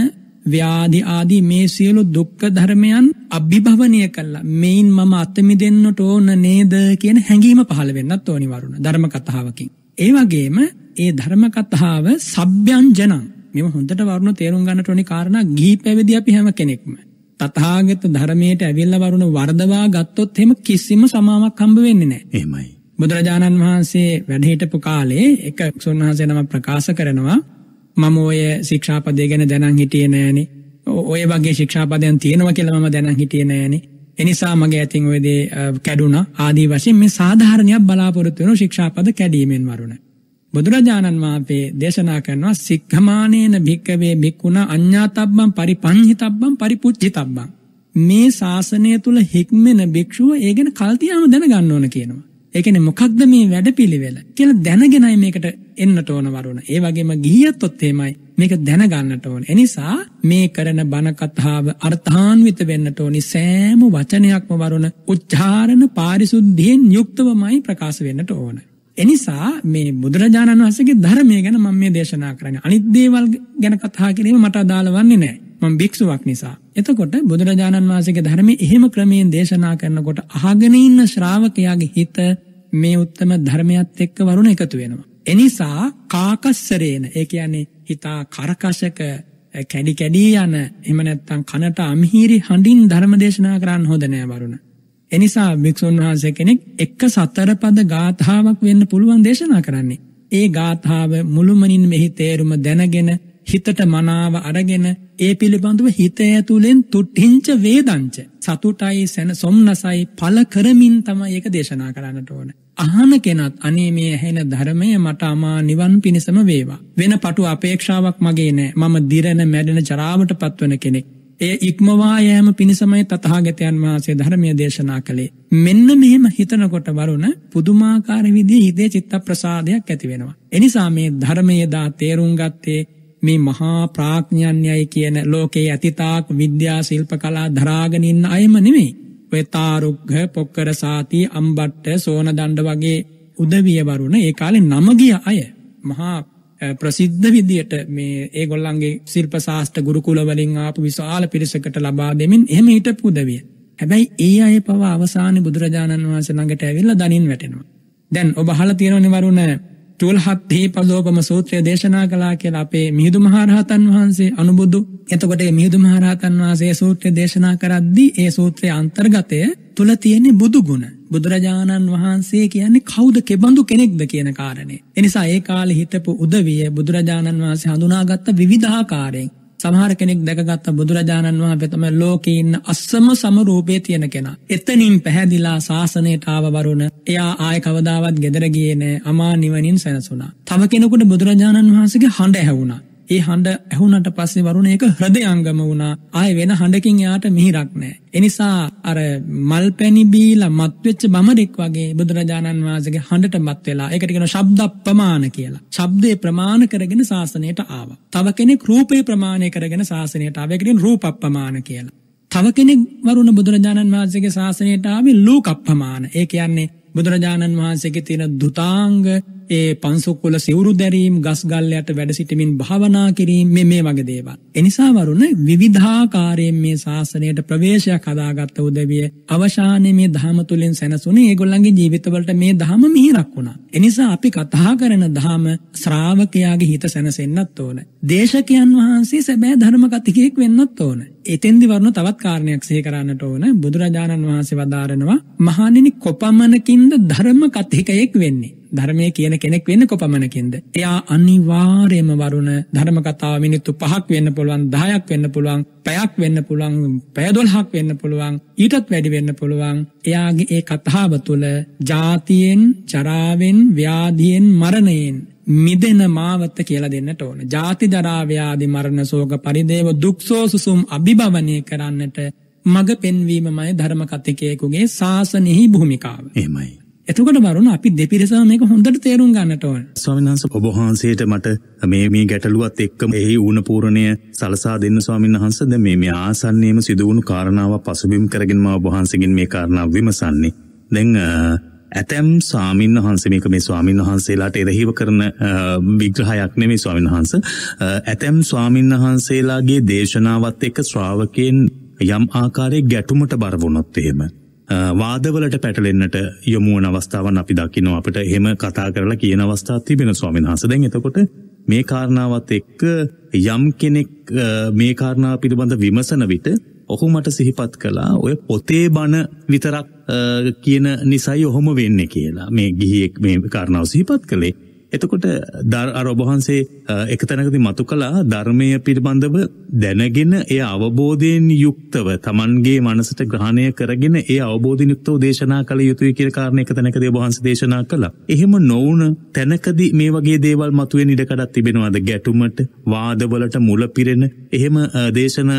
ව්‍යාධි ආදී මේ සියලු දුක්ඛ ධර්මයන් අභිභවනීය කළා. මේන් මම අත මිදෙන්නට ඕන නේද කියන හැඟීම පහළ වෙන්නත් ඕනි වරුණ ධර්ම කතාවකින්. ඒ වගේම ඒ ධර්ම කතාව සබ්බ්‍යංජනං. මේව හොඳට වරුණ තේරුම් ගන්නට ඕනි කාරණා. ගිහි පැවිදි අපි හැම කෙනෙක්ම තථාගත ධර්මයට ඇවිල්ලා වරුණ වර්ධවා ගත්තොත් එහෙම කිසිම සමාවක් හම්බ වෙන්නේ නැහැ. එහෙමයි. බුදුරජාණන් වහන්සේ වැඩ හිටපු කාලේ එක සොන්වහන්සේ නම ප්‍රකාශ කරනවා, මම ඔය ශික්ෂාපදය ගැන දැනන් හිටියේ නෑනේ. ඔය වගේ ශික්ෂාපදයන් තියෙනවා කියලා මම දැනන් හිටියේ නෑනේ. එනිසා මගේ ඇතින් ඔය දේ කැඩුනා. ආදී වශයෙන් මේ සාධාරණයක් බලාපොරොත්තු වෙන ශික්ෂාපද කැඩීමෙන් වරුණ. බුදුරජාණන් වහන්සේ දේශනා කරනවා සික්ඛමානේන භික්ඛවේ භික්ඛුනා අඤ්ඤාතබ්බං පරිපංහිතබ්බං පරිපුච්චිතබ්බං. මේ ශාසනය තුල හික්මෙන භික්ෂුව ඒ ගැන කල්තියාම දැනගන්න ඕන කියනවා. ඒ කියන්නේ මොකක්ද මේ වැඩපිළිවෙල කියලා දැනගෙනයි මේකට එන්නට ඕන වරුණ. ඒ වගේම ගිහියත්ොත් එහෙමයි මේක දැනගන්නට ඕන. එනිසා මේ කරන බණ කතාව අර්ථාන්විත වෙන්නට ඕනි. සෑම වචනයක්ම වරුණ උච්චාරණ පාරිශුද්ධියෙන් යුක්තවමයි ප්‍රකාශ වෙන්නට ඕන. එනිසා මේ බුදුරජාණන් වහන්සේගේ ධර්මය ගැන මම මේ දේශනා කරන්නේ. අනිත් දේවල් ගැන කතා කිරීම මට අදාළ වන්නේ නැහැ. මම භික්ෂුවක් නිසා. එතකොට බුදුරජාණන් වහන්සේගේ ධර්මයේ එහෙම ක්‍රමයෙන් දේශනා කරනකොට අහගෙන ඉන්න ශ්‍රාවකයාගේ හිත මේ උත්තම ධර්මයත් එක්ක වරුණ එකතු වෙනවා. එනිසා කාකස්සරේන, ඒ කියන්නේ හිතා කරකශක කැඩි කැඩි යන, එහෙම නැත්නම් කනට අමිහිරි හඬින් ධර්ම දේශනා කරන්න හොඳ නෑ වරුණ. එනිසා භික්ෂුන් වහන්සේ කෙනෙක් එක සතර පද ගාථාවක් වෙන්න පුළුවන් දේශනා කරන්නේ. ඒ ගාථාව මුළුමනින් මෙහි තේරුම දැනගෙන හිතට මනාව අරගෙන ඒ පිළිබඳව හිත ඇතුලෙන් තුට්ඨින්ච වේදංච සතුටයි සොම්නසයි පල කරමින් තමයි ඒක දේශනා කරන්නට ඕන. අහන කෙනත් අනේ මේ ඇහෙන ධර්මය මට අමා නිවන් පිණසම වේවා. වෙන පටු අපේක්ෂාවක් මගේ නෑ. මම දිරණ මැඩෙන ජරාවට පත්වන කෙනෙක්. ඒ ඉක්මවා යෑම පිණිසමයි තථාගතයන් වහන්සේ ධර්මයේ දේශනා කළේ. මෙන්න මෙහෙම හිතනකොට වරුණ පුදුමාකාර විදිහේ හිතේ චිත්ත ප්‍රසාදයක් ඇති වෙනවා. එනිසා මේ ධර්මයේ දා තේරුම් ගත්තේ මේ මහා ප්‍රඥාඥයයි කියන ලෝකයේ අතීතාක් විද්‍යා ශිල්ප කලා දරාගෙන ඉන්න අයම නෙමෙයි. ඔය තාරුග්ග, පොක්කර සාති, අම්බට්ට, සෝන දණ්ඩ වගේ උදවිය වරුණ ඒ කාලේ නම ගිය අය මහා ප්‍රසිද්ධ විදියට මේ ඒගොල්ලන්ගේ ශිල්ප ශාස්ත්‍ර ගුරුකුල වලින් ආපු විශාල පිරිසකට ලබා දෙමින් එහෙම හිටපු උදවිය. හැබැයි ඒ අය පවා අවසානයේ බුදුරජාණන් වහන්සේ ළඟට ඇවිල්ලා දනින් වැටෙනවා. දැන් ඔබ අහලා තියෙනවනේ වරුණ චූලහත්ථි පදෝපම සූත්‍රය දේශනා කළා කියලා අපේ මිහිඳු මහරහතන් වහන්සේ අනුබුදු. එතකොට මේ මිහිඳු මහරහතන් වහන්සේ සූත්‍රය දේශනා කරද්දී ඒ සූත්‍රයේ අන්තර්ගතය තුල තියෙන බුදු ගුණ. බුදුරජාණන් වහන්සේ කියන්නේ කවුද, කෙබඳු කෙනෙක්ද කියන කාරණේ. එනිසා ඒ කාලේ හිටපු උදවිය බුදුරජාණන් වහන්සේ හඳුනාගත්ත විවිධාකාරයෙන්. සමහර කෙනෙක් දැකගත්ත බුදුරජාණන් වහන්සේ තමයි ලෝකේ ඉන්න අස්සම සමරූපේ තියෙන කෙනා. එතනින් පැහැදිලා ශාසනයට ආව වරුණ එයා ආය කවදාවත් ගෙදර ගියේ නෑ, අමා නිවනින් සැනසුණා. තව කෙනෙකුට බුදුරජාණන් වහන්සේගේ හඬ ඇහුණා. ඒ හඬ ඇහුණට පස්සේ වරුණ ඒක හෘදයාංගම වුණා. ආය වෙන හඬකින් යාට මිහිරක් නෑ. එනිසා අර මල් පැණි බීලා මත් වෙච්ච බමරෙක් වගේ බුදුරජාණන් වහන්සේගේ හඬට මත් වෙලා. ඒකට කියනවා ශබ්ද ප්‍රමාණ කියලා. ශබ්දේ ප්‍රමාණ කරගෙන ශාසනයට ආවා. තව කෙනෙක් රූපේ ප්‍රමාණය කරගෙන ශාසනයට ආවා. ඒකට කියනවා රූප ප්‍රමාණ කියලා. තව කෙනෙක් වරුණ බුදුරජාණන් වහන්සේගේ ශාසනයට ආවේ ලෝක ප්‍රමාණ. ඒ කියන්නේ බුදුරජාණන් වහන්සේගේ තියෙන දුතාංග, ඒ පංසුකුල සිවුරු දැරීම්, ගස් ගල් යට වැඩ සිටමින් භාවනා කිරීම, මේ වගේ දේවල්. එනිසා වරුණ විවිධාකාරයෙන් මේ ශාසනයට ප්‍රවේශයක් හදාගත්ත උදවිය අවසානයේ මේ ධහම තුලින් සැනසුනේ ඒගොල්ලන්ගේ ජීවිතවලට මේ ධහම මිහිරක් වුණා. එනිසා අපි කතා කරන ධහම ශ්‍රාවකයාගේ හිත සැනසෙන්නත් ඕන. දේශකයන් වහන්සේ සැබෑ ධර්ම කතිකයෙක් වෙන්නත් ඕන. එතෙන්දි වරුණ තවත් කාරණයක් සිහි කරන්නට ඕන. බුදුරජාණන් වහන්සේ වදාරනවා මහණෙනි කොපමණකින්ද ධර්ම කතිකයෙක් වෙන්නේ? ධර්මයේ කියන කෙනෙක් වෙන්නේ කොපමණකින්ද? එයා අනිවාර්යයෙන්ම වරුණ ධර්ම කතාව මිනිත්තු 5ක් වෙන්න පුළුවන්, 10ක් වෙන්න පුළුවන්, පැයක් වෙන්න පුළුවන්, පැය 12ක් වෙන්න පුළුවන්, ඊටත් වැඩි වෙන්න පුළුවන්. එයාගේ ඒ කතාව තුළ ජාතියෙන්, ජරාවෙන්, ව්‍යාධියෙන්, මරණයෙන් මිදෙන මාවත කියලා දෙන්නට ඕන. ජාති ජරා ව්‍යාධි මරණ ශෝක පරිදේව දුක්සෝසුසුම් අභිභවනය කරන්නට මඟ පෙන්වීමමයි ධර්ම කතිකයෙකුගේ ශාසනෙහි භූමිකාව. එහෙමයි. එතකොට වරුණ අපි දෙපිරිසම මේක හොඳට තේරුම් ගන්නට ඕන. ස්වාමීන් වහන්සේ ඔබ වහන්සේට මට මේ ගැටලුවත් එක්ක එහි ඌණ පූර්ණය සලසා දෙන්න ස්වාමීන් වහන්සේ. දැන් මේ ආසන්නයේම සිදු වුණු කාරණාවක් පසුබිම් කරගෙන මම ඔබ වහන්සේගෙන් මේ කාරණාව විමසන්නේ. දැන් ඇතැම් ස්වාමීන් වහන්සේ, මේක මේ ස්වාමීන් වහන්සේලාට එරෙහිව කරන විග්‍රහයක් නෙමෙයි ස්වාමීන් වහන්සේ. ඇතැම් ස්වාමීන් වහන්සේලාගේ දේශනාවත් එක්ක ශ්‍රාවකයන් යම් ආකාරයක ගැටුමට බර වුණොත් එහෙම වාදවලට පැටලෙන්නට යොමු වන අවස්ථාවන් අපි දකිනවා. අපිට එහෙම කතා කරලා කියන අවස්ථාවක් තිබෙන ස්වාමීන් වහන්සේ. දැන් එතකොට මේ කාරණාවත් එක්ක යම් කෙනෙක් මේ කාරණාව පිළිබඳ විමසන විට ඔහු මට සිහිපත් කළා ඔය පොතේ බණ විතරක් කියන නිසයි ඔහොම වෙන්නේ කියලා. මේ ගිහියෙක් මේ කාරණාව සිහිපත් කළේ. එතකොට අර ඔබ වහන්සේ එක තැනකදී මතු කළා ධර්මයේ පිළිබඳව දැනගෙන ඒ අවබෝධයෙන් යුක්තව Tamanගේ මනසට ග්‍රහණය කරගෙන ඒ අවබෝධයෙන් යුක්තව දේශනා කළ යුතුයි කියන කාරණේ එක තැනකදී ඔබ වහන්සේ දේශනා කළා. එහෙම නොවුන තැනකදී මේ වගේ දේවල් මතුවෙන ඉඩකඩක් තිබෙනවාද? ගැටුමට, වාදවලට මුල පිරෙන එහෙම දේශන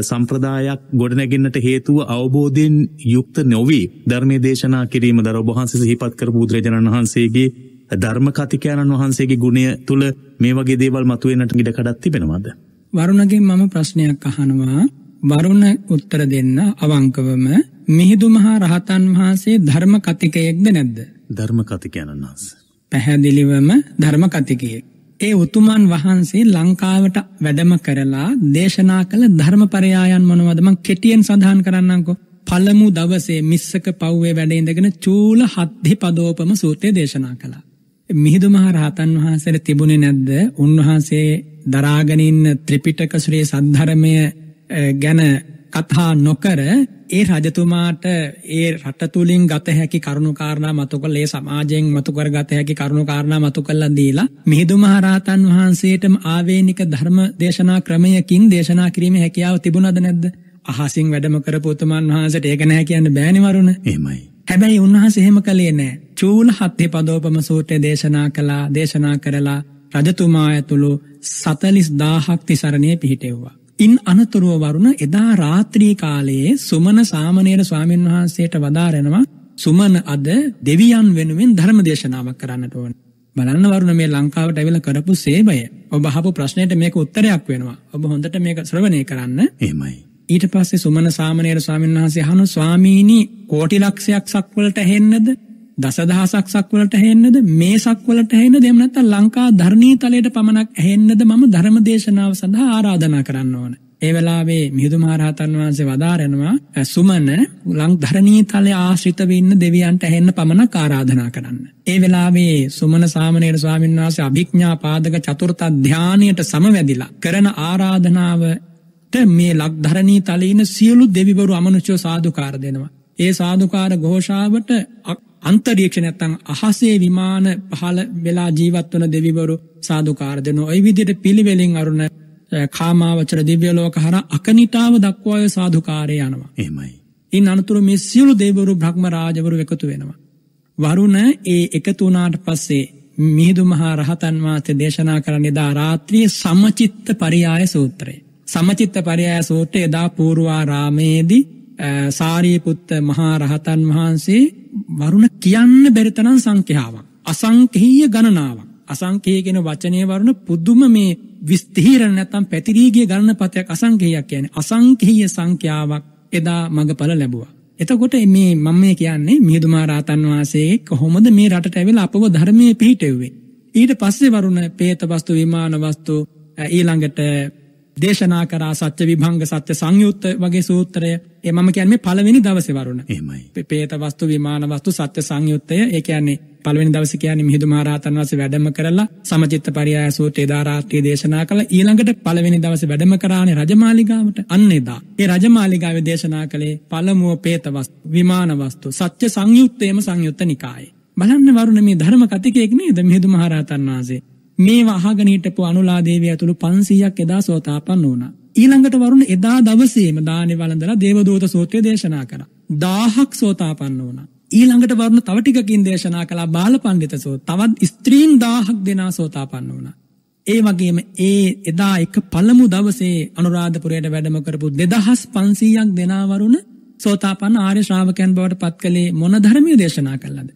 සම්ප්‍රදායක් ගොඩනැගෙන්නට හේතුව අවබෝධයෙන් යුක්ත නොවි ධර්මයේ දේශනා කිරීම. දර ඔබ වහන්සේ සිහිපත් කරපු බුදුරජාණන් වහන්සේගේ ධර්ම කතිකයන්න් වහන්සේගේ ගුණය තුල මේ වගේ දේවල් මතුවෙන්නට ඉඩ කඩක් තිබෙනවද? වරුණගෙන් මම ප්‍රශ්නයක් අහනවා. වරුණ උත්තර දෙන්න අවංකවම මිහිඳු මහ රහතන් වහන්සේ ධර්ම කතිකයෙක්ද නැද්ද? ධර්ම කතිකයන්න් වහන්සේ පැහැදිලිවම ධර්ම කතිකයෙක්. ඒ උතුමන් වහන්සේ ලංකාවට වැඩම කරලා දේශනා කළ ධර්මපරයායන් මොනවද? මම කෙටියෙන් සඳහන් කරන්නම්කෝ. පළමු දවසේ මිස්සක පව්වේ වැඩ ඉඳගෙන චූල හත්ති පදෝපම සූත්‍රය දේශනා කළා. මිහිඳු මහ රහතන් වහන්සේට තිබුණේ නැද්ද උන්වහන්සේ දරාගෙන ඉන්න ත්‍රිපිටක ශ්‍රී සද්ධර්මය ගැන කතා නොකර ඒ රජතුමාට ඒ රට තුලින් ගත හැකි කරුණු කාරණා මතු කළ, ඒ සමාජයෙන් මතු කරගත හැකි කරුණු කාරණා මතු කළා දීලා මිහිඳු මහ රහතන් වහන්සේටම ආවේනික ධර්ම දේශනා ක්‍රමයකින් දේශනා කිරීමේ හැකියාව තිබුණද නැද්ද? අහසින් වැඩම කරපු උතුමන් වහන්සේට ඒක නැහැ කියන්න බෑනේ වරුණ. එහෙමයි. හැබැයි උන්වහන්සේ එහෙම කළේ නැහැ. චූල හත්ති පදෝපම සූත්‍රය දේශනා කළා. දේශනා කරලා රජතුමා ඇතුළු 40000ක් තිසරණේ පිහිටෙව්වා. ඉන් අනතුරුව වරුණ එදා රාත්‍රී කාලයේ සුමන සාමණේර ස්වාමීන් වහන්සේට වදාරනවා සුමන අද දෙවියන් වෙනුවෙන් ධර්ම දේශනාවක් කරන්නට ඕන. බලන්න වරුණ මේ ලංකාවට ඇවිල්ලා කරපු සේවය. ඔබ අහපු ප්‍රශ්නෙට මේක උත්තරයක් වෙනවා. ඔබ හොඳට මේක ශ්‍රවණය කරන්න. එහෙමයි. ඊට පස්සේ සුමන සාමණේර ස්වාමීන් වහන්සේ අහන ස්වාමීනි කෝටි ලක්ෂයක් සක්වලට හෙන්නද දසදහසක් සක්වලට හෙන්නද මේ සක්වලට හෙන්නද එහෙම නැත්නම් ලංකා ධර්ණී තලයට පමණක් ඇහෙන්නද මම ධර්ම දේශනාව සඳහා ආරාධනා කරන්න ඕන. ඒ වෙලාවේ මිහිඳු මහරහතන් වහන්සේ වදාරනවා සුමන ධර්ණී තලයේ ආශ්‍රිතව ඉන්න දෙවියන්ට ඇහෙන්න පමණක් ආරාධනා කරන්න. ඒ වෙලාවේ සුමන සාමණේර ස්වාමීන් වහන්සේ අභිඥා පාදක චතුර්ථ ධානයට සමවැදිලා කරන ආරාධනාව මේ ලක්ධරණී තලයේ ඉන්න සියලු දෙවිවරු අමනුෂ්‍ය සාදුකාර දෙනවා. ඒ සාදුකාර ഘോഷාවට අන්තරීක්ෂ නැත්තම් අහසේ විමාන පහළ වෙලා ජීවත් වන දෙවිවරු සාදුකාර දෙනවා. ඒ විදිහට පිළිවෙලින් අරුණ කාමාවචර දිව්‍ය ලෝක හරහා අකනිටාව දක්වා ඔය සාදුකාරය යනවා. එහෙමයි. ඉන් අනතුරු මේ සියලු දෙවිවරු බ්‍රහ්ම රාජවරු එකතු වෙනවා. වරුණ ඒ එකතු වුණාට පස්සේ මිහිඳු මහ රහතන් වහන්සේ දේශනා කරන එදා රාත්‍රියේ සමචිත්ත පරියාය සූත්‍රය. සමචිත්ත පරියාය සූත්‍රය එදා පූර්වාරාමේදී සාරිපුත්ත මහා රහතන් වහන්සේ වරුණ කියන්න බැරි තරම් සංඛ්‍යාවක් අසංඛේය ගණනාවක් අසංඛේය කියන වචනේ වරුණ පුදුම මේ විස්තීර්ණ නැත්නම් පැතිරී ගිය ගණනපතයක් අසංඛේයයක් කියන්නේ අසංඛේය සංඛ්‍යාවක් එදා මගපල ලැබුවා. එතකොට මේ මම මේ කියන්නේ මිහිඳු මහ රහතන් වහන්සේ කොහොමද මේ රටට ඇවිල්ලා අපව ධර්මයේ පිහිටෙව්වේ. ඊට පස්සේ වරුණ പ്രേත වස්තු විමාන වස්තු ඊළඟට දේශනා කරා සත්‍ය විභංග සත්‍ය සංයුත්ත වගේ සූත්‍රය. ඒ මම කියන්නේ පළවෙනි දවසේ වරුණ. එහෙමයි. പ്രേත වස්තු විමාන වස්තු සත්‍ය සංයුත්තය. ඒ කියන්නේ පළවෙනි දවසේ කියන්නේ මිහිඳු මහ රහතන් වහන්සේ වැඩම කරලා සමචිත්ත පරියාය සූත්‍රය එදා රාත්‍රියේ දේශනා කළා. ඊළඟට පළවෙනි දවසේ වැඩම කරානේ රජමාලිගාවට. අන්න එදා. ඒ රජමාලිගාවේ දේශනා කළේ පළමුව പ്രേත වස්තු විමාන වස්තු සත්‍ය සංයුත්තේම සංයුත්ත නිකායේ. බලන්න වරුණ මේ ධර්ම කතිකයෙක් නේද මිහිඳු මහ රහතන් වහන්සේ. මේවා අහගෙන හිටපු අනුලා දේවිය ඇතුළු 500ක් එදා සෝතාපන්න වුණා. ඊළඟට වරුණ එදා දවසේම දානේ වළඳලා දේවදූත සූත්‍රය දේශනා කරා. 1000ක් සෝතාපන්න වුණා. ඊළඟට වරුණ තව ටිකකින් දේශනා කළා බාලපඬිත සූත්‍රය. තවත් ස්ත්‍රීන් 1000ක් දෙනා සෝතාපන්න වුණා. ඒ වගේම එදා එක පළමු දවසේ අනුරාධපුරයට වැඩම කරපු 2500ක් දෙනා වරුණ සෝතාපන්න ආර්ය ශ්‍රාවකයන් බවට පත් කළේ මොන ධර්මයේ දේශනා කළාද?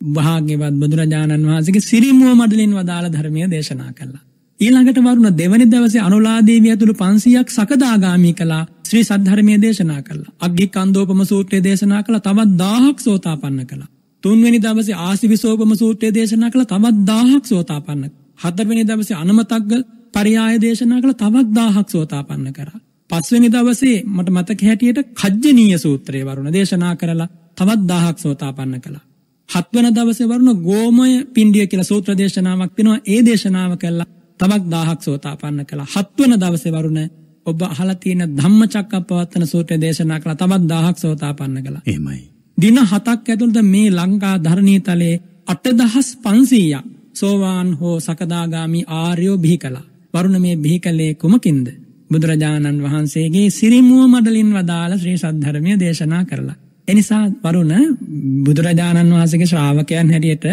භාග්‍යවත් බුදුරජාණන් වහන්සේගේ සිරිමුව මඩලින් වදාළ ධර්මයේ දේශනා කළා. ඊළඟට වරුණ දෙවනි දවසේ අනුලා දේවිය ඇතුළු 500ක් සකදාගාමී කළා. ශ්‍රී සද්ධර්මයේ දේශනා කළා. අග්ගිකන්දෝපම සූත්‍රය දේශනා කළා. තවත් 1000ක් සෝතාපන්න කළා. තුන්වෙනි දවසේ ආසිවිසෝපම සූත්‍රය දේශනා කළා. තවත් 1000ක් සෝතාපන්න. හතරවෙනි දවසේ අනමතග්ග පරියාය දේශනා කළා. තවත් 1000ක් සෝතාපන්න කරා. පස්වෙනි දවසේ මට මතක හැටියට කජ්ජනීය සූත්‍රය වරුණ දේශනා කරලා තවත් 1000ක් සෝතාපන්න කළා. හත්වන දවසේ වරුණ ගෝමය පිණ්ඩිය කියලා සූත්‍ර දේශනාවක් වෙනවා. ඒ දේශනාව කළා. තවත් 1000ක් සෝතාපන්න කළා. හත්වන දවසේ වරුණ ඔබ අහලා තියෙන ධම්මචක්කප්පවත්තන සූත්‍රය දේශනා කළා. තවත් 1000ක් සෝතාපන්න කළා. එහෙමයි. දින 7ක් ඇතුළත මේ ලංකා ධරණී තලයේ 8500ක් සෝවාන් හෝ සකදාගාමි ආර්යෝ බිහි කළා. වරුණ මේ බිහි කළේ කුමකින්ද? බුදුරජාණන් වහන්සේගේ සිරිමුව මඩලින් වදාළ ශ්‍රී සද්ධර්මයේ දේශනා කරලා. එනිසා වරුණ බුදුරජාණන් වහන්සේගේ ශ්‍රාවකයන් හැටියට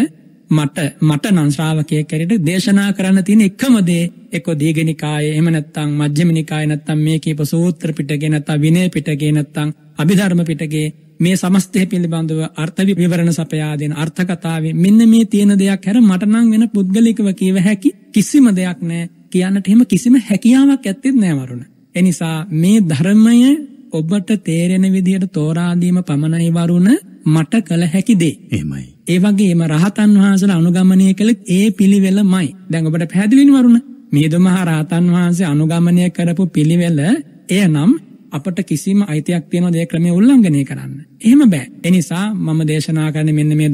මට නම් ශ්‍රාවකයෙක් හැටියට දේශනා කරන්න තියෙන එකම දේ එක්ක දීඝනිකායේ එහෙම නැත්නම් මජ්ක්‍ධිම නිකායේ නැත්නම් මේ කීප සූත්‍ර පිටකේ නැත්නම් විනය පිටකේ නැත්නම් අභිධර්ම පිටකේ මේ සමස්තය පිළිබඳව අර්ථ විවරණ සපයා දෙන අර්ථ කතාවේ මෙන්න මේ තියෙන දෙයක් හැර මට නම් වෙන පුද්ගලිකව කියව හැකි කිසිම දෙයක් නැහැ. කියන්නට එහෙම කිසිම හැකියාවක් ඇත්තෙත් නැහැ වරුණ. එනිසා මේ ධර්මය ඔබට තේරෙන විදිහට තෝරා දීම පමණයි වරුණ මට කළ හැකි දේ. එහෙමයි. ඒ වගේම රහතන් වහන්සේලා අනුගමනය කළ ඒ පිළිවෙලමයි. දැන් ඔබට පැහැදිලිනේ වරුණ. මිහිඳු මහ රහතන් වහන්සේ අනුගමනය කරපු පිළිවෙල එයනම් අපට කිසිම අයිතියක් තියෙන දේ ක්‍රමයේ උල්ලංඝනය කරන්න. එහෙම බෑ. ඒ නිසා මම දේශනා කරන්නේ මෙන්න මේ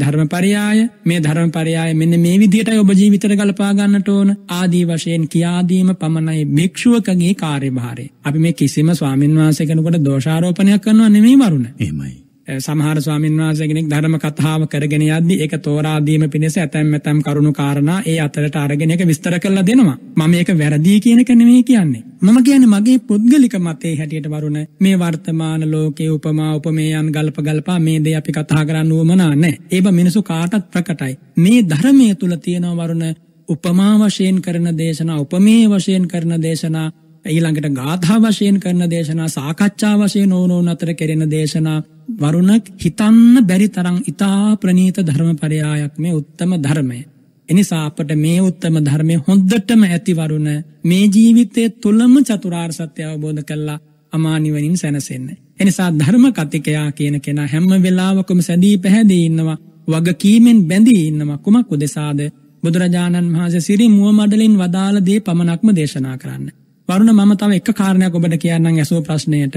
ධර්මපරයය මෙන්න මේ විදිහටයි ඔබ ජීවිතයට ගලපා ගන්නට ඕන. ආදී වශයෙන් කියා දීම පමණයි භික්ෂුවකගේ කාර්යභාරය. අපි මේ කිසිම ස්වාමින් වහන්සේ කෙනෙකුට දෝෂාරෝපණයක් කරනවා නෙමෙයි වරුණ. එහෙමයි. සමහර ස්වාමින් වහන්සේ කෙනෙක් ධර්ම කතාව කරගෙන යද්දී ඒක තෝරා දීම පිණිස ඇතැම් කරුණු කාරණා ඒ අතරට අරගෙන ඒක විස්තර කරලා දෙනවා. මම මේක වැරදි කියන එක නෙමෙයි කියන්නේ. මම කියන්නේ මගේ පුද්ගලික මතයේ හැටියට වරුණ මේ වර්තමාන ලෝකයේ උපමා උපමේයන් ගල්පා මේ දේ අපි කතා කරන්න උවමනා නැහැ. ඒව මිනිසු කාටත් ප්‍රකටයි. මේ ධර්මයේ තුල තියෙන වරුණ උපමා වශයෙන් කරන දේශනා, උපමේය වශයෙන් කරන දේශනා, ඊළඟට ගාථා වශයෙන් කරන දේශනා, සාකච්ඡා වශයෙන් ඕනෝන් අතර කෙරෙන දේශනා වරුණ හිතන්න බැරි තරම් ඊතා ප්‍රණීත ධර්මපරයයක් මේ උත්තම ධර්මය. එනිසා අපට මේ උත්තම ධර්මයේ හොඳටම ඇති වරුණ මේ ජීවිතයේ තුලම චතුරාර්ය සත්‍ය අවබෝධ කළා අමා නිවනින් සැනසෙන්නේ. එනිසා ධර්ම කතිකයා කියන කෙනා හැම වෙලාවකම සැදී පැහැදී ඉන්නවා, වගකීමෙන් බැඳී ඉන්නවා. කුමක් උදෙසාද? බුදුරජාණන් වහන්සේ සිරි මුව මඩලින් වදාළ දේ පමණක්ම දේශනා කරන්න. වරුණ, මම තව එක කාරණයක් ඔබට කියන්නම් ඇසූ ප්‍රශ්නයට.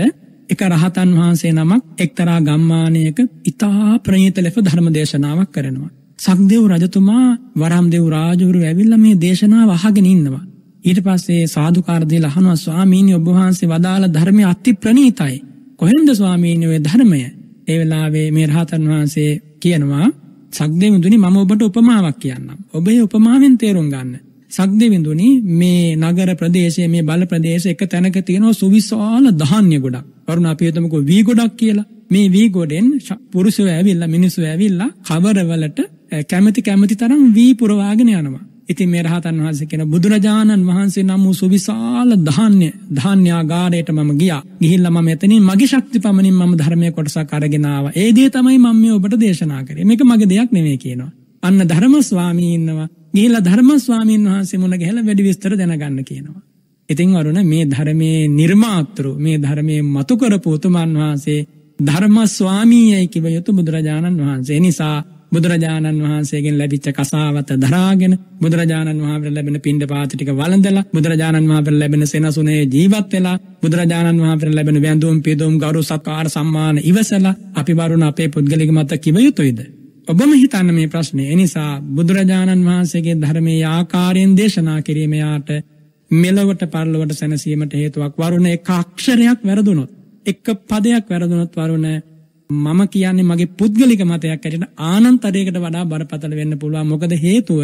එක රහතන් වහන්සේ නමක් එක්තරා ගම්මානයක ඉතා ප්‍රණීත ලෙස ධර්ම දේශනාවක් කරනවා. සක්දෙව් රජතුමා වරම්දෙව් රාජවරු ඇවිල්ලා මේ දේශනාව අහගෙන ඉන්නවා. ඊට පස්සේ සාදුකාර දීලා අහනවා, ස්වාමීනි ඔබ වහන්සේ වදාළ ධර්මය අති ප්‍රණීතයි. කොහෙන්ද ස්වාමීනි ඔය ධර්මය? ඒ වෙලාවේ මේ රහතන් වහන්සේ කියනවා, සක්දෙවිඳුනි මම ඔබට උපමාවක් කියන්නම්. ඔබ ඒ උපමාවෙන් තේරුම් ගන්න. සක්දෙවිඳුනි මේ නගර ප්‍රදේශයේ මේ බල ප්‍රදේශ එක තැනක තියෙනවා සුවිශාල ධාන්‍ය ගොඩක්. වරුණ අපි හිතමුකෝ වී ගොඩක් කියලා. මේ වී ගොඩෙන් පුරුෂයෝ ඇවිල්ලා මිනිස්සු ඇවිල්ලා කවරවලට කැමති තරම් වී පුරවාගෙන යනවා. ඉතින් මේ රහතන් වහන්සේ කියන බුදුරජාණන් වහන්සේ නම් වූ සුවිශාල ධාන්‍යාගාරයට මම ගියා. ගිහිල්ලා මම එතනින් මගේ ශක්ති පමණින් මම ධර්මයේ කොටසක් අරගෙන ආවා. ඒ දේ තමයි මම මේ ඔබට දේශනා කරේ. මේක මගේ දෙයක් නෙමෙයි කියනවා. අන්න ධර්ම ස්වාමී ඉන්නවා. ගිහිල්ලා ධර්ම ස්වාමීන් වහන්සේ මුණ ගැහලා වැඩි විස්තර දැනගන්න කියනවා. ඉතින් වරුණ, මේ ධර්මයේ නිර්මාතෘ, මේ ධර්මයේ මතු කරපු උතුමන් වහන්සේ ධර්ම ස්වාමීයයි කිව යුතු බුදුරජාණන් වහන්සේ. නිසා බුදුරජාණන් වහන්සේගෙන් ලැබිච්ච කසාවත දරාගෙන, බුදුරජාණන් වහන්සේට ලැබෙන පිණ්ඩපාත ටික වළඳලා, බුදුරජාණන් වහන්සේට ලැබෙන සෙනසුනේ ජීවත් වෙලා, බුදුරජාණන් වහන්සේට ලැබෙන වැඳුම් පිදුම් ගෞරව සත්කාර සම්මාන ඉවසලා අපි වරුණ අපේ පුද්ගලික මත කිව යුතුයිද? ඔබම හිතන්න මේ ප්‍රශ්නේ. එනිසා බුදුරජාණන් වහන්සේගේ ධර්මයේ ආකාරයෙන් දේශනා කිරීම යාට මෙලොවට පරලොවට සැනසීමට හේතුවක්. වරුණ, එක අක්ෂරයක් වැරදුනොත්, එක පදයක් වැරදුනොත් වරුණ, මම කියන්නේ මගේ පුද්ගලික මතයක් ඇටියට ආනන්තරයකට වඩා බරපතල වෙන්න පුළුවන්. මොකද හේතුව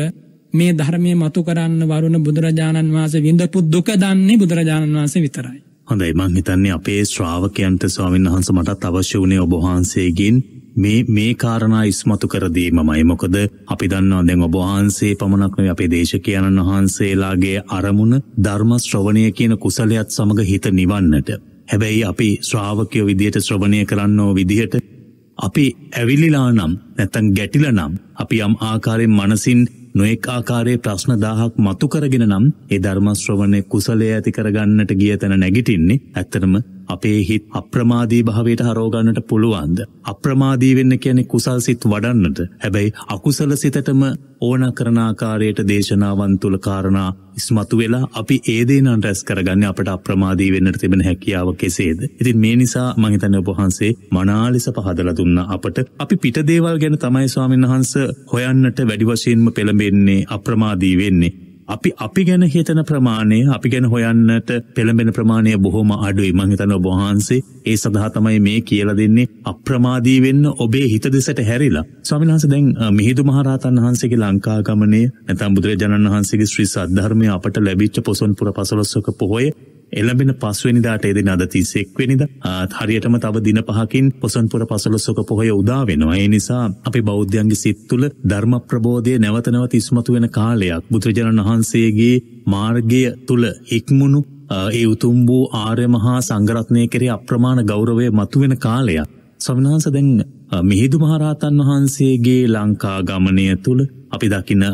මේ ධර්මයේ මතු කරන්න වරුණ බුදුරජාණන් වහන්සේ විඳපු දුක දන්නේ බුදුරජාණන් වහන්සේ විතරයි. හොඳයි, මං හිතන්නේ අපේ ශ්‍රාවකයන්ට ස්වාමීන් වහන්සේ මටත් අවශ්‍ය වුණේ ඔබ වහන්සේගෙන් මේ කාරණා ඉස්මතු කර දීමමයි. මොකද අපි දන්නවා දැන් ඔබ වහන්සේ පමණක් නෙවෙයි අපේ දේශකයන්න් වහන්සේලාගේ අරමුණ ධර්ම ශ්‍රවණය කියන කුසලයට සමග හිත නිවන්නට. හැබැයි අපි ශ්‍රාවකයෝ විදියට ශ්‍රවණය කරන්නෝ විදියට අපි ඇවිලිලා නම් නැත්නම් ගැටිලා නම් අපි යම් ආකාරයෙන් මනසින් නොඑක ආකාරයේ ප්‍රශ්න 1000ක් මතු කරගෙන නම් ඒ ධර්ම ශ්‍රවණේ කුසලයේ ඇති කරගන්නට ගිය තැන නැගිටින්නේ ඇත්තටම අපේ හිත අප්‍රමාදී භාවයට හරව ගන්නට පුළුවන්ද? අප්‍රමාදී වෙන්න කියන්නේ කුසල් සිත් වඩන්නට. හැබැයි අකුසල සිතටම ඕන කරන ආකාරයට දේශනාවන් තුල කාරණා ඉස්මතු වෙලා අපි ඒ දේ නම් රැස් කරගන්නේ අපට අප්‍රමාදී වෙන්නට තිබෙන හැකියාව කෙසේද? ඉතින් මේ නිසා මම හිතන්නේ ඔබ වහන්සේ මනාලෙස පහදලා දුන්නා අපට. අපි පිට දේවල් ගැන තමයි ස්වාමීන් වහන්සේ හොයන්නට වැඩි වශයෙන්ම පෙළඹෙන්නේ, අප්‍රමාදී වෙන්නේ. අපි ගැන හිතන ප්‍රමාණය, අපි ගැන හොයන්නට පෙළඹෙන ප්‍රමාණය බොහොම අඩුයි. මම හිතන්නේ ඔබ වහන්සේ ඒ සඳහා තමයි මේ කියලා දෙන්නේ, අප්‍රමාදී වෙන්න ඔබේ හිත දෙසට හැරිලා. ස්වාමීන් වහන්සේ දැන් මිහිඳු මහරහතන් වහන්සේගේ ලංකා ගමනේ නැත්නම් බුදුරජාණන් වහන්සේගේ ශ්‍රී සද්ධර්මය අපට ලැබිච්ච පොසොන් පුර 15ක පොහොය එළඹෙන 5 වෙනිදාට ඒ දින අද 31 වෙනිදා හරියටම තව දින 5කින් පොසොන්පුර 15ක පොහොය උදා වෙනවා. ඒ නිසා අපි බෞද්ධයන්ගේ සිත් තුළ ධර්ම ප්‍රබෝධය නැවත නැවත ඉස්මතු වෙන කාලයක්. බුදුරජාණන් වහන්සේගේ මාර්ගය තුළ ඉක්මුණු ඒ උතුම් වූ ආර්ය මහා සංඝරත්නය කෙරෙහි අප්‍රමාණ ගෞරවය මතුවෙන කාලයක්. ස්වාමීන් වහන්සේ දැන් මිහිඳු මහරහතන් වහන්සේගේ ලංකා ගමනය තුළ අපි දකින්න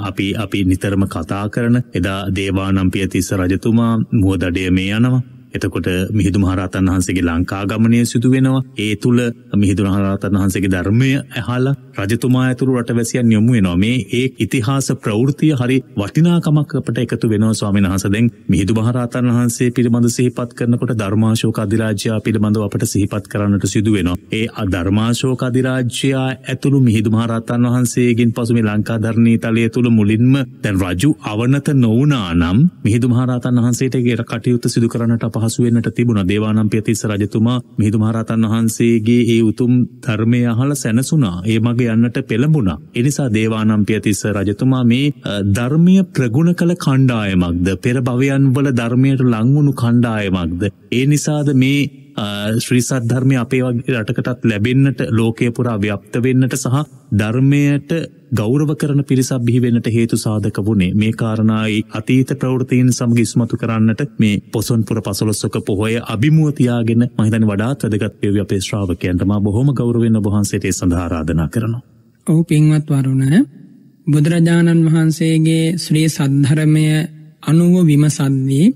අපි නිතරම කතා කරන එදා දේවානම්පියතිස්ස රජතුමා මුවදඩය මේ යනවා. එතකොට මිහිඳු මහරහතන් වහන්සේගේ ලංකා ගමනය සිදු වෙනවා. ඒ තුල මිහිඳු මහරහතන් වහන්සේගේ ධර්මය අහලා රජතුමා ඇතුළු රටවැසියන් යොමු වෙනවා. මේ ඒ ඉතිහාස ප්‍රවෘත්තිය හරි වටිනාකමක් අපට එකතු වෙනවා ස්වාමීන් වහන්සේ. දැන් මිහිඳු මහරහතන් වහන්සේ පිළිබඳ සිහිපත් කරනකොට ධර්මාශෝක අධිරාජ්‍යය පිළිබඳව අපට සිහිපත් කරන්නට සිදු වෙනවා. ඒ ධර්මාශෝක අධිරාජ්‍යය ඇතුළු මිහිඳු මහරහතන් වහන්සේගෙන් පසු මේ ලංකා ධර්මී තලයේ තුල මුලින්ම දැන් රජු අවනත නොවුනා නම් මිහිඳු මහරහතන් වහන්සේට ඒ කටයුතු සිදු කරන්නට පහසු වෙන්නට තිබුණා. දේවානම්පියතිස්ස රජතුමා මිහිඳු මහරහතන් වහන්සේගේ ඒ උතුම් ධර්මය අහලා සැනසුණා. ඒ මග යන්නට පෙළඹුණා. ඒ නිසා දේවානම්පියතිස්ස රජතුමා මේ ධර්මීය ප්‍රගුණ කළ කණ්ඩායමක්ද, පෙර භවයන් වල ධර්මයට ලං වුණු කණ්ඩායමක්ද? ඒ නිසාද මේ ශ්‍රී සද්ධර්මය අපේ වගේ රටකටත් ලැබෙන්නට, ලෝකයේ පුරා ව්‍යාප්ත වෙන්නට සහ ධර්මයට ගෞරව කරන පිරිසක් බිහි වෙන්නට හේතු සාධක වුණේ. මේ කාරණායි අතීත ප්‍රවෘත්තීන් සමග ඉස්මතු කරන්නට මේ පොසොන්පුර 15ක පොහොය අභිමුව තියාගෙන මම හිතන්නේ වඩාත් වැදගත් වේවි අපේ ශ්‍රාවකයන්ට. මා බොහොම ගෞරවයෙන් ඔබ වහන්සේට ඒ සඳහා ආරාධනා කරනවා. ඔව් පින්වත් වරුණ, බුදුරජාණන් වහන්සේගේ ශ්‍රී සද්ධර්මය අනුව විමසද්දී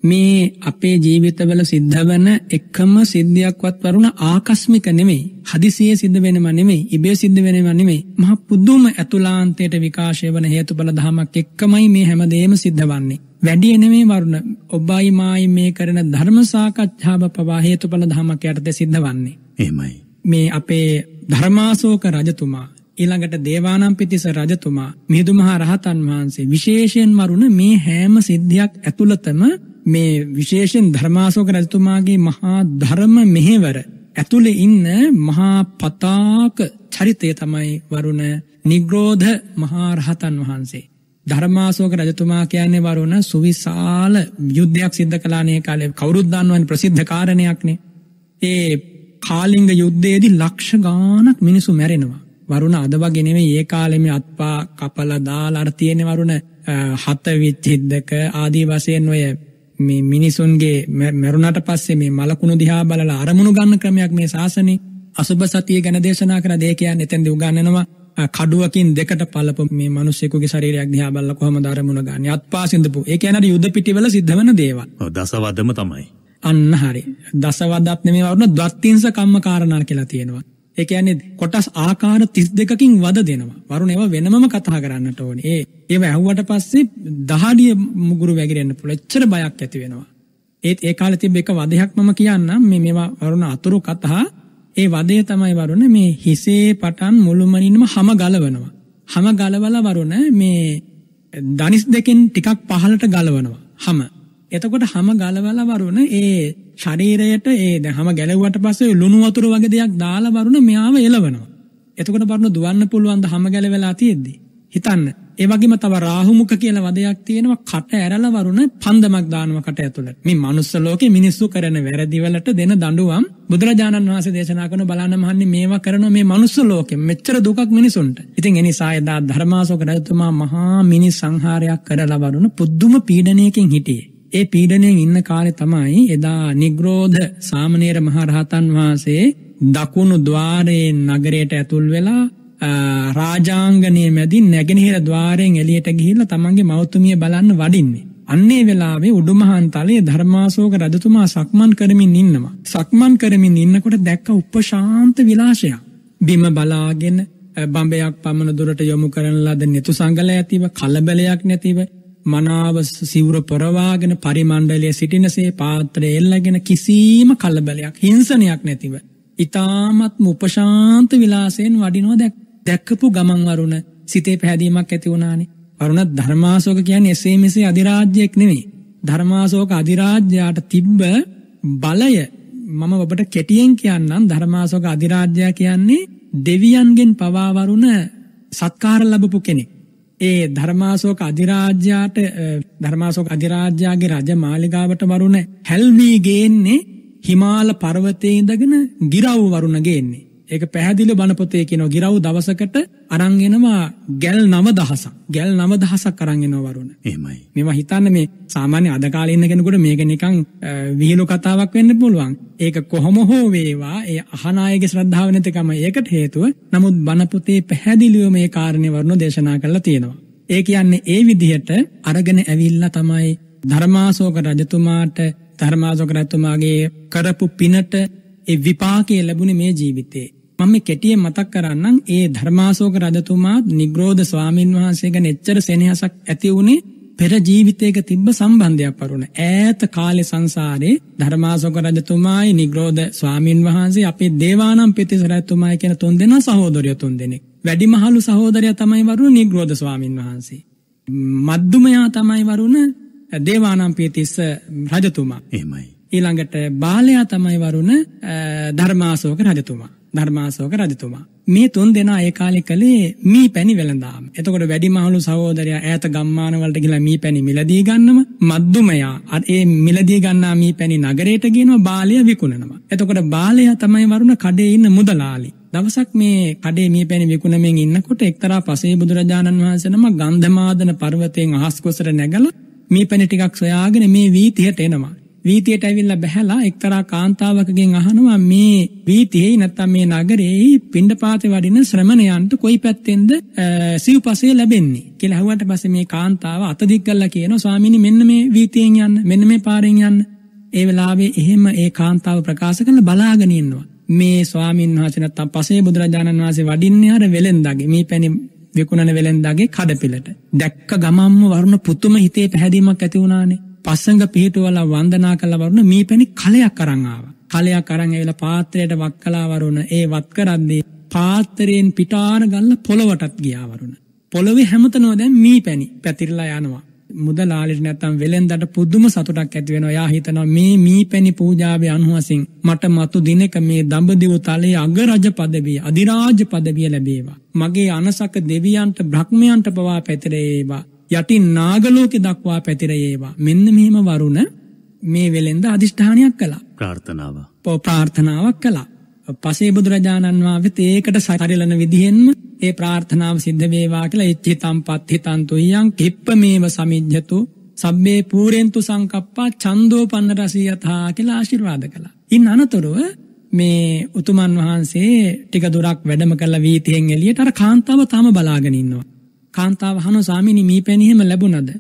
මේ අපේ ජීවිතවල සිද්ධ වෙන එකම සිද්ධියක්වත් වරුණ ආකස්මික නෙමෙයි. හදිසියේ සිද්ධ වෙනම නෙමෙයි. ඉබේ සිද්ධ වෙනම නෙමෙයි. මහ පුදුම ඇතුළාන්තයට විකාශය වන හේතුඵල ධමයක් එක්කමයි මේ හැමදේම සිද්ධ වන්නේ. වැඩි නෙමෙයි වරුණ. ඔබයි මායි මේ කරන ධර්ම සාකච්ඡාව පවා හේතුඵල ධමයක් යටතේ සිද්ධ වන්නේ. එහෙමයි. මේ අපේ ධර්මාශෝක රජතුමා ඊළඟට දේවානම්පියතිස්ස රජතුමා මිහිඳු මහ රහතන් වහන්සේ විශේෂයෙන් වරුණ මේ හැම සිද්ධියක් ඇතුළතම මේ විශේෂයෙන් ධර්මාශෝක රජතුමාගේ මහා ධර්ම මෙහෙවර ඇතුළේ ඉන්න මහා පතාක චරිතය තමයි වරුණ නිග්‍රෝධ මහා රහතන් වහන්සේ. ධර්මාශෝක රජතුමා කියන්නේ වරුණ සුවිශාල යුද්ධයක් සිද්ධ කළානේ කාලේ. කවුරුත් දන්නවනේ ප්‍රසිද්ධ කාරණයක්නේ. ඒ කාලිංග යුද්ධයේදී ලක්ෂ ගාණක් මිනිසු මැරෙනවා. වරුණ අද වගේ නෙමෙයි. ඒ කාලේ මේ අත්පා කපලා දාලා අර තියෙන වරුණ හත විච්ඡේදක ආදී වශයෙන් ඔය මේ මිනිසුන්ගේ මරුණට පස්සේ මේ මලකුණු දිහා බලලා අරමුණු ගන්න ක්‍රමයක් මේ ශාසනේ. අසුබ සතිය ගැන දේශනා කරලා දෙය කියන්නේ එතෙන්දී උගන්වනවා කඩුවකින් දෙකට පළපු මේ මිනිස්සෙකුගේ ශරීරයක් දිහා බලලා කොහොමද අරමුණ ගන්නේ. අත්පා සිඳපු. ඒ කියන්නේ යුද පිටිවල සිද්ධ වෙන දේවල්. ඔව් දසවදම තමයි. අන්න හරි. දසවදත් නෙමෙයි වරුණ ද්වත්තිංස කම්ම කාරණා කියලා තියෙනවා. ඒ කියන්නේ කොටස් ආකාර 32කින් වද දෙනවා. වරුණ ඒවා වෙනමම කතා කරන්නට ඕනේ. ඒව ඇහුවට පස්සේ දහඩිය මුගුරු වැగిරෙන්න පුළුවන්. එච්චර බයක් ඇති වෙනවා. ඒ කාලේ තිබ්බ එක වදයක් මම කියන්නම්. මේවා වරුණ අතුරු කතා. ඒ වදේ තමයි වරුණ මේ හිසේ පටන් මුළුමනින්ම හැම ගලවනවා. හැම ගලවලා වරුණ මේ දනිස් දෙකෙන් ටිකක් පහළට ගලවනවා. හැම. එතකොට හැම ගලවලා වරුණ ඒ ශරීරයට දැන් හැම ගැලවුවට පස්සේ ලුණු වතුර වගේ දෙයක් දාලා වරුණ මෙයාව එලවනවා. එතකොට වරුණ දුවන්න පුළුවන් ද හැම ගැලවෙලා තියෙද්දි. හිතන්න. ඒ වගේම තව රාහුමුඛ කියලා වදයක් තියෙනවා. කට ඇරලා වරුණ පන්දමක් දානවා කට ඇතුළට. මේ මනුස්ස ලෝකේ මිනිස්සු කරන වැරදි වලට දෙන දඬුවම් බුදුරජාණන් වහන්සේ දේශනා කරන බලන්න මහන්නේ මේවා කරනවා මේ මනුස්ස ලෝකෙ. මෙච්චර දුකක් මිනිසුන්ට. ඉතින් ඒ නිසා එදා ධර්මාශෝක රජතුමා මහා මිනිස් සංහාරයක් කරලා වරුණ පුදුම පීඩනයකින් හිටියේ. ඒ පීඩනයෙන් ඉන්න කාලේ තමයි එදා නිග්‍රෝධ සාමණේර මහ රහතන් වහන්සේ දකුණු ద్వාරයේ නගරයට ඇතුල් වෙලා රාජාංගනයේ මැදින් නැගෙනහිර ద్వාරයෙන් එළියට ගිහිල්ලා තමන්ගේ මවතුමිය බලන්න වඩින්නේ. අන්නේ වෙලාවේ උඩුමහන්තලේ ධර්මාශෝක රජතුමා සක්මන් කරමින් ඉන්නවා. සක්මන් කරමින් ඉන්නකොට දැක්ක උපශාන්ත විලාසයක්. බිම බලාගෙන බඹයක් පමණ දුරට යොමු කරන ලද netu සංගල ඇතිව කලබලයක් නැතිව මනාව සිවුර පොරවාගෙන පරිමණ්ඩලයේ සිටිනසේ පාත්‍රය එල්ලගෙන කිසිම කලබලයක් හිංසනයක් නැතිව ඊ타මත්ම උපශාන්ත විලාසයෙන් වඩිනවා දැක්කපු ගමන් වරුණ සිතේ පැහැදීමක් ඇති වුණානේ. වරුණ ධර්මාශෝක කියන්නේ එසේ මෙසේ අධිරාජ්‍යයක් නෙමෙයි. ධර්මාශෝක අධිරාජ්‍යයට තිබ්බ බලය මම ඔබට කෙටියෙන් කියන්නම්. ධර්මාශෝක අධිරාජ්‍යය කියන්නේ දෙවියන්ගෙන් පවා වරුණ සත්කාර ලැබපු කෙනෙක්. ඒ ධර්මාශෝක අධිරාජ්‍යගේ රජ මාලිගාවට වරුණ හැල්වී ගේන්නේ හිමාල පර්වතයේ ඉඳගෙන ගිරව් වරුණ ගේන්නේ. ඒක පැහැදිලිව බණ පොතේ කියනවා ගිරව් දවසකට අරන් එනවා ගැල් 9000ක්. ගැල් 9000ක් අරන් එනවා වරුණ. එහෙමයි. මේවා හිතන්න මේ සාමාන්‍ය අද කාලේ ඉන්න කෙනෙකුට මේක නිකන් විහිළු කතාවක් වෙන්න පුළුවන්. ඒක කොහොම හෝ වේවා ඒ අහන අයගේ ශ්‍රද්ධාව නැතිකම ඒකට හේතුව. නමුත් බණ පොතේ පැහැදිලිව මේ කාරණේ වරුණ දේශනා කරලා තියෙනවා. ඒ කියන්නේ ඒ විදිහට අරගෙන ඇවිල්ලා තමයි ධර්මාශෝක රජතුමාගේ කරපු පිනට ඒ විපාකයේ ලැබුණේ මේ ජීවිතේ. මම මේ කෙටියෙන් මතක් කරන්නම්. ඒ ධර්මාශෝක රජතුමා නිග්‍රෝධ ස්වාමින් වහන්සේ ගැන එච්චර සෙනෙහසක් ඇති වුණේ පෙර ජීවිතයක තිබ්බ සම්බන්ධයක් වරුණ. ඈත කාලේ සංසාරේ ධර්මාශෝක රජතුමායි නිග්‍රෝධ ස්වාමින් වහන්සේ අපේ දේවානම්පියතිස්ස රජතුමායි කියන තුන් දෙනා සහෝදරයෝ තුන් දෙනෙක්. වැඩිමහලු සහෝදරයා තමයි වරුණ නිග්‍රෝධ ස්වාමින් වහන්සේ. මද්දුමයා තමයි වරුණ දේවානම්පියතිස්ස රජතුමා. එහෙමයි. ඊළඟට බාලයා තමයි වරුණ ධර්මාශෝක රජතුමා. මේ තුන් දෙනා ඒ කාලේ කලේ මී පැණි වෙළඳාම. එතකොට වැඩිමහලු සහෝදරයා ඈත ගම්මාන වලට ගිහලා මී පැණි මිලදී ගන්නවා. මද්දුමයා ඒ මිලදී ගන්නා මී පැණි නගරයට ගෙනවා. බාලයා විකුණනවා. එතකොට බාලයා තමයි වරුණ කඩේ ඉන්න මුදලාලි. දවසක් මේ කඩේ මී පැණි විකුණමින් ඉන්නකොට එක්තරා පසේ බුදුරජාණන් වහන්සේ නම ගන්ධමාදන පර්වතයෙන් අහස් කොසර නැගලා මී පැණි ටිකක් සොයාගෙන මේ වීථියට එනවා. වීතියට ඇවිල්ලා බැහැලා එක්තරා කාන්තාවකගෙන් අහනවා මේ වීතියේ නැත්තම් මේ නගරේ පිණ්ඩපාතේ වඩින ශ්‍රමණයන්ට කොයි පැත්තෙන්ද සිව්පසය ලැබෙන්නේ කියලා අහුවට පස්සේ මේ කාන්තාව අත දික් කරලා කියනවා ස්වාමීනි මෙන්න මේ වීතියෙන් යන්න මෙන්න මේ පාරෙන් යන්න. ඒ වෙලාවේ එහෙම ඒ කාන්තාව ප්‍රකාශ කරලා බලාගෙන ඉන්නවා. මේ ස්වාමීන් වහන්සේ නැත්තම් පසේ බුදුරජාණන් වහන්සේ වඩින්නේ අර වෙලෙන්දාගේ මේ පැණි විකුණන වෙලෙන්දාගේ කඩපිලට. දැක්ක ගමම්ම වරුණ පුතුම හිතේ පැහැදීමක් ඇති වුණානේ. පස්සඟ පිහිටුවලා වන්දනා කළා වරුණ මේ පැණි කලයක් අරන් ආවා. කලයක් අරන් ඇවිල්ලා පාත්‍රයට වක් කළා වරුණ. ඒ වත් කරද්දී පාත්‍රයෙන් පිටාන ගල්ලා පොළවටත් ගියා වරුණ. පොළවේ හැමතැනම දැන් මේ පැණි පැතිරලා යනවා. මුදලාලිට නැත්තම් වෙලෙන්දට පුදුම සතුටක් ඇති වෙනවා. යා හිතනවා මේ මීපැණි පූජාවේ අනුහසින් මට මතු දිනක මේ දඹදිව තලයේ අගරජ පදවිය, අධිරාජ පදවිය ලැබේවා. මගේ අනසක දෙවියන්ට බ්‍රහ්මයන්ට පවා පැතිරේවා. යටින් නාගලෝකෙ දක්වා පැතිරේවා. මෙන්න මෙහෙම වරුණ මේ වෙලෙන්ද අදිෂ්ඨානයක් කළා. ප්‍රාර්ථනාවක් කළා. පසේ බුදුරජාණන් වහන්සේ ඒකට සරිලන විදිහෙන්ම ඒ ප්‍රාර්ථනාව සිද්ධ වේවා කියලා ඉච්ඡිතම් පත්ථිතන්තු යං කිප්පමේව සමිජ්ජතු සබ්බේ පූරෙන්තු සංකප්පා ඡන්தோපන්න රසියතා කියලා ආශිර්වාද කළා. ඉන් අනතුරුව මේ උතුමන් වහන්සේ ටික දුරක් වැඩම කළ වීතියෙන් එළියට අර කාන්තාව තාම බලාගෙන ඉන්නවා. කාන්තාව අහනවා ස්වාමීනි මීපැණි එහෙම ලැබුණද?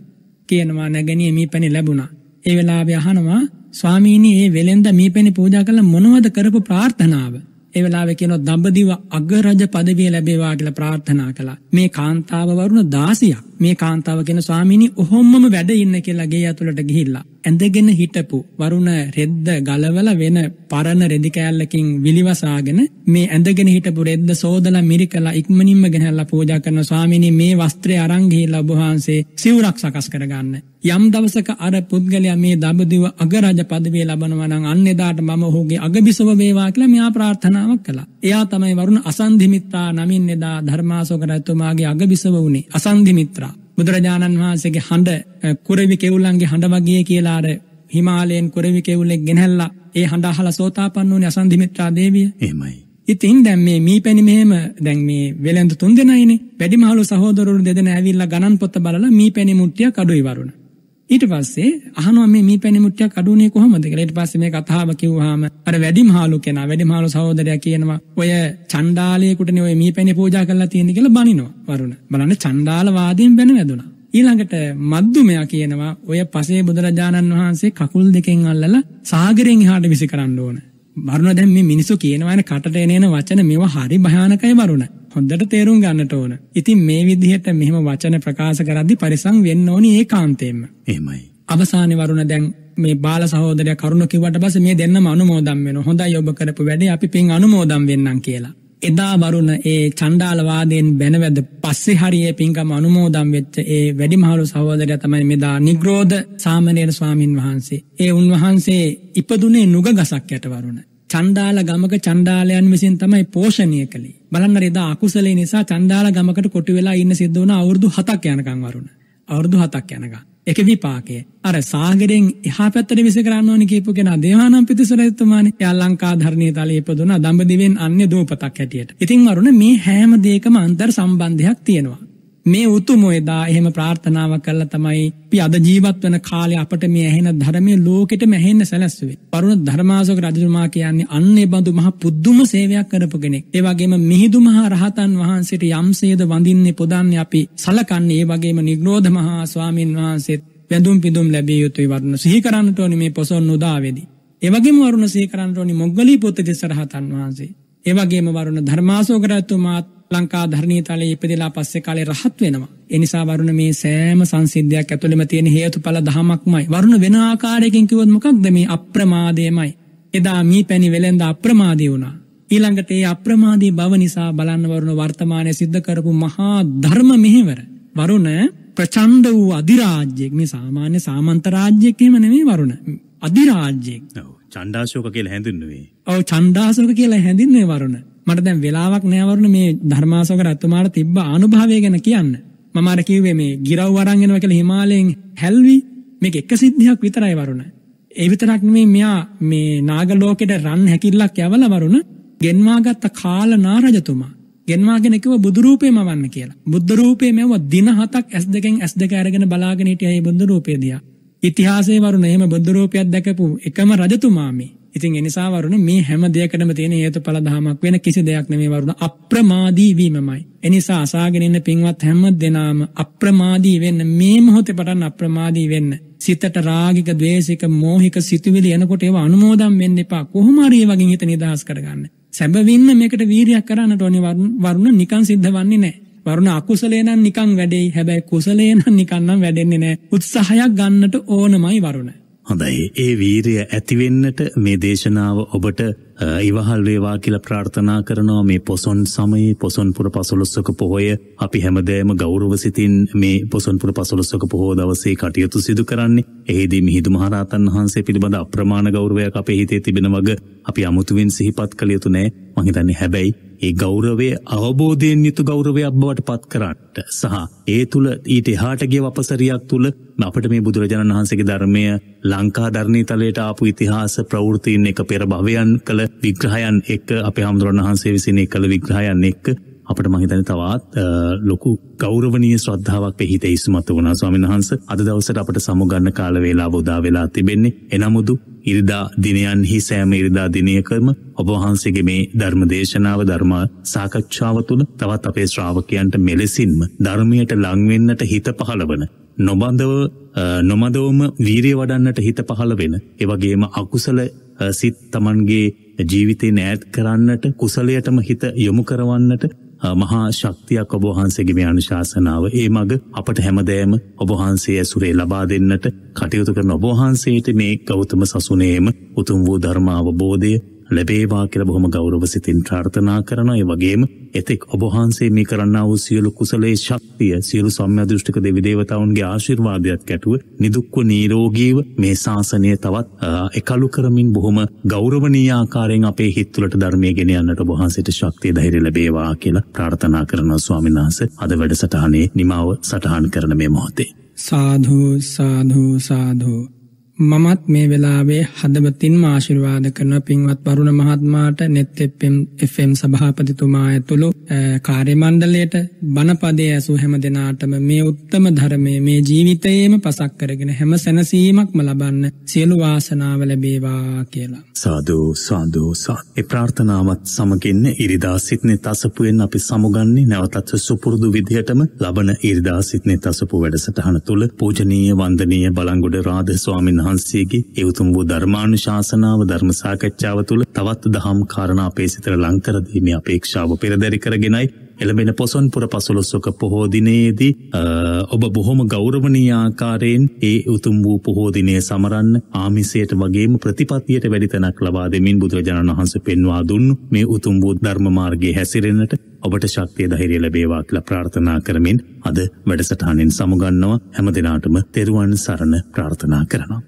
කියනවා නැගණියේ මීපැණි ලැබුණා. ඒ වෙලාවේ අහනවා ස්වාමීනි මේ වෙලෙන්ද මීපැණි පූජා කළ මොනවද කරපු ප්‍රාර්ථනාව? ඒ වෙලාවේ කියනවා දඹදිව අගරජ පදවිය ලැබේවා කියලා ප්‍රාර්ථනා කළා. මේ කාන්තාව වරුණ 16ක්. මේ කාන්තාව කියන ස්වාමීනි ඔහොම්මම වැඩ ඉන්න කියලා ගේ ඇතුළට ගිහිල්ලා ඇඳගෙන හිටපු වරුණ රෙද්ද ගලවලා වෙන පරණ රෙදි කෑල්ලකින් විලිවසාගෙන මේ ඇඳගෙන හිටපු රෙද්ද සෝදලා මිරිකලා ඉක්මනින්ම ගෙනහැල්ලා පූජා කරන ස්වාමීනි මේ වස්ත්‍රය අරන් ගිහිල්ලා ඔබ වහන්සේ සිවුරක් සකස් කරගන්න. යම් දවසක අර පුද්ගලයා මේ දඹදිව අගරජ පදවිය ලබනවා නම් අන්න එදාට මම ඔහුගේ අගබිසව වේවා කියලා මෙයා ප්‍රාර්ථනාවක් කළා. එයා තමයි වරුණ අසන්ධිමිත්‍රා නමින් එදා ධර්මාශෝක රජතුමාගේ අගබිසව වුණේ. අසන්ධිමිත්‍රා බුදුරජාණන් වහන්සේගේ හඬ කුරවි කෙවුලන්ගේ හඬ වගේ කියලා අර හිමාලයෙන් කුරවි කෙවුලෙක් ගෙනහැල්ලා ඒ හඬ අහලා සෝතාපන්න වුණේ අසන්ධිමිත්‍රා දේවිය. එහෙමයි. ඉතින් දැන් මේ මීපැණි මෙහෙම දැන් මේ වෙලෙන්ද 3 දෙනයිනේ. වැඩිමහලු සහෝදරවරු දෙදෙනා ඇවිල්ලා ගණන් පොත බලලා මීපැණි මුට්ටියක් අඩුයි වරුණ. ඊට පස්සේ අහනවා මේ මීපැණි මුට්ටියක් අඩුනේ කොහොමද කියලා. ඊට පස්සේ මේ කතාව කිව්වහම අර වැඩිමහලු සහෝදරයා කියනවා ඔය චණ්ඩාලයේකටනේ ඔය මීපැණි පූජා කරලා තියෙන්නේ කියලා බනිනවා වරුණ. බලන්න චණ්ඩාල වාදයෙන් බැන වැදුනා. ඊළඟට මද්දුමයා කියනවා ඔය පසේ බුදුරජාණන් වහන්සේ කකුල් දෙකෙන් අල්ලලා සාගරයෙන් එහාට විසි කරන්න ඕන. වරුණ දැන් මේ මිනිස්සු කියනවානේ කටට එන වචන මේවා හරි භයානකයි වරුණ. හොඳට තේරුම් ගන්නට ඕන. ඉතින් මේ විදිහට මෙහෙම වචන ප්‍රකාශ කරද්දී පරිසං වෙන්න ඕනි ඒකාන්තයෙන්ම. එහෙමයි. අවසානයේ වරුණ දැන් මේ බාල සහෝදරයා කරුණ කිව්වට පස්සේ මේ දෙන්නම අනුමෝදන් වෙනවා. හොඳයි ඔබ කරපු වැඩේ අපි පින් අනුමෝදන් වෙන්නම් කියලා. එදා වරුණ ඒ චණ්ඩාල වාදයෙන් බැනවැද පස්සේ හරියේ පින්කම අනුමෝදන් වෙච්ච ඒ වැඩිමහලු සහෝදරයා තමයි මෙදා නිග්‍රෝධ සාමණේර ස්වාමින් වහන්සේ. ඒ උන්වහන්සේ ඉපදුනේ නුග ගසක් යට වරුණ. චණ්ඩාල ගමක චණ්ඩාලයන් විසින් තමයි පෝෂණය කළේ. බලන්න එදා අකුසලේ නිසා චණ්ඩාල ගමකට කොටු වෙලා ඉන්න සිද්ධ වුණා අවුරුදු 7ක් යනකම් වරුණ. අවුරුදු 7ක් යනකම්. ඒක විපාකය. අර සාගරයෙන් එහා පැත්තට විස කරන්න ඕනි කියපු කෙනා දේවානම්පියතිස්ස රජතුමානේ. එයා ලංකා ධර්ණීය තලයේ ඉපදුනා දඹදිවෙන් අන්‍ය දූපතක් හැටියට. ඉතින් වරුණ මේ හැම දෙයකම අන්තර් සම්බන්ධයක් තියෙනවා. මේ උතුමෝ එදා එහෙම ප්‍රාර්ථනාවක් කළා තමයි අපි අද ජීවත් වෙන කාලේ අපට මේ ඇහෙන ධර්මයේ ලෝකෙටම ඇහෙන්න සැලැස්සුවේ. වරුණ ධර්මාශෝක රජතුමා කියන්නේ අන්නේ බඳු මහ පුදුම සේවයක් කරපු කෙනෙක්. ඒ වගේම මිහිඳු මහ රහතන් වහන්සේට යම්සේද වඳින්නේ පොදන්නේ අපි සලකන්නේ. ඒ වගේම නිග්‍රෝධ මහා ස්වාමින් වහන්සේත් වැඳුම් පිදුම් ලැබිය යුතුයි වරුණ. සිහි කරන්නට ඕනේ මේ පොසොන් උදාවේදී. ඒ වගේම වරුණ සිහි කරන්නට ඕනේ මොග්ගලී පොත්තිස්ස රහතන් වහන්සේ. ඒ වගේම වරුණ ධර්මාශෝක රජතුමා ලංකා ධර්ණීය තලයේ ඉපදලා පස්සේ කාලේ රහත් වෙනවා. ඒ නිසා වරුණ මේ සෑම සංසිද්ධියක් ඇතුළෙම තියෙන හේතුඵල ධමයක්මයි. වරුණ වෙන ආකාරයකින් කිව්වොත් මොකක්ද මේ අප්‍රමාදයමයි. එදා මීපැණි වෙලෙන්ද අප්‍රමාදී වුණා. ඊළඟට ඒ අප්‍රමාදී බව නිසා බලන්න වරුණ වර්තමානයේ සිද්ධ කරපු මහා ධර්ම මෙහෙවර. වරුණ ප්‍රචණ්ඩ වූ අධිරාජ්‍යයක්. මේ සාමාන්‍ය සාමන්ත රාජ්‍යයක් එහෙම නෙමෙයි වරුණ. අධිරාජ්‍යයක්. ඔව් චණ්ඩාශෝක කියලා හැඳින්නුවේ. ඔව් චණ්ඩාශෝක කියලා හැඳින්නුවේ වරුණ. මට දැන් වෙලාවක් නෑ වරුණ මේ ධර්මාශෝක රජතුමාට තිබ්බ අනුභවය ගැන කියන්න. මම අර කිව්වේ මේ ගිරව් වරන් එනවා කියලා හිමාලයෙන් හැල්වි මේක එක සිද්ධියක් විතරයි වරුණ. ඒ විතරක් නෙමෙයි මෙයා මේ නාග ලෝකෙට රන් හැකිල්ලක් යවලා වරුණ ගෙන්වාගත්ත කාල නාරජතුමා. ගෙන්වාගෙන කිව්ව බුදු රූපේම වන්න කියලා. බුද්ධ රූපේ මෙව දින 7ක් S2 අරගෙන බලාගෙන හිටියා මේ බුදු රූපේ දිහා. ඉතිහාසයේ වරුණ එහෙම බුද්ධ රූපයක් දැකපු එකම රජතුමා මේ. ඉතින් ඒ නිසා වරුණ මේ හැම දෙයකටම තියෙන හේතුඵල ධමයක් වෙන කිසි දෙයක් නෙමෙයි වරුණ අප්‍රමාදී වීමමයි. ඒ නිසා අසාගෙන ඉන්න පින්වත් හැම දෙනාම අප්‍රමාදී වෙන්න, මේ මොහොතේ පටන් අප්‍රමාදී වෙන්න. සිතට රාගික, ද්වේෂික, මෝහික සිතුවිලි එනකොට ඒවා අනුමෝදන් වෙන්න එපා. කොහොම හරි ඒ වගේ හිත නිදහස් කරගන්න. සැබවින්ම මේකට වීරියක් කරන්නට ඕනේ වරුණ. නිකන් සිද්ධ වන්නේ නැහැ. වරුණ අකුසලේ නම් නිකන් වැඩෙයි. හැබැයි කුසලේ නම් නිකන් නම් වැඩෙන්නේ නැහැ. උත්සාහයක් ගන්නට ඕනමයි වරුණ. හොඳයි. ඒ වීරිය ඇතිවෙන්නට මේ දේශනාව ඔබට ඉවහල් වේවා කියලා ප්‍රාර්ථනා කරනවා. මේ පොසොන් සමයේ පොසොන් පුර පසළොස්වක පොහොය අපි හැමදේම ගෞරව සිතින් මේ පොසොන් පුර පසළොස්වක පොහොය දවසේ කටයුතු සිදු කරන්නේ. එහිදී මිහිඳු මහරහතන් වහන්සේ පිළිබඳ අප්‍රමාණ ගෞරවයක් අපේ හිතේ තිබෙන වග අපි අමුතුවෙන් සිහිපත් කළ යුතු නෑ. මම හිතන්නේ හැබැයි ඒ ගෞරවය අවබෝධයෙන් යුතු ගෞරවයක් බවට පත් කරන්නට සහ ඒ තුල ඊට එහාට ගිය වපසරියක් තුල අපිට මේ බුදුරජාණන් වහන්සේගේ ධර්මය ලංකා ධර්මීතලයට ආපු ඉතිහාස ප්‍රවෘත්තීන් එක පෙර භවයන් කළ විග්‍රහයන් එක්ක අපේ හාමුදුරන් වහන්සේ විසින් කළ විග්‍රහයන් එක්ක අපිට මම හිතන්නේ තවත් ලොකු ගෞරවනීය ශ්‍රද්ධාවක් හිතේ ඉස්මතු වුණා. ස්වාමීන් වහන්සේ අද දවසට අපිට සමුගන්න කාල වේලාව උදා වෙලා තිබෙන්නේ. එනමුදු ඉරිදා දිනයන්හි සෑම ඉරිදා දිනයකම ඔබ වහන්සේගේ මේ ධර්ම දේශනාව, ධර්ම සාකච්ඡාව තුළ තවත් අපේ ශ්‍රාවකයන්ට මෙලෙසින්ම ධර්මයට ලං වෙන්නට හිත පහළවන, නොමදවම වීරිය වඩන්නට හිත පහළ වෙන, ඒ වගේම අකුසල සිත් Tamanගේ ජීවිතේ නෑත් කරන්නට, කුසලයටම හිත යොමු කරවන්නට මහා ශක්තියක් ඔබ වහන්සේගේ මේ අනුශාසනාව. ඒ මග අපට හැමදේම ඔබ වහන්සේ ඇසුරේ ලබා දෙන්නට කටයුතු කරන ඔබ වහන්සේට මේ ගෞතම සසුනේම උතුම් වූ ධර්ම අවබෝධය ලැබේවා කියලා බොහොම ගෞරව සිතින් ප්‍රාර්ථනා කරනවා. ඒ වගේම එතෙක් ඔබ වහන්සේ මේ කරන්නා වූ සියලු කුසලයේ ශක්තිය, සියලු සම්‍යක් දෘෂ්ටික දෙවි දේවතාවුන්ගේ ආශිර්වාදයක් ඇතුව නිදුක්ව නිරෝගීව මේ ශාසනය තවත් එකලු කරමින් බොහොම ගෞරවනීය ආකාරයෙන් අපේ හිත් තුළට ධර්මය ගෙන යන්නට ඔබ වහන්සේට ශක්තිය ධෛර්යය ලැබේවා කියලා ප්‍රාර්ථනා කරනවා. ස්වාමීන් වහන්සේ අද වැඩසටහනේ නිමාව සටහන් කරන මේ මොහොතේ සාධු සාධු සාධු. මමත් මේ වෙලාවේ හදවතින්ම ආශිර්වාද කරන පින්වත් වරුණ මහත්මයාට, net FM සභාපතිතුමා ඇතුළු කාර්ය මණ්ඩලයට, බණපදයේ ඇසූ හැම දෙනාටම මේ උත්තම ධර්මයේ මේ ජීවිතයේම පසක් කරගෙන හැම සැනසීමක්ම ලබන්න සියලු වාසනාව ලැබේවා කියලා. සාදු සාදු සාදු. ඒ ප්‍රාර්ථනාවත් සමගින් ඉරිදා සිත්නේ තසපුවෙන් අපි සමුගන්නේ නැවතත් සුපුරුදු විදිහටම ලබන ඉරිදා සිත්නේ තසපු වැඩසටහන තුළ පූජනීය වන්දනීය බලංගොඩ රාධ ස්වාමීන් වහන්සේගේ ඒ උතුම් වූ ධර්මානුශාසනාව, ධර්ම සාකච්ඡාව තුළ තවත් දහම් කාරණා අපේ සිතට ලං කර දීමේ අපේක්ෂාව පෙරදරි කරගෙනයි එළඹෙන පොසොන් පුර පසළොස්වක පොහෝ දිනයේදී ඔබ බොහොම ගෞරවනීය ආකාරයෙන් ඒ උතුම් වූ පොහෝ දිනය සමරන්න, ආමිසයට වගේම ප්‍රතිපත්තියට වැඩි තැනක් ලබා දෙමින් බුදුරජාණන් වහන්සේ පෙන්වා දුන්නු මේ උතුම් වූ ධර්ම මාර්ගයේ හැසිරෙන්නට ඔබට ශක්තිය ධෛර්යය ලැබේවා කියලා ප්‍රාර්ථනා කරමින් අද වැඩසටහනින් සමුගන්නවා. හැම දිනාටම තෙරුවන් සරණ ප්‍රාර්ථනා කරනවා.